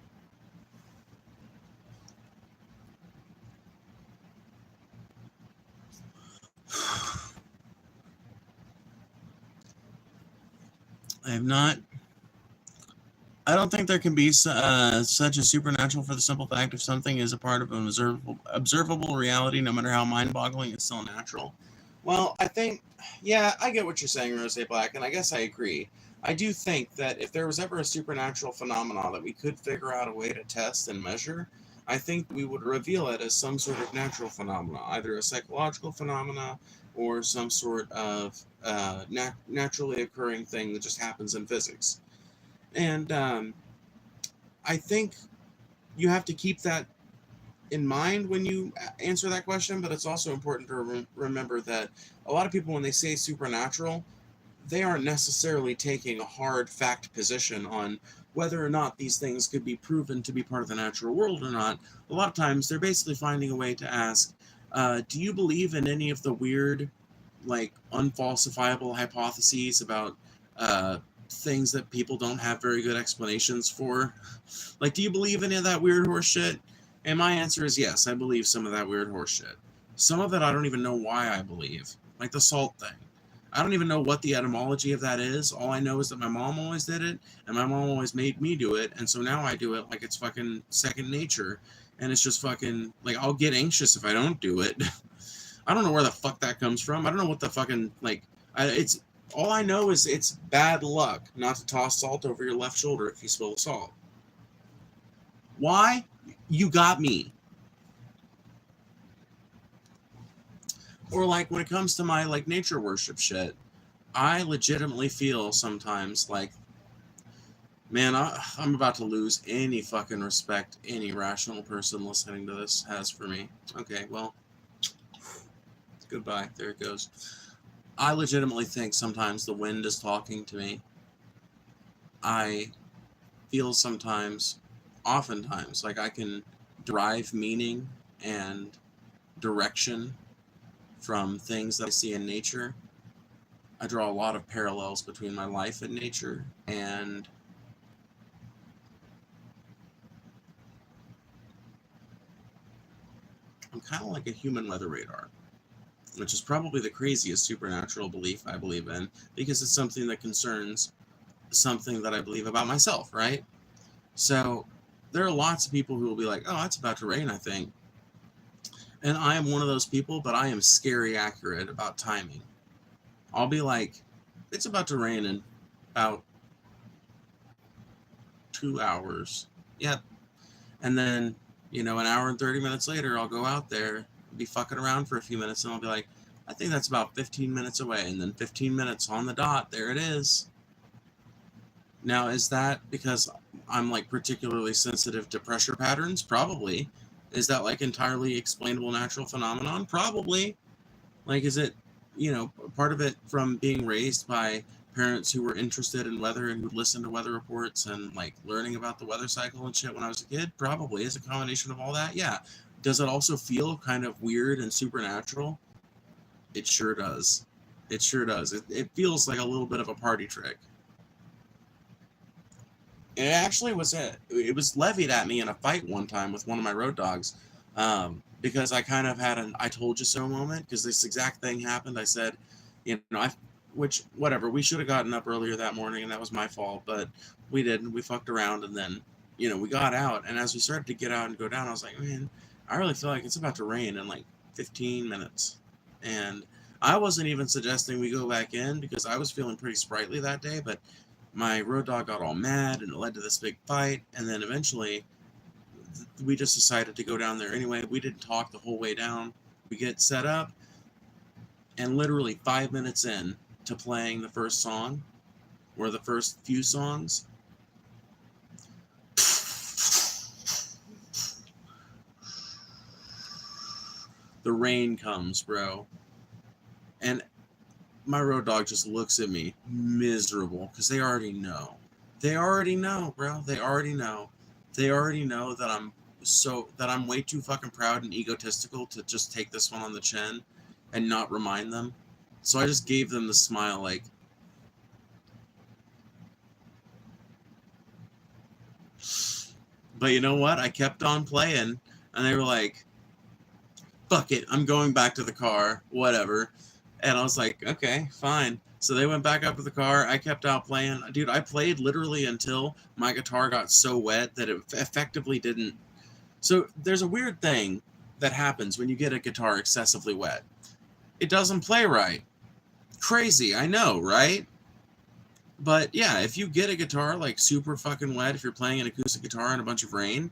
S1: I have not. I don't think there can be such a supernatural for the simple fact if something is a part of an observable reality, no matter how mind-boggling, it's still natural. Well, I think, yeah, I get what you're saying, Rose Black, and I guess I agree. I do think that if there was ever a supernatural phenomenon that we could figure out a way to test and measure, I think we would reveal it as some sort of natural phenomena, either a psychological phenomena or some sort of naturally occurring thing that just happens in physics. And I think you have to keep that in mind when you answer that question, but it's also important to remember that a lot of people, when they say supernatural, they aren't necessarily taking a hard fact position on whether or not these things could be proven to be part of the natural world or not. A lot of times they're basically finding a way to ask, do you believe in any of the weird, like, unfalsifiable hypotheses about things that people don't have very good explanations for? Like, do you believe any of that weird horse shit? And my answer is yes, I believe some of that weird horse shit. Some of it I don't even know why I believe. Like the salt thing. I don't even know what the etymology of that is. All I know is that my mom always did it, and my mom always made me do it, and so now I do it like it's fucking second nature, and it's just fucking, like, I'll get anxious if I don't do it. I don't know where the fuck that comes from. I don't know what the fucking, like, it's, all I know is it's bad luck not to toss salt over your left shoulder if you spill the salt. Why? You got me. Or like when it comes to my like nature worship shit, I legitimately feel sometimes like, man, I'm about to lose any fucking respect any rational person listening to this has for me. Okay, well, goodbye. There it goes. I legitimately think sometimes the wind is talking to me. I feel sometimes, oftentimes, like I can derive meaning and direction from things that I see in nature. I draw a lot of parallels between my life and nature, and I'm kind of like a human weather radar, which is probably the craziest supernatural belief I believe in, because it's something that concerns something that I believe about myself, right? So there are lots of people who will be like, oh, it's about to rain, I think. And I am one of those people, but I am scary accurate about timing. I'll be like, it's about to rain in about 2 hours. Yep. And then, an hour and 30 minutes later, I'll go out there, be fucking around for a few minutes, and I'll be like, I think that's about 15 minutes away. And then 15 minutes on the dot, there it is. Now, is that because I'm like particularly sensitive to pressure patterns? Probably. Is that like entirely explainable natural phenomenon? Probably. Like, is it, part of it from being raised by parents who were interested in weather and who listened to weather reports and like learning about the weather cycle and shit when I was a kid? Probably. Is a combination of all that? Yeah. Does it also feel kind of weird and supernatural? It sure does. It sure does. It feels like a little bit of a party trick. It actually was it was levied at me in a fight one time with one of my road dogs, because I kind of had an "I told you so" moment because this exact thing happened. I said, which whatever, we should have gotten up earlier that morning and that was my fault, but we didn't. We fucked around and then we got out, and as we started to get out and go down, I was like, man, I really feel like it's about to rain in like 15 minutes, and I wasn't even suggesting we go back in because I was feeling pretty sprightly that day, but my road dog got all mad and it led to this big fight, and then eventually we just decided to go down there anyway. We didn't talk the whole way down. We get set up, and literally 5 minutes in to playing the first song or the first few songs, the rain comes, bro. And my road dog just looks at me miserable because they already know. They already know, bro. They already know. They already know that I'm way too fucking proud and egotistical to just take this one on the chin and not remind them. So I just gave them the smile like, but you know what? I kept on playing and they were like, fuck it, I'm going back to the car, whatever. And I was like, okay, fine. So they went back up to the car. I kept out playing. Dude, I played literally until my guitar got so wet that it effectively didn't. So there's a weird thing that happens when you get a guitar excessively wet. It doesn't play right. Crazy, I know, right? But yeah, if you get a guitar like super fucking wet, if you're playing an acoustic guitar in a bunch of rain,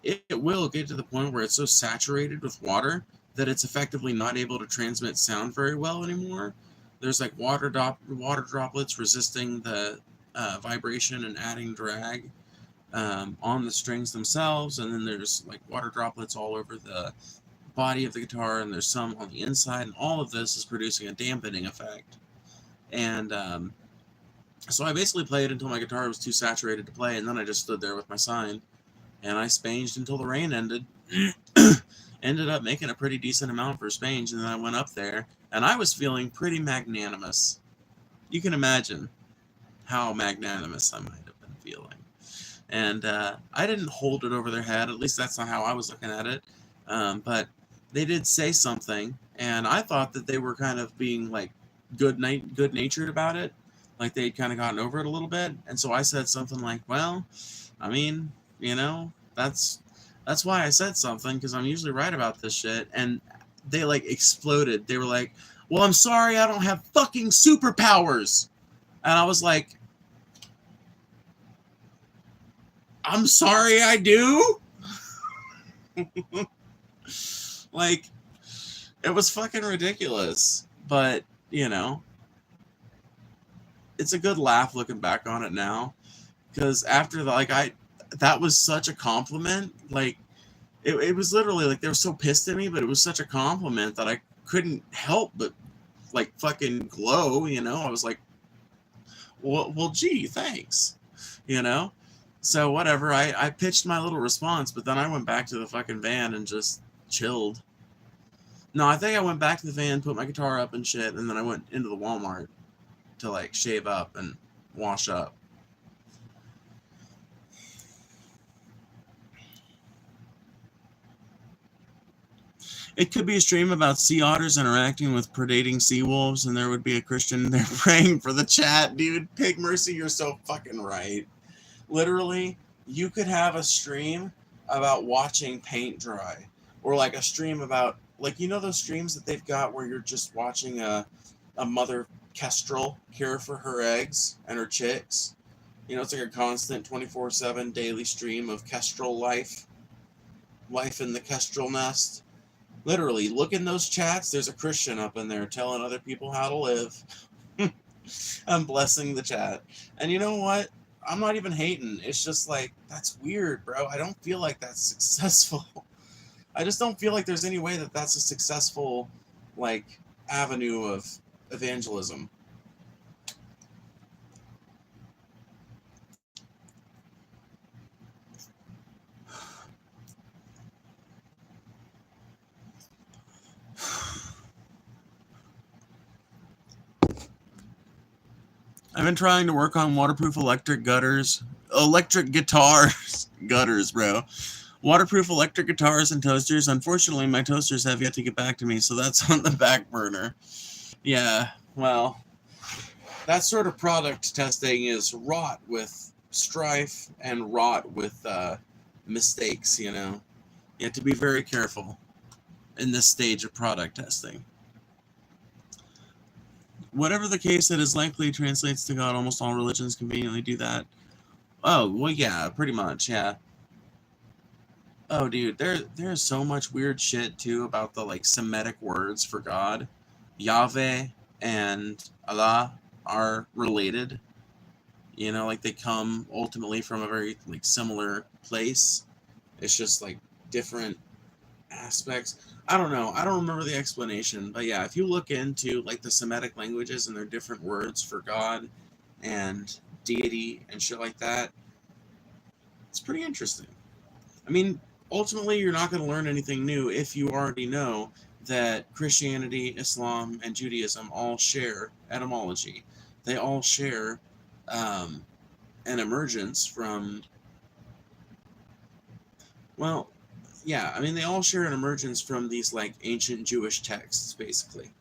S1: it will get to the point where it's so saturated with water that it's effectively not able to transmit sound very well anymore. There's like water droplets resisting the vibration and adding drag on the strings themselves, and then there's like water droplets all over the body of the guitar, and there's some on the inside, and all of this is producing a dampening effect. And so I basically played until my guitar was too saturated to play, and then I just stood there with my sign, and I spanged until the rain ended. Ended up making a pretty decent amount for spange, and then I went up there, and I was feeling pretty magnanimous. You can imagine how magnanimous I might have been feeling. And I didn't hold it over their head, at least that's not how I was looking at it. But they did say something, and I thought that they were kind of being like good-natured about it, like they'd kind of gotten over it a little bit. And so I said something like, well, I mean, that's why I said something, because I'm usually right about this shit. And they like exploded. They were like, well, I'm sorry, I don't have fucking superpowers. And I was like, I'm sorry, I do? Like, it was fucking ridiculous. But, it's a good laugh looking back on it now. Because after that was such a compliment. Like, it was literally like they were so pissed at me, but it was such a compliment that I couldn't help but like fucking glow. I was like, well, gee, thanks. You know, so whatever. I pitched my little response, but then I went back to the fucking van and just chilled. No, I think I went back to the van, put my guitar up and shit, and then I went into the Walmart to like shave up and wash up. It could be a stream about sea otters interacting with predating sea wolves, and there would be a Christian there praying for the chat. Dude, Pig Mercy, you're so fucking right. Literally, you could have a stream about watching paint dry, or like a stream about, like, those streams that they've got where you're just watching a mother kestrel care for her eggs and her chicks. It's like a constant 24/7 daily stream of kestrel life in the kestrel nest. Literally, look in those chats. There's a Christian up in there telling other people how to live. I'm blessing the chat. And you know what? I'm not even hating. It's just like, that's weird, bro. I don't feel like that's successful. I just don't feel like there's any way that that's a successful, like, avenue of evangelism. I've been trying to work on waterproof electric guitars, gutters, bro. Waterproof electric guitars and toasters. Unfortunately, my toasters have yet to get back to me, so that's on the back burner. Yeah, well, that sort of product testing is wrought with strife and wrought with mistakes, you know. You have to be very careful in this stage of product testing. Whatever the case, it is likely translates to God. Almost all religions conveniently do that. Oh, well, yeah, pretty much, yeah. Oh, dude, there's so much weird shit, too, about the, like, Semitic words for God. Yahweh and Allah are related. You know, like, they come ultimately from a very, like, similar place. It's just, like, different aspects. I don't know. I don't remember the explanation. But, yeah, if you look into, like, the Semitic languages and their different words for God and deity and shit like that, it's pretty interesting. I mean, ultimately, you're not going to learn anything new if you already know that Christianity, Islam, and Judaism all share etymology. They all share an emergence from, well, yeah, I mean, they all share an emergence from these, like, ancient Jewish texts, basically.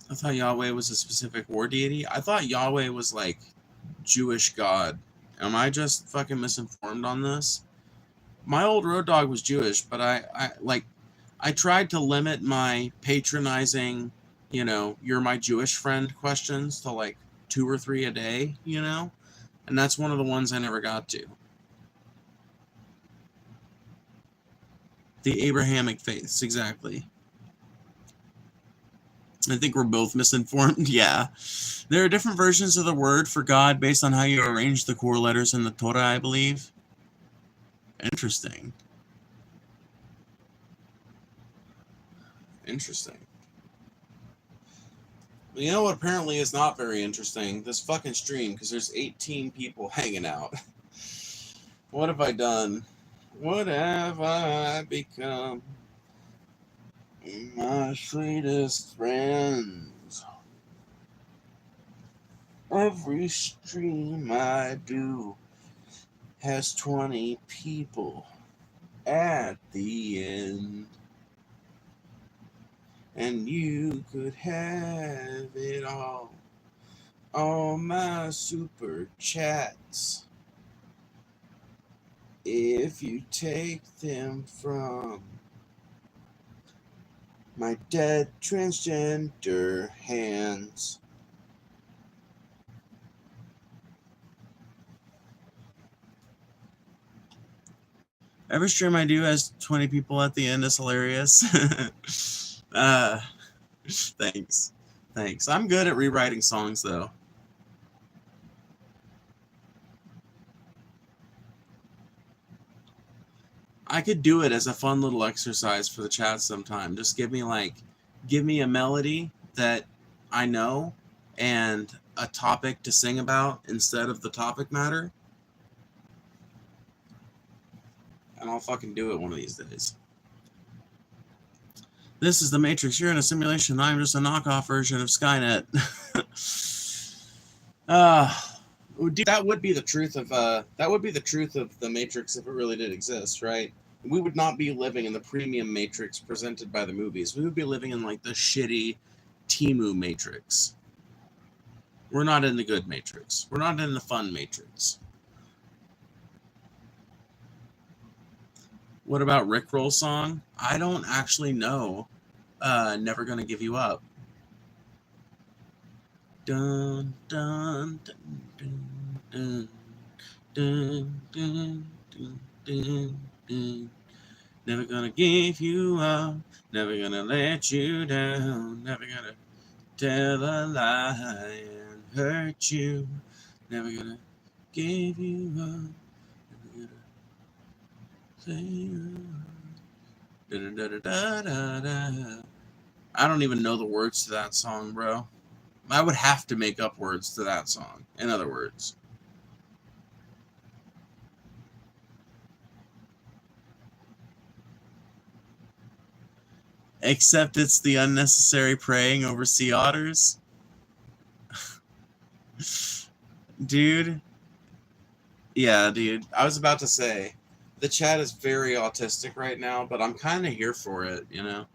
S1: I thought Yahweh was a specific war deity. I thought Yahweh was, like, Jewish God. Am I just fucking misinformed on this? My old road dog was Jewish, but I tried to limit my patronizing, you know, you're my Jewish friend questions to like 2 or 3 a day, you know? And that's one of the ones I never got to. The Abrahamic faiths, exactly. I think we're both misinformed. Yeah. There are different versions of the word for God based on how you arrange the core letters in the Torah, I believe. Interesting. Interesting. You know what apparently is not very interesting? This fucking stream, because there's 18 people hanging out. What have I done? What have I become? My sweetest friends. Every stream I do has 20 people at the end. And you could have it all my super chats, if you take them from my dead transgender hands. Every stream I do has 20 people at the end. Is hilarious. Thanks. Thanks. I'm good at rewriting songs, though. I could do it as a fun little exercise for the chat sometime. Just give me a melody that I know and a topic to sing about instead of the topic matter. And I'll fucking do it one of these days. This is the Matrix. You're in a simulation. I'm just a knockoff version of Skynet. That would be the truth of the Matrix if it really did exist, right? We would not be living in the premium Matrix presented by the movies. We would be living in like the shitty Temu Matrix. We're not in the good Matrix. We're not in the fun Matrix. What about Rickroll song? I don't actually know. Never Gonna Give You Up. Dun dun dun dun dun dun dun dun dun. Never gonna give you up. Never gonna let you down. Never gonna tell a lie and hurt you. Never gonna give you up. Never gonna say da-da-da-da-da-da. I don't even know the words to that song, bro. I would have to make up words to that song, in other words. Except it's the unnecessary praying over sea otters. Dude. Yeah, dude. I was about to say, the chat is very autistic right now, but I'm kind of here for it, you know?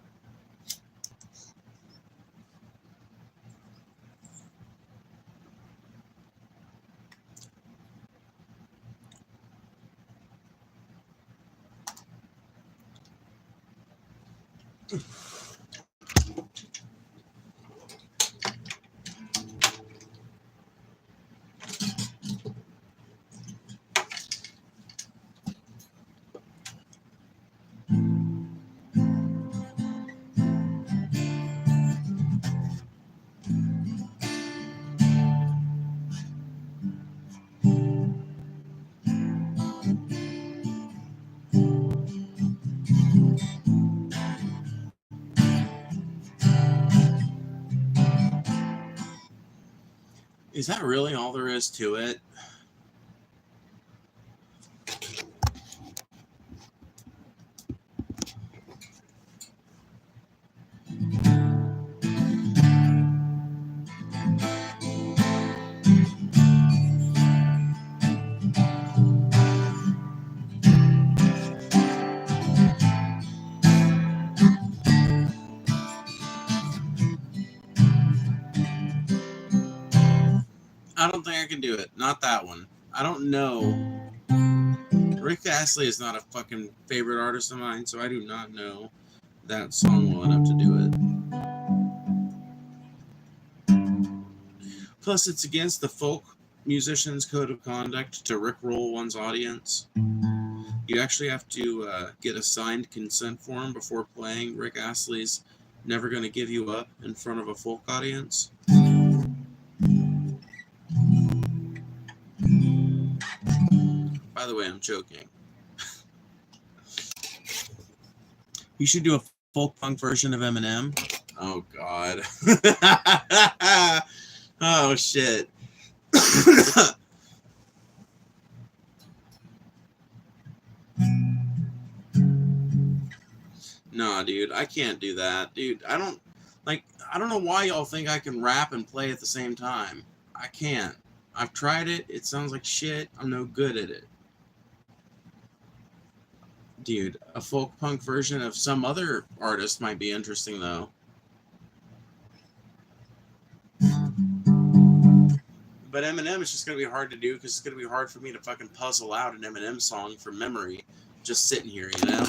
S1: Is that really all there is to it? I don't think I can do it. Not that one. I don't know. Rick Astley is not a fucking favorite artist of mine, so I do not know that song well enough to do it. Plus, it's against the folk musician's code of conduct to rickroll one's audience. You actually have to get a signed consent form before playing Rick Astley's Never Gonna Give You Up in front of a folk audience. By the way, I'm joking. You should do a folk punk version of Eminem. Oh, God. Oh, shit. Nah, dude, I can't do that. Dude, I don't know why y'all think I can rap and play at the same time. I can't. I've tried it. It sounds like shit. I'm no good at it. Dude, a folk punk version of some other artist might be interesting, though. But Eminem is just going to be hard to do because it's going to be hard for me to fucking puzzle out an Eminem song from memory just sitting here, you know?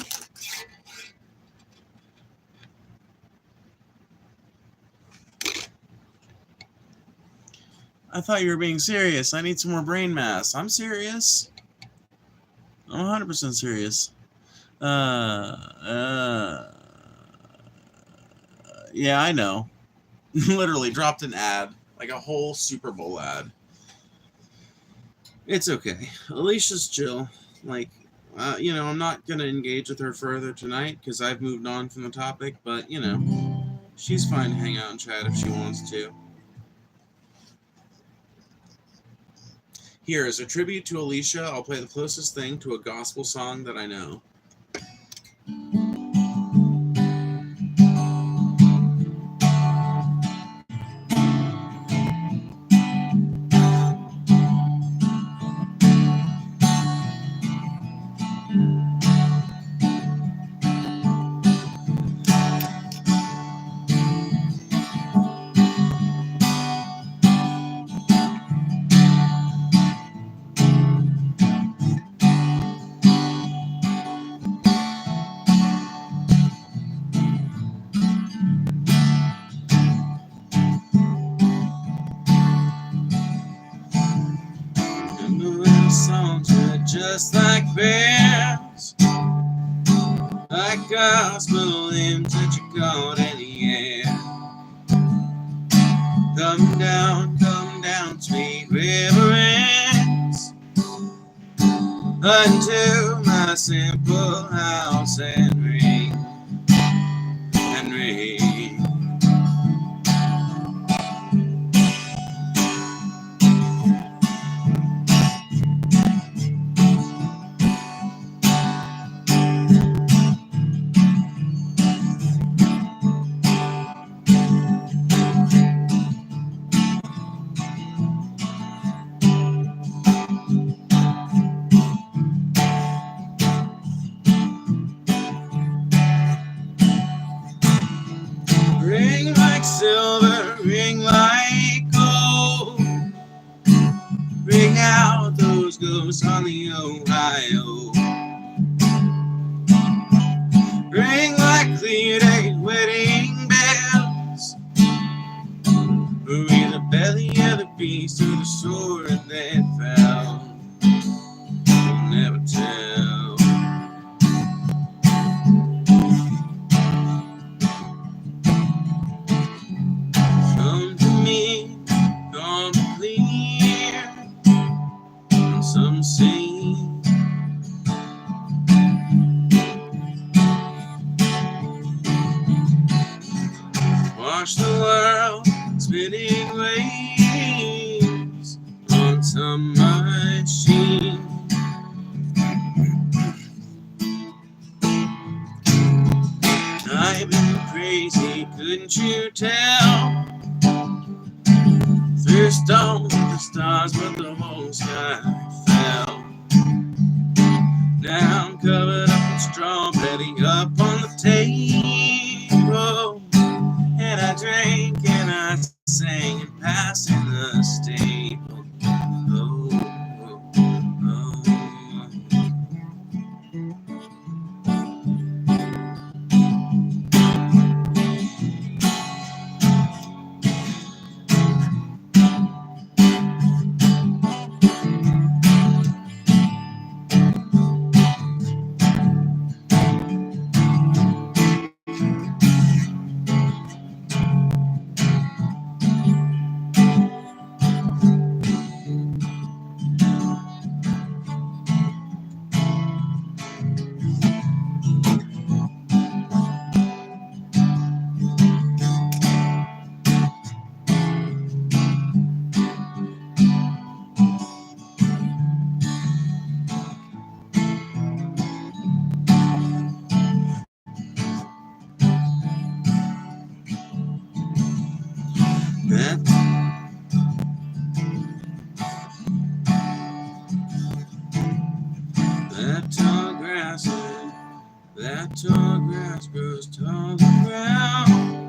S1: I thought you were being serious. I need some more brain mass. I'm serious. I'm 100% serious. Yeah, I know. Literally dropped an ad, like a whole Super Bowl ad. It's okay. Alicia's chill. Like, I'm not going to engage with her further tonight because I've moved on from the topic, but, she's fine to hang out and chat if she wants to. Here, as a tribute to Alicia, I'll play the closest thing to a gospel song that I know. Just like bells, like gospel hymns that you caught in the air. Come down, sweet river. unto my simple house and ring and ring. Ring like silver, ring like gold. Ring out those ghosts on the Ohio. Ring like clear day wedding bells. Ring the belly of the beast to the sword that fell. We'll never tell. Come to me, come clear. Some say watch the world spinning waves on some machine. I've been crazy, couldn't you tell? First on the stars, but the whole sky fell. Now I'm covered up in straw, bedding up on the table. And I drank and I sang and passing the stable. Oh, oh, oh, that tall grass grows tall around.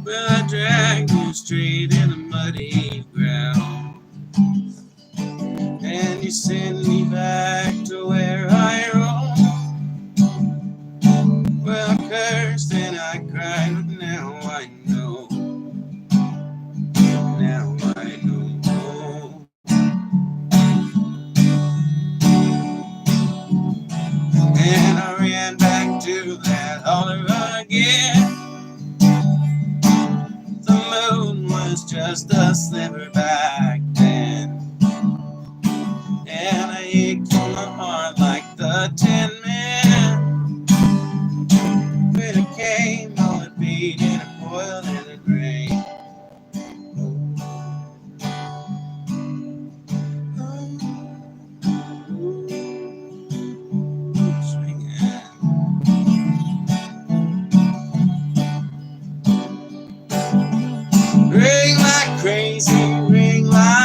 S1: Well, I dragged you straight in the muddy ground, and you send me back to where I roam. Well, I cursed and I cried, but now I know. Now I know. And I ran back to that holler again. The moon was just a sliver back then, and I ached on my heart like the Tin Man. When it came, all it beat and it boiled and it rained. Ring like crazy, ring like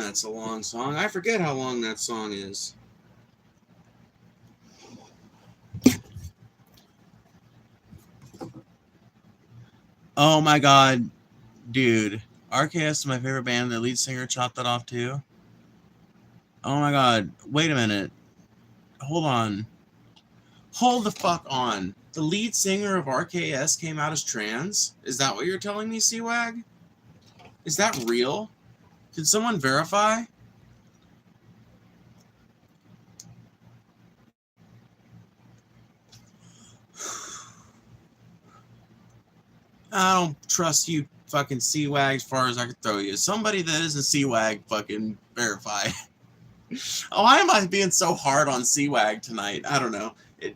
S1: that's a long song. I forget how long that song is. Oh my god, dude. RKS is my favorite band. The lead singer chopped that off too. Oh my god. Wait a minute. Hold on. Hold the fuck on. The lead singer of RKS came out as trans? Is that what you're telling me, CWAG? Is that real? Can someone verify? I don't trust you fucking CWAG as far as I can throw you. Somebody that isn't CWAG fucking verify. Oh, why am I being so hard on CWAG tonight? I don't know.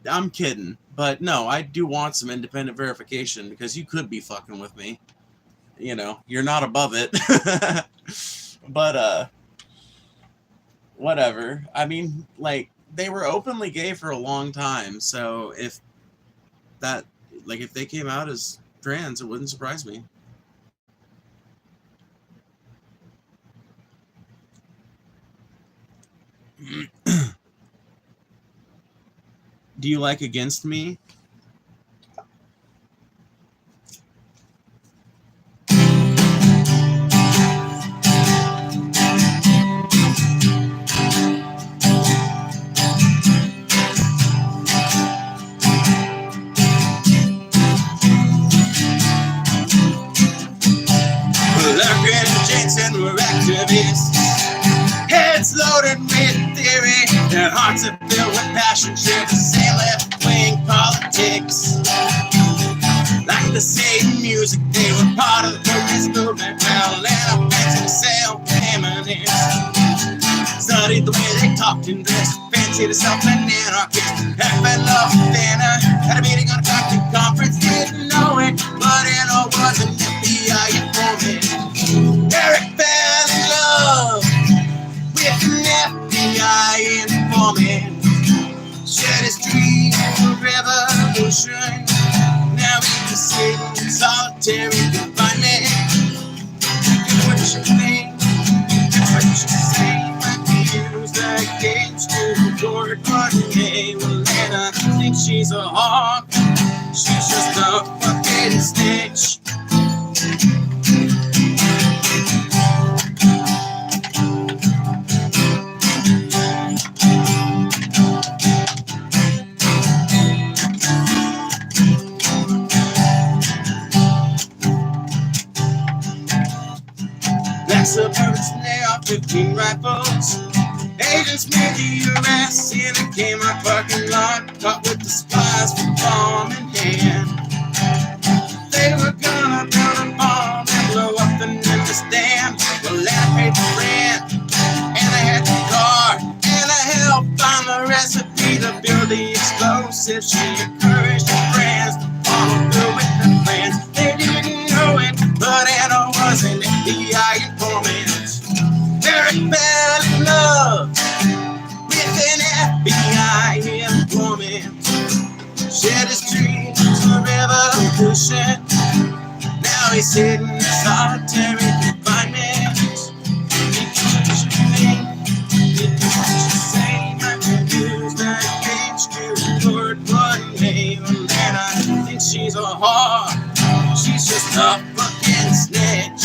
S1: I'm kidding. But no, I do want some independent verification because you could be fucking with me. You know, you're not above it. But, whatever. I mean, like, they were openly gay for a long time. So if that, like, if they came out as trans, it wouldn't surprise me. Do you like Against Me? Larkin and Jensen were activists, heads loaded with theory, their hearts are filled with passion, shared the same left-wing politics. Like the same music, they were part of the protest movement, well, and up into the sale eminence. Studied the way they talked and dressed, fancied herself an anarchist, had been love banner, had a meeting on a cocktail conference, didn't know it, but it all was an FBI informant. Eric fell in love with an FBI informant, shared his dream for revolution. Now he's sitting in solitary confinement. Do what you think, do what you say. Use against you, Lord, one day. Well, and I think she's a hawk. She's just a fucking snitch. Black suburbans and they are 15 rifles. Agents made the arrest in a Kmart parking lot, caught with the spies with bomb in hand. They were gonna build a bomb and blow up the Memphis dam. Well, I paid the rent, and I had the car, and I helped find the recipe to build the explosives. She encouraged her friends to follow through with the plans. They didn't know it, but Anna was an FBI informant. Eric fell in love with an FBI informant, shared his dreams for revolution. Now he's sitting in solitary confinement. He can what you think, he can what you say. My views against you, Lord, one day. Well, and I think she's a whore. She's just a fucking snitch.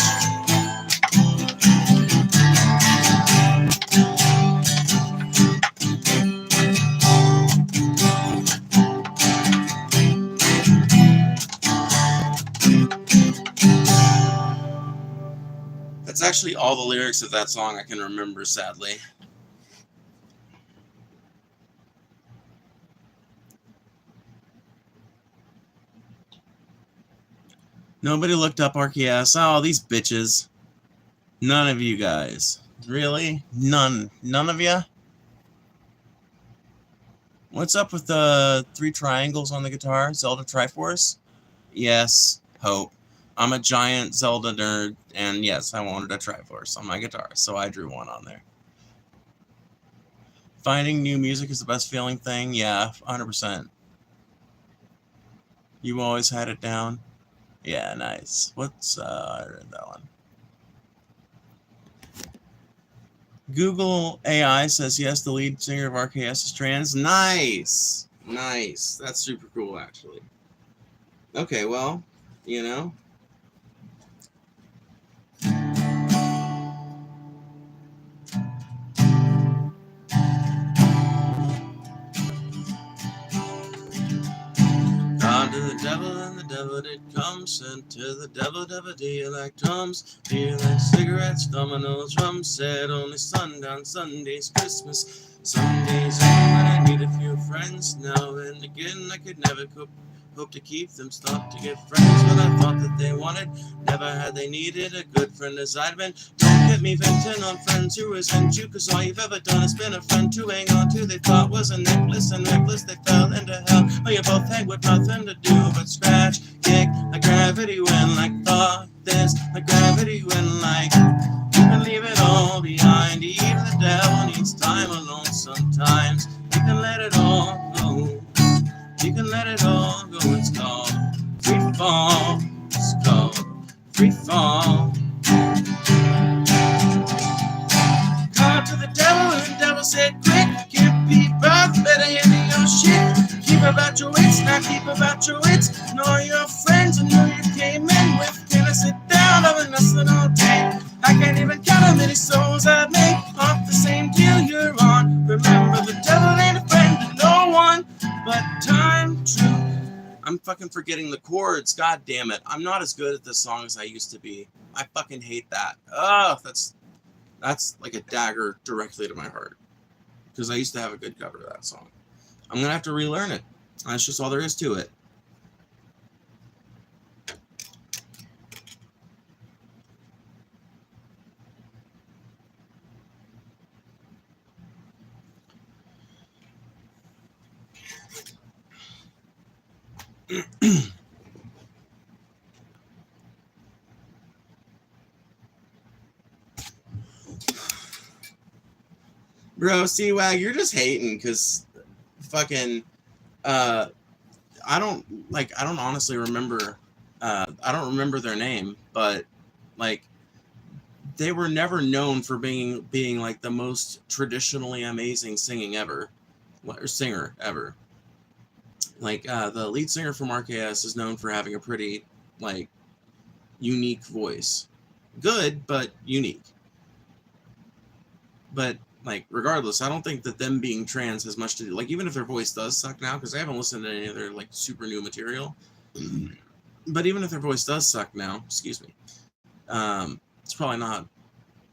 S1: That's actually all the lyrics of that song I can remember, sadly. Nobody looked up RKS. Oh, these bitches. None of you guys. Really? None of you? What's up with the 3 triangles on the guitar? Zelda Triforce? Yes. Hope. I'm a giant Zelda nerd, and yes, I wanted a Triforce on my guitar, so I drew one on there. Finding new music is the best feeling thing? Yeah, 100%. You always had it down? Yeah, nice. What's, I read that one. Google AI says yes, the lead singer of RKS is trans. Nice. Nice. That's super cool, actually. Okay, well, you know. God to the devil and the devil did come. Sent to the devil, devil, do you like drums? Do you like cigarettes, dominoes, rum? Said only sundown, Sundays, Christmas. Sundays only when I need a few friends. Now and again I could never hope to keep them, stop to get friends. What I thought that they wanted, never had they needed a good friend as I'd been. Don't get me venting on friends who resent you, cause all you've ever done is been a friend to hang on to. They thought was a necklace, and reckless they fell into hell. Oh, you both hang with nothing to do but scratch, kick, like gravity when like fuck this, like gravity when like you can leave it all behind. Even the devil needs time alone sometimes. You can let it all go. You can let it all go. It's called free fall. It's called free fall. Called to the devil and the devil said quick, can't be bothered, better handle your shit. Keep about your wits, not keep about your wits. And all your friends and who you came in with. Can I sit down, I've been listening all day. I can't even count how many souls I've made off the same deal you're on. Remember, the devil ain't a friend to no one but time, truth. I'm fucking forgetting the chords. God damn it. I'm not as good at this song as I used to be. I fucking hate that. Ugh, that's like a dagger directly to my heart. Because I used to have a good cover of that song. I'm going to have to relearn it. That's just all there is to it. Bro, C-Wag, you're just hating because fucking I don't honestly remember I don't remember their name, but like they were never known for being like the most traditionally amazing singing ever, or singer ever. Like the lead singer from RKS is known for having a pretty like unique voice. Good, but unique. But like regardless, I don't think that them being trans has much to do. Like even if their voice does suck now, because I haven't listened to any of their like super new material. But even if their voice does suck now, excuse me, it's probably not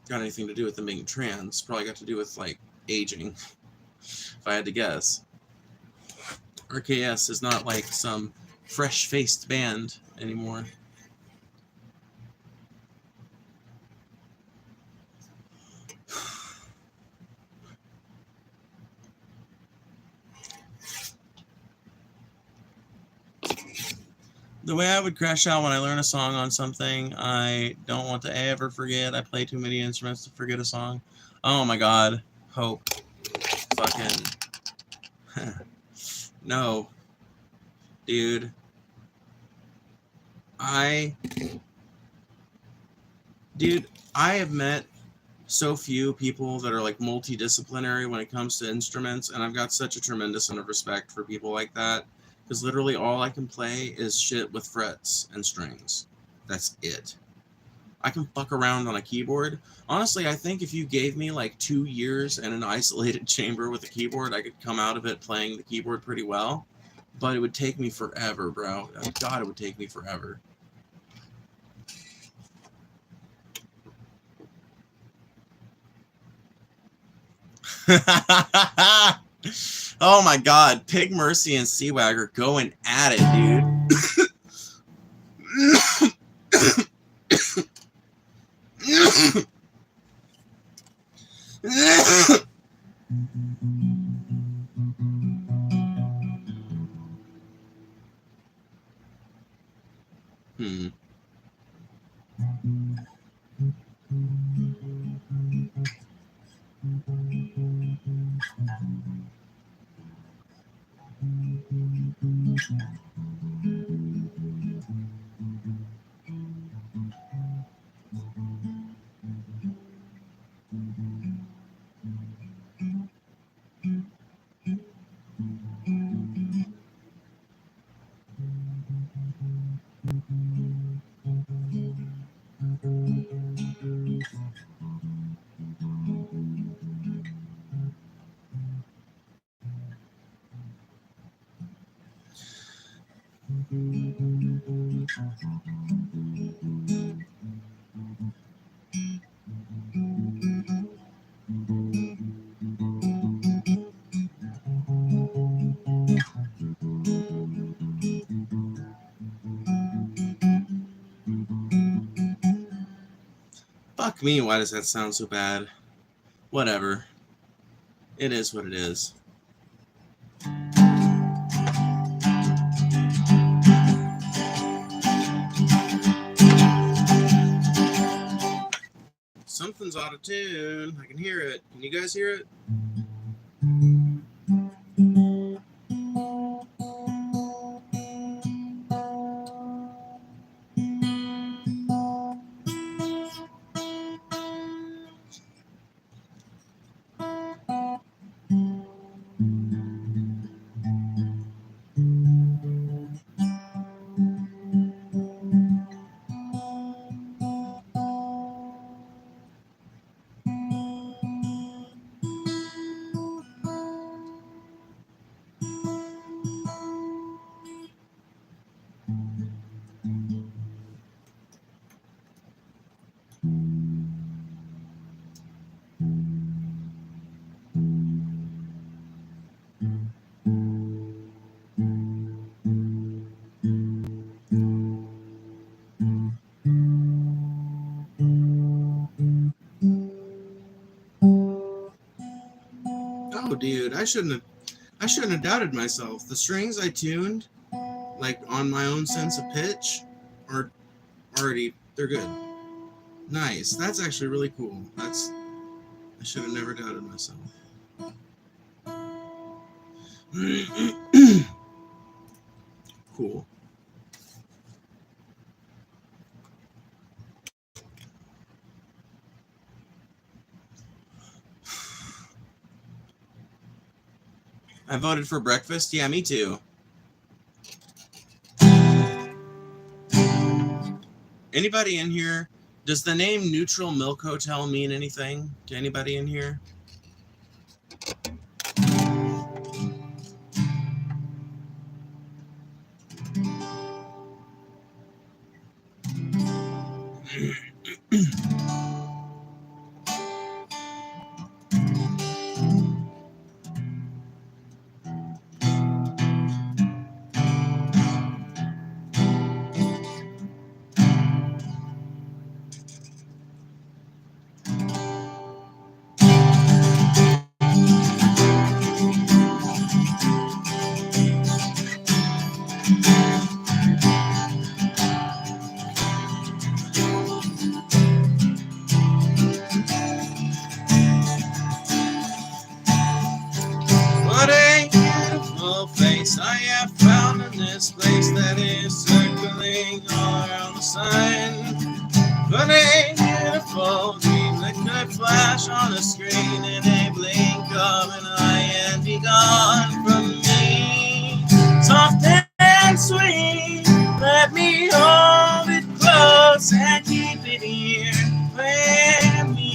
S1: got anything to do with them being trans. It's probably got to do with like aging, if I had to guess. RKS is not like some fresh-faced band anymore. The way I would crash out when I learn a song on something I don't want to ever forget. I play too many instruments to forget a song. Oh my god. Hope. Fucking. No. Dude. Dude, I have met so few people that are like multidisciplinary when it comes to instruments, and I've got such a tremendous amount of respect for people like that, because literally all I can play is shit with frets and strings. That's it. I can fuck around on a keyboard. Honestly, I think if you gave me like 2 years in an isolated chamber with a keyboard, I could come out of it playing the keyboard pretty well, but it would take me forever, bro. God, it would take me forever. Oh my god, Pig Mercy and Seawag are going at it, dude. Hmm. Fuck me, why does that sound so bad? Whatever. It is what it is. Something's out of tune. I can hear it. Can you guys hear it? Oh, dude, I shouldn't have doubted myself. The strings I tuned, like on my own sense of pitch, are already, they're good. Nice. That's actually really cool. I should have never doubted myself. Cool. I voted for breakfast. Yeah, me too. Anybody in here? Does the name Neutral Milk Hotel mean anything to anybody in here? What a beautiful face I have found in this place that is circling all around the sun. What a beautiful dream that could flash on a screen in a blink of an eye and be gone from me. Soft and sweet, let me hold it close and keep it here with me.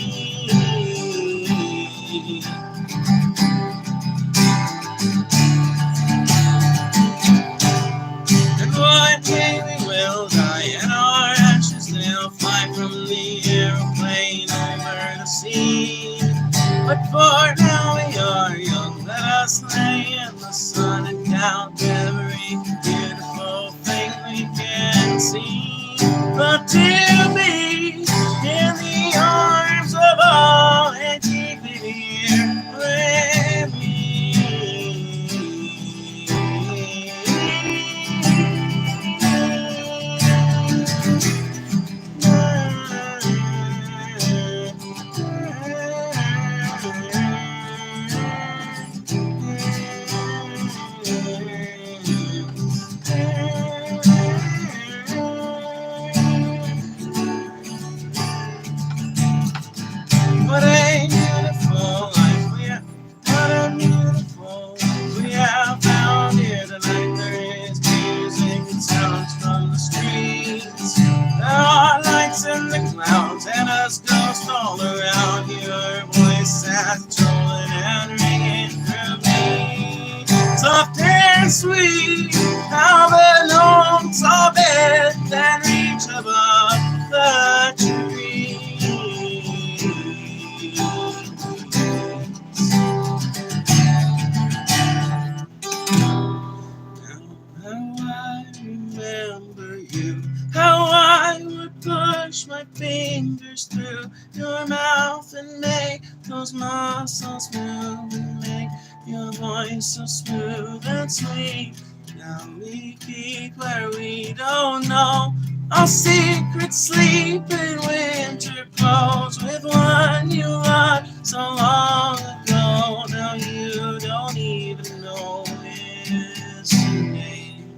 S1: And one day we will die and our ashes they'll fly from the airplane over the sea. But for now we are young, let us lay in the sun and count every beautiful thing we can see. But to be in the arms of all and keep it here with me. What a beautiful life we have, what a beautiful life we have found here tonight. There is music and sounds from the streets. There are lights in the clouds and us ghosts all around. Your voice that's trolling and ringing through me. Soft and sweet, how the noise you. How I would push my fingers through your mouth and make those muscles move and make your voice so smooth and sweet. Now we keep where we don't know. Our secrets sleep in winter clothes with one you loved so long ago. Now you don't even know his name.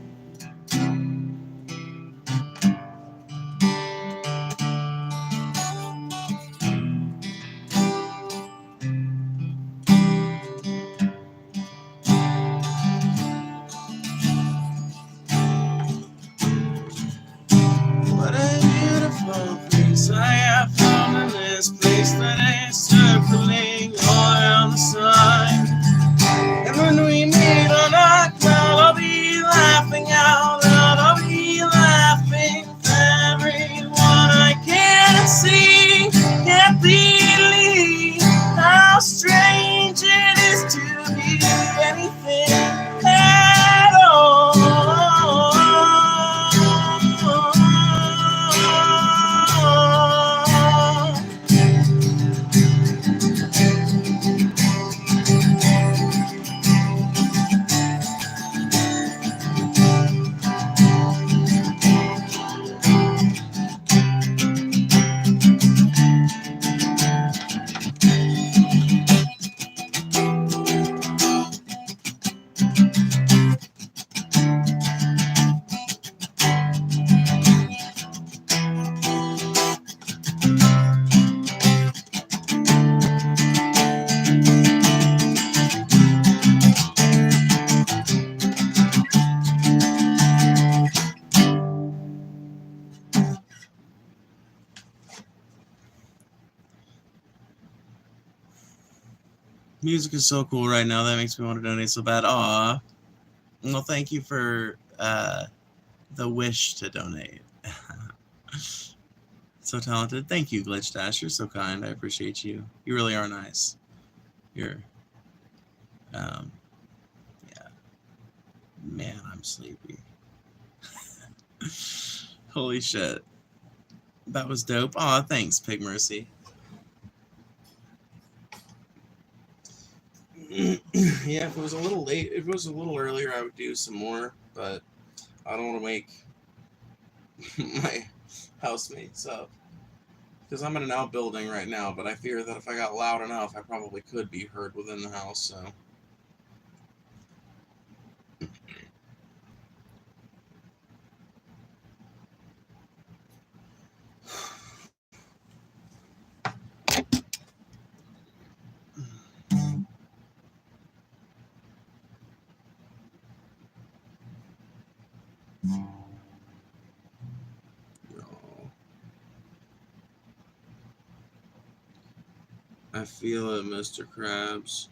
S1: What a beautiful place I have found in this place that is circling all around the sun. And when we meet on our cloud, I'll be laughing out loud. I'll be laughing with everyone I can't see. Can't believe how strange it is to be anything at all. Music is so cool right now. That makes me want to donate so bad. Aw. Well, thank you for the wish to donate. So talented. Thank you, Glitch Dash. You're so kind. I appreciate you. You really are nice. You're, yeah. Man, I'm sleepy. Holy shit. That was dope. Aw, thanks, Pig Mercy. Yeah, if it was a little late, if it was a little earlier, I would do some more, but I don't want to wake my housemates up. Because I'm in an outbuilding right now, but I fear that if I got loud enough, I probably could be heard within the house, so. I feel it, Mr. Krabs.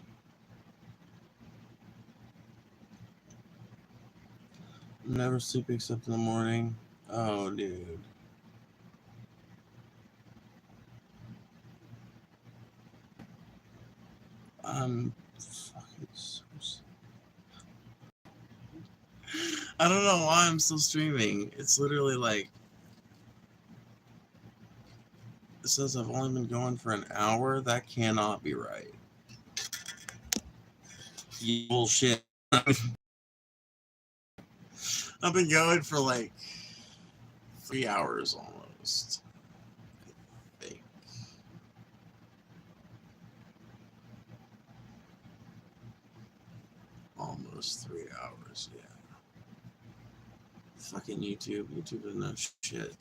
S1: Never sleep except in the morning. Oh, dude. I'm fucking so sleepy. I don't know why I'm still streaming. It's literally like, it says I've only been going for an hour. That cannot be right. You bullshit. I've been going for like 3 hours almost. I think. Almost 3 hours, yeah. Fucking YouTube. YouTube is no shit.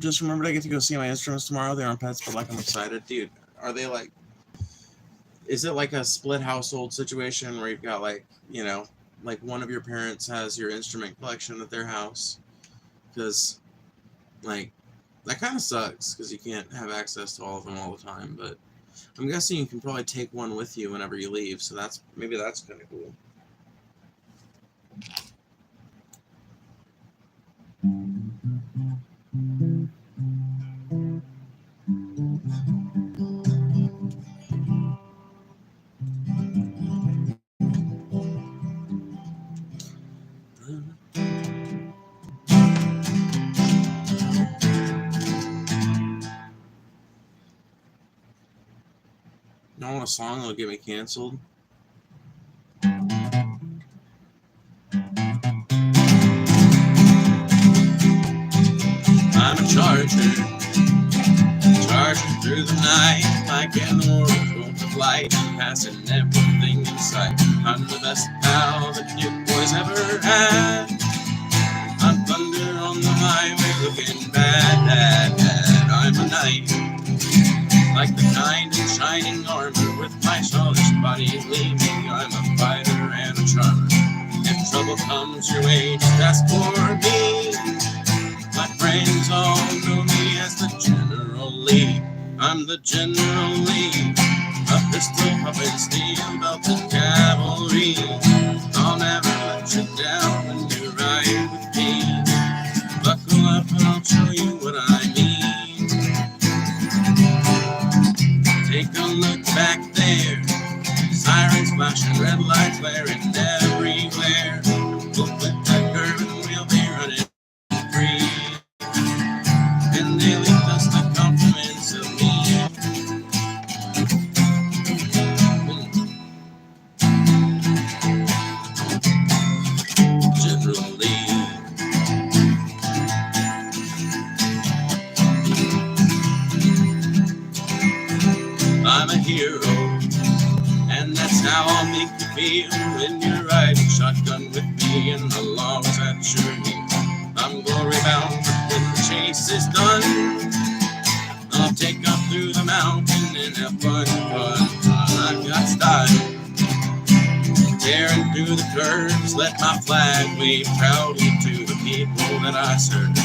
S1: Just remembered I get to go see my instruments tomorrow. They aren't pets, but like I'm excited. Dude, are they like, is it like a split household situation where you've got like, you know, like one of your parents has your instrument collection at their house? Because like that kind of sucks because you can't have access to all of them all the time, but I'm guessing you can probably take one with you whenever you leave, so that's maybe that's kind of cool. I want a song that'll get me canceled. I'm a charger, charging through the night, like an oracle of light, passing everything in sight. I'm the best pal that you boys ever had. I'm thunder on the highway, looking bad, bad, bad. I'm a knight, like the kind in shining armor, with my childish body gleaming. I'm a fighter and a charmer. If trouble comes your way, just ask for me. My friends all know me as the General Lee. I'm the General Lee, a pistol pumping steel belted cavalry. I'll never let you down when you ride with me. Buckle up and I'll show you what I mean. Take a look back there, sirens flashing, red lights flaring everywhere. We'll flip that curve and we'll be running free. And they leave us the compliments of me. General Lee. I'm a hero, and that's how I'll make you feel when you're riding shotgun with me and the law's at your heel. I'm glory bound, but when the chase is done, I'll take off through the mountain and have fun, fun, fun. I've got style, tearing through the curves, let my flag wave proudly to the people that I serve.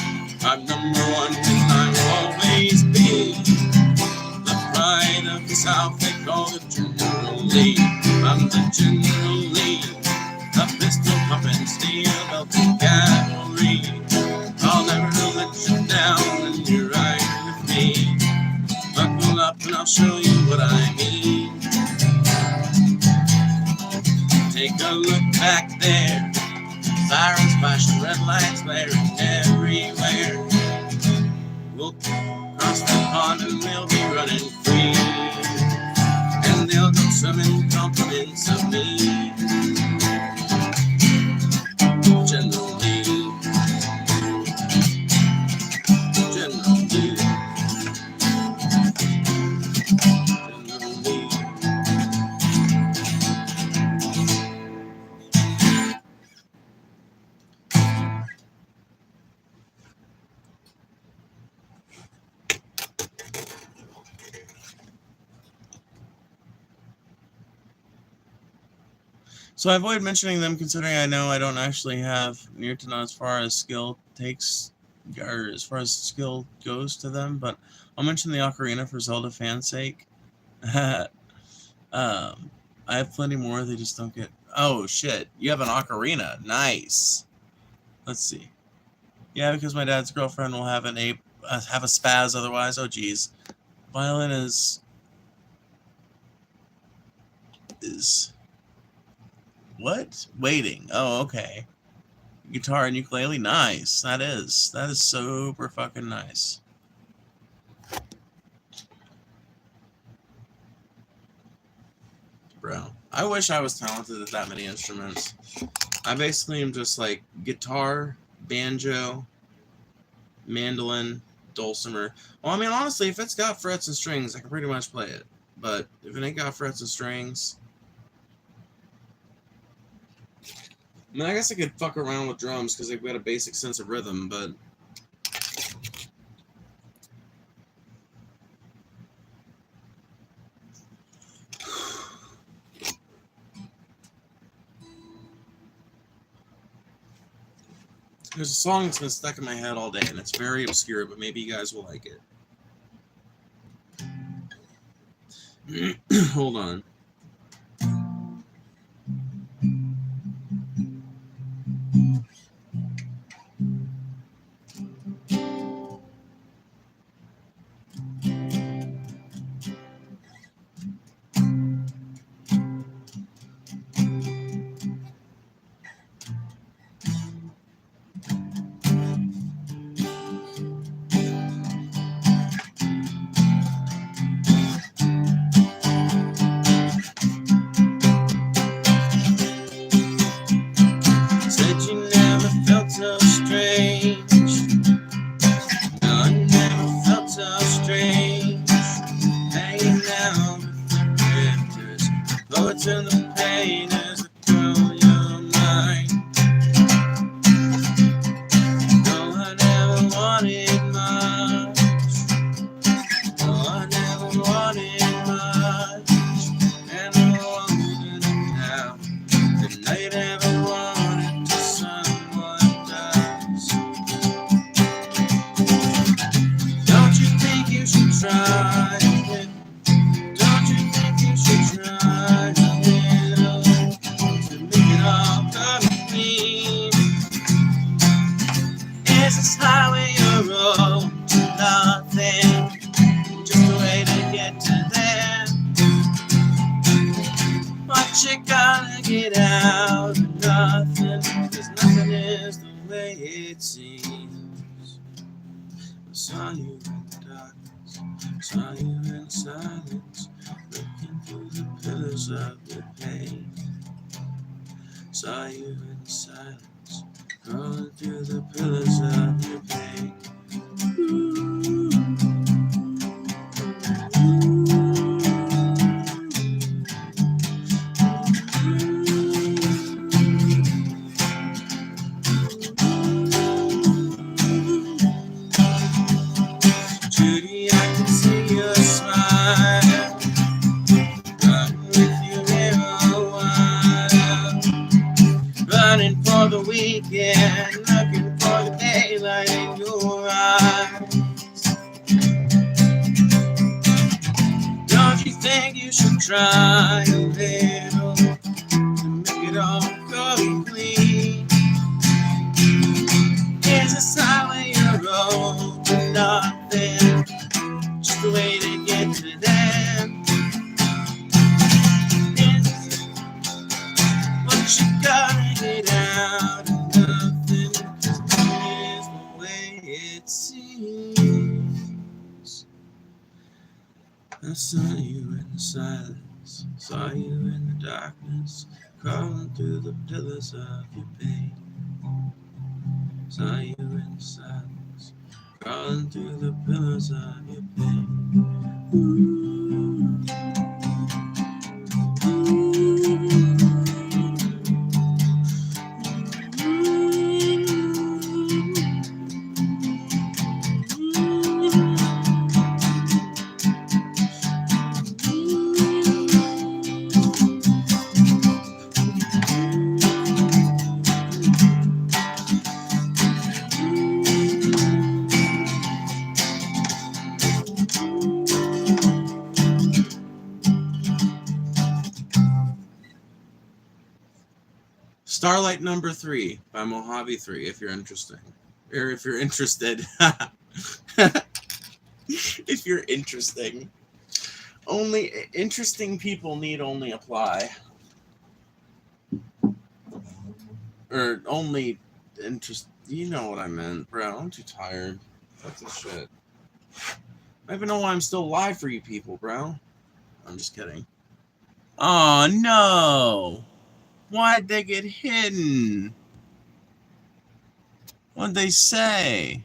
S1: I'm number one and I will always be. The pride of the South, they call the General Lee. I'm the General Lee, a pistol pumping steel belted cavalry. I'll never let you down when you ride with me. Buckle up and I'll show you what I mean. Take a look back there, sirens flashing, red lights flaring everywhere. We'll cross the pond and we'll be running free, and they'll go swimming compliments of me. General Lee, General Lee, General Lee. So I avoid mentioning them, considering I know I don't actually have near to none as far as skill takes, or as far as skill goes to them, but I'll mention the ocarina for Zelda fans' sake. I have plenty more, they just don't get... Oh, shit. You have an ocarina. Nice. Let's see. Yeah, because my dad's girlfriend will have a spaz otherwise. Oh, geez. Violin is... What? Waiting. Oh, okay. Guitar and ukulele. Nice. That is super fucking nice. Bro, I wish I was talented at that many instruments. I basically am just like guitar, banjo, mandolin, dulcimer. Well, I mean, honestly, if it's got frets and strings, I can pretty much play it. But if it ain't got frets and strings... I mean, I guess I could fuck around with drums because they've got a basic sense of rhythm, but... There's a song that's been stuck in my head all day, and it's very obscure, but maybe you guys will like it. Hold on. know you never wanted to, someone does. Don't you think you should try it? Don't you think you should try a little to make it all come clean? Is this highway a road to nothing? Just a way to get to there. But you gotta get out of nothing, 'cause nothing is the way it seems. I saw you in the darkness, saw you in silence, looking through the pillars of your pain. Saw you in silence, crawling through the pillars of your pain. Judy, I can see your smile, running with you here a while, running for the weekend, looking for the daylight in your eyes. Don't you think you should try a little to make it all go clean? Is this highway a road to nothing? Just a way to get to them. But you gotta get out of nothing, 'cause nothing is the way it seems. I saw you in the silence, saw you in the darkness, crawling through the pillars of your pain. Saw you in the silence, crawling through the pillars of your pain. Ooh. Starlight Number 3 by Mojave 3, if you're interested. Or if you're interested. If you're interesting. Only interesting people need only apply. Or only interest. You know what I meant, bro. I'm too tired. Fuck this shit. I don't even know why I'm still alive for you people, bro. I'm just kidding. Oh, no. Why'd they get hidden? What'd they say?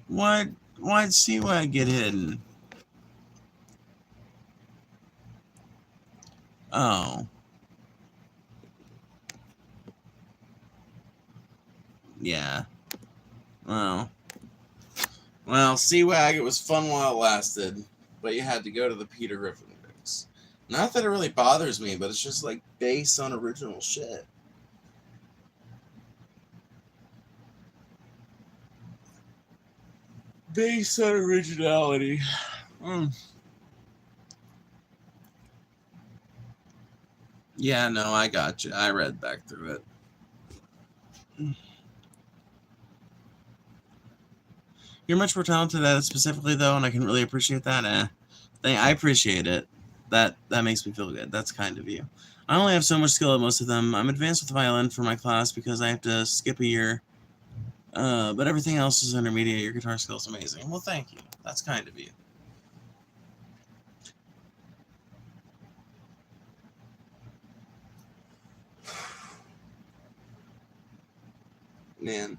S1: Why'd CWAG get hidden? Oh. Yeah. Well, CWAG, it was fun while it lasted, but you had to go to the Peter Griffin mix. Not that it really bothers me, but it's just like based on original shit. Based on originality. Yeah, no, I got you. I read back through it. You're much more talented at it specifically, though, and I can really appreciate that. I appreciate it. That makes me feel good. That's kind of you. I only have so much skill at most of them. I'm advanced with the violin for my class because I have to skip a year. But everything else is intermediate. Your guitar skill is amazing. Well, thank you. That's kind of you. Man,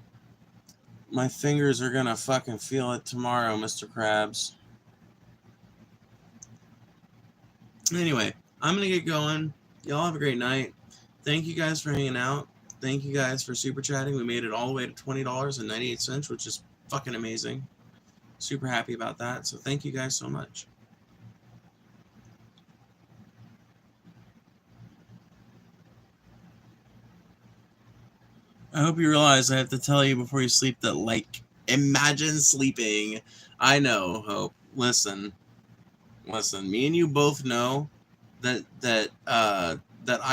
S1: my fingers are gonna fucking feel it tomorrow, Mr. Krabs. Anyway, I'm gonna get going. Y'all have a great night. Thank you guys for hanging out. Thank you guys for super chatting. We made it all the way to $20.98, which is fucking amazing. Super happy about that. So thank you guys so much. I hope you realize I have to tell you before you sleep that, like, imagine sleeping. I know, Hope. Listen. Me and you both know that I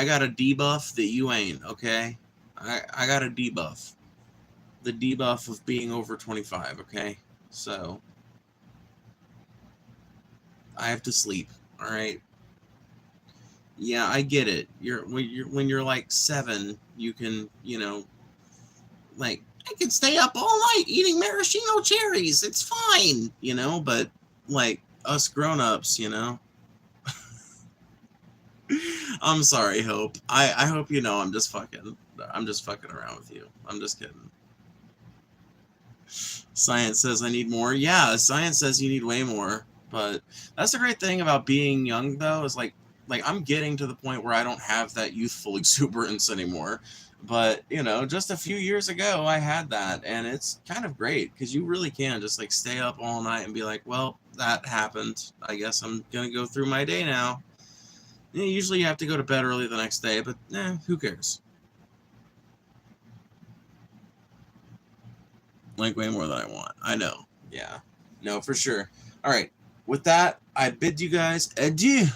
S1: got a debuff that you ain't, okay? I got a debuff. The debuff of being over 25, okay? So I have to sleep, all right? Yeah, I get it. When you're like 7, you can, like, I can stay up all night eating maraschino cherries. It's fine, but like us grown-ups, I'm sorry, Hope. I hope you know I'm just fucking around with you. I'm just kidding. Science says I need more. Yeah, science says you need way more. But that's the great thing about being young, though, is like I'm getting to the point where I don't have that youthful exuberance anymore. But just a few years ago, I had that, and it's kind of great because you really can just like stay up all night and be like, well, that happened. I guess I'm gonna go through my day now. Usually you have to go to bed early the next day, but who cares? Like way more than I want. I know. Yeah. No, for sure. All right. With that, I bid you guys adieu.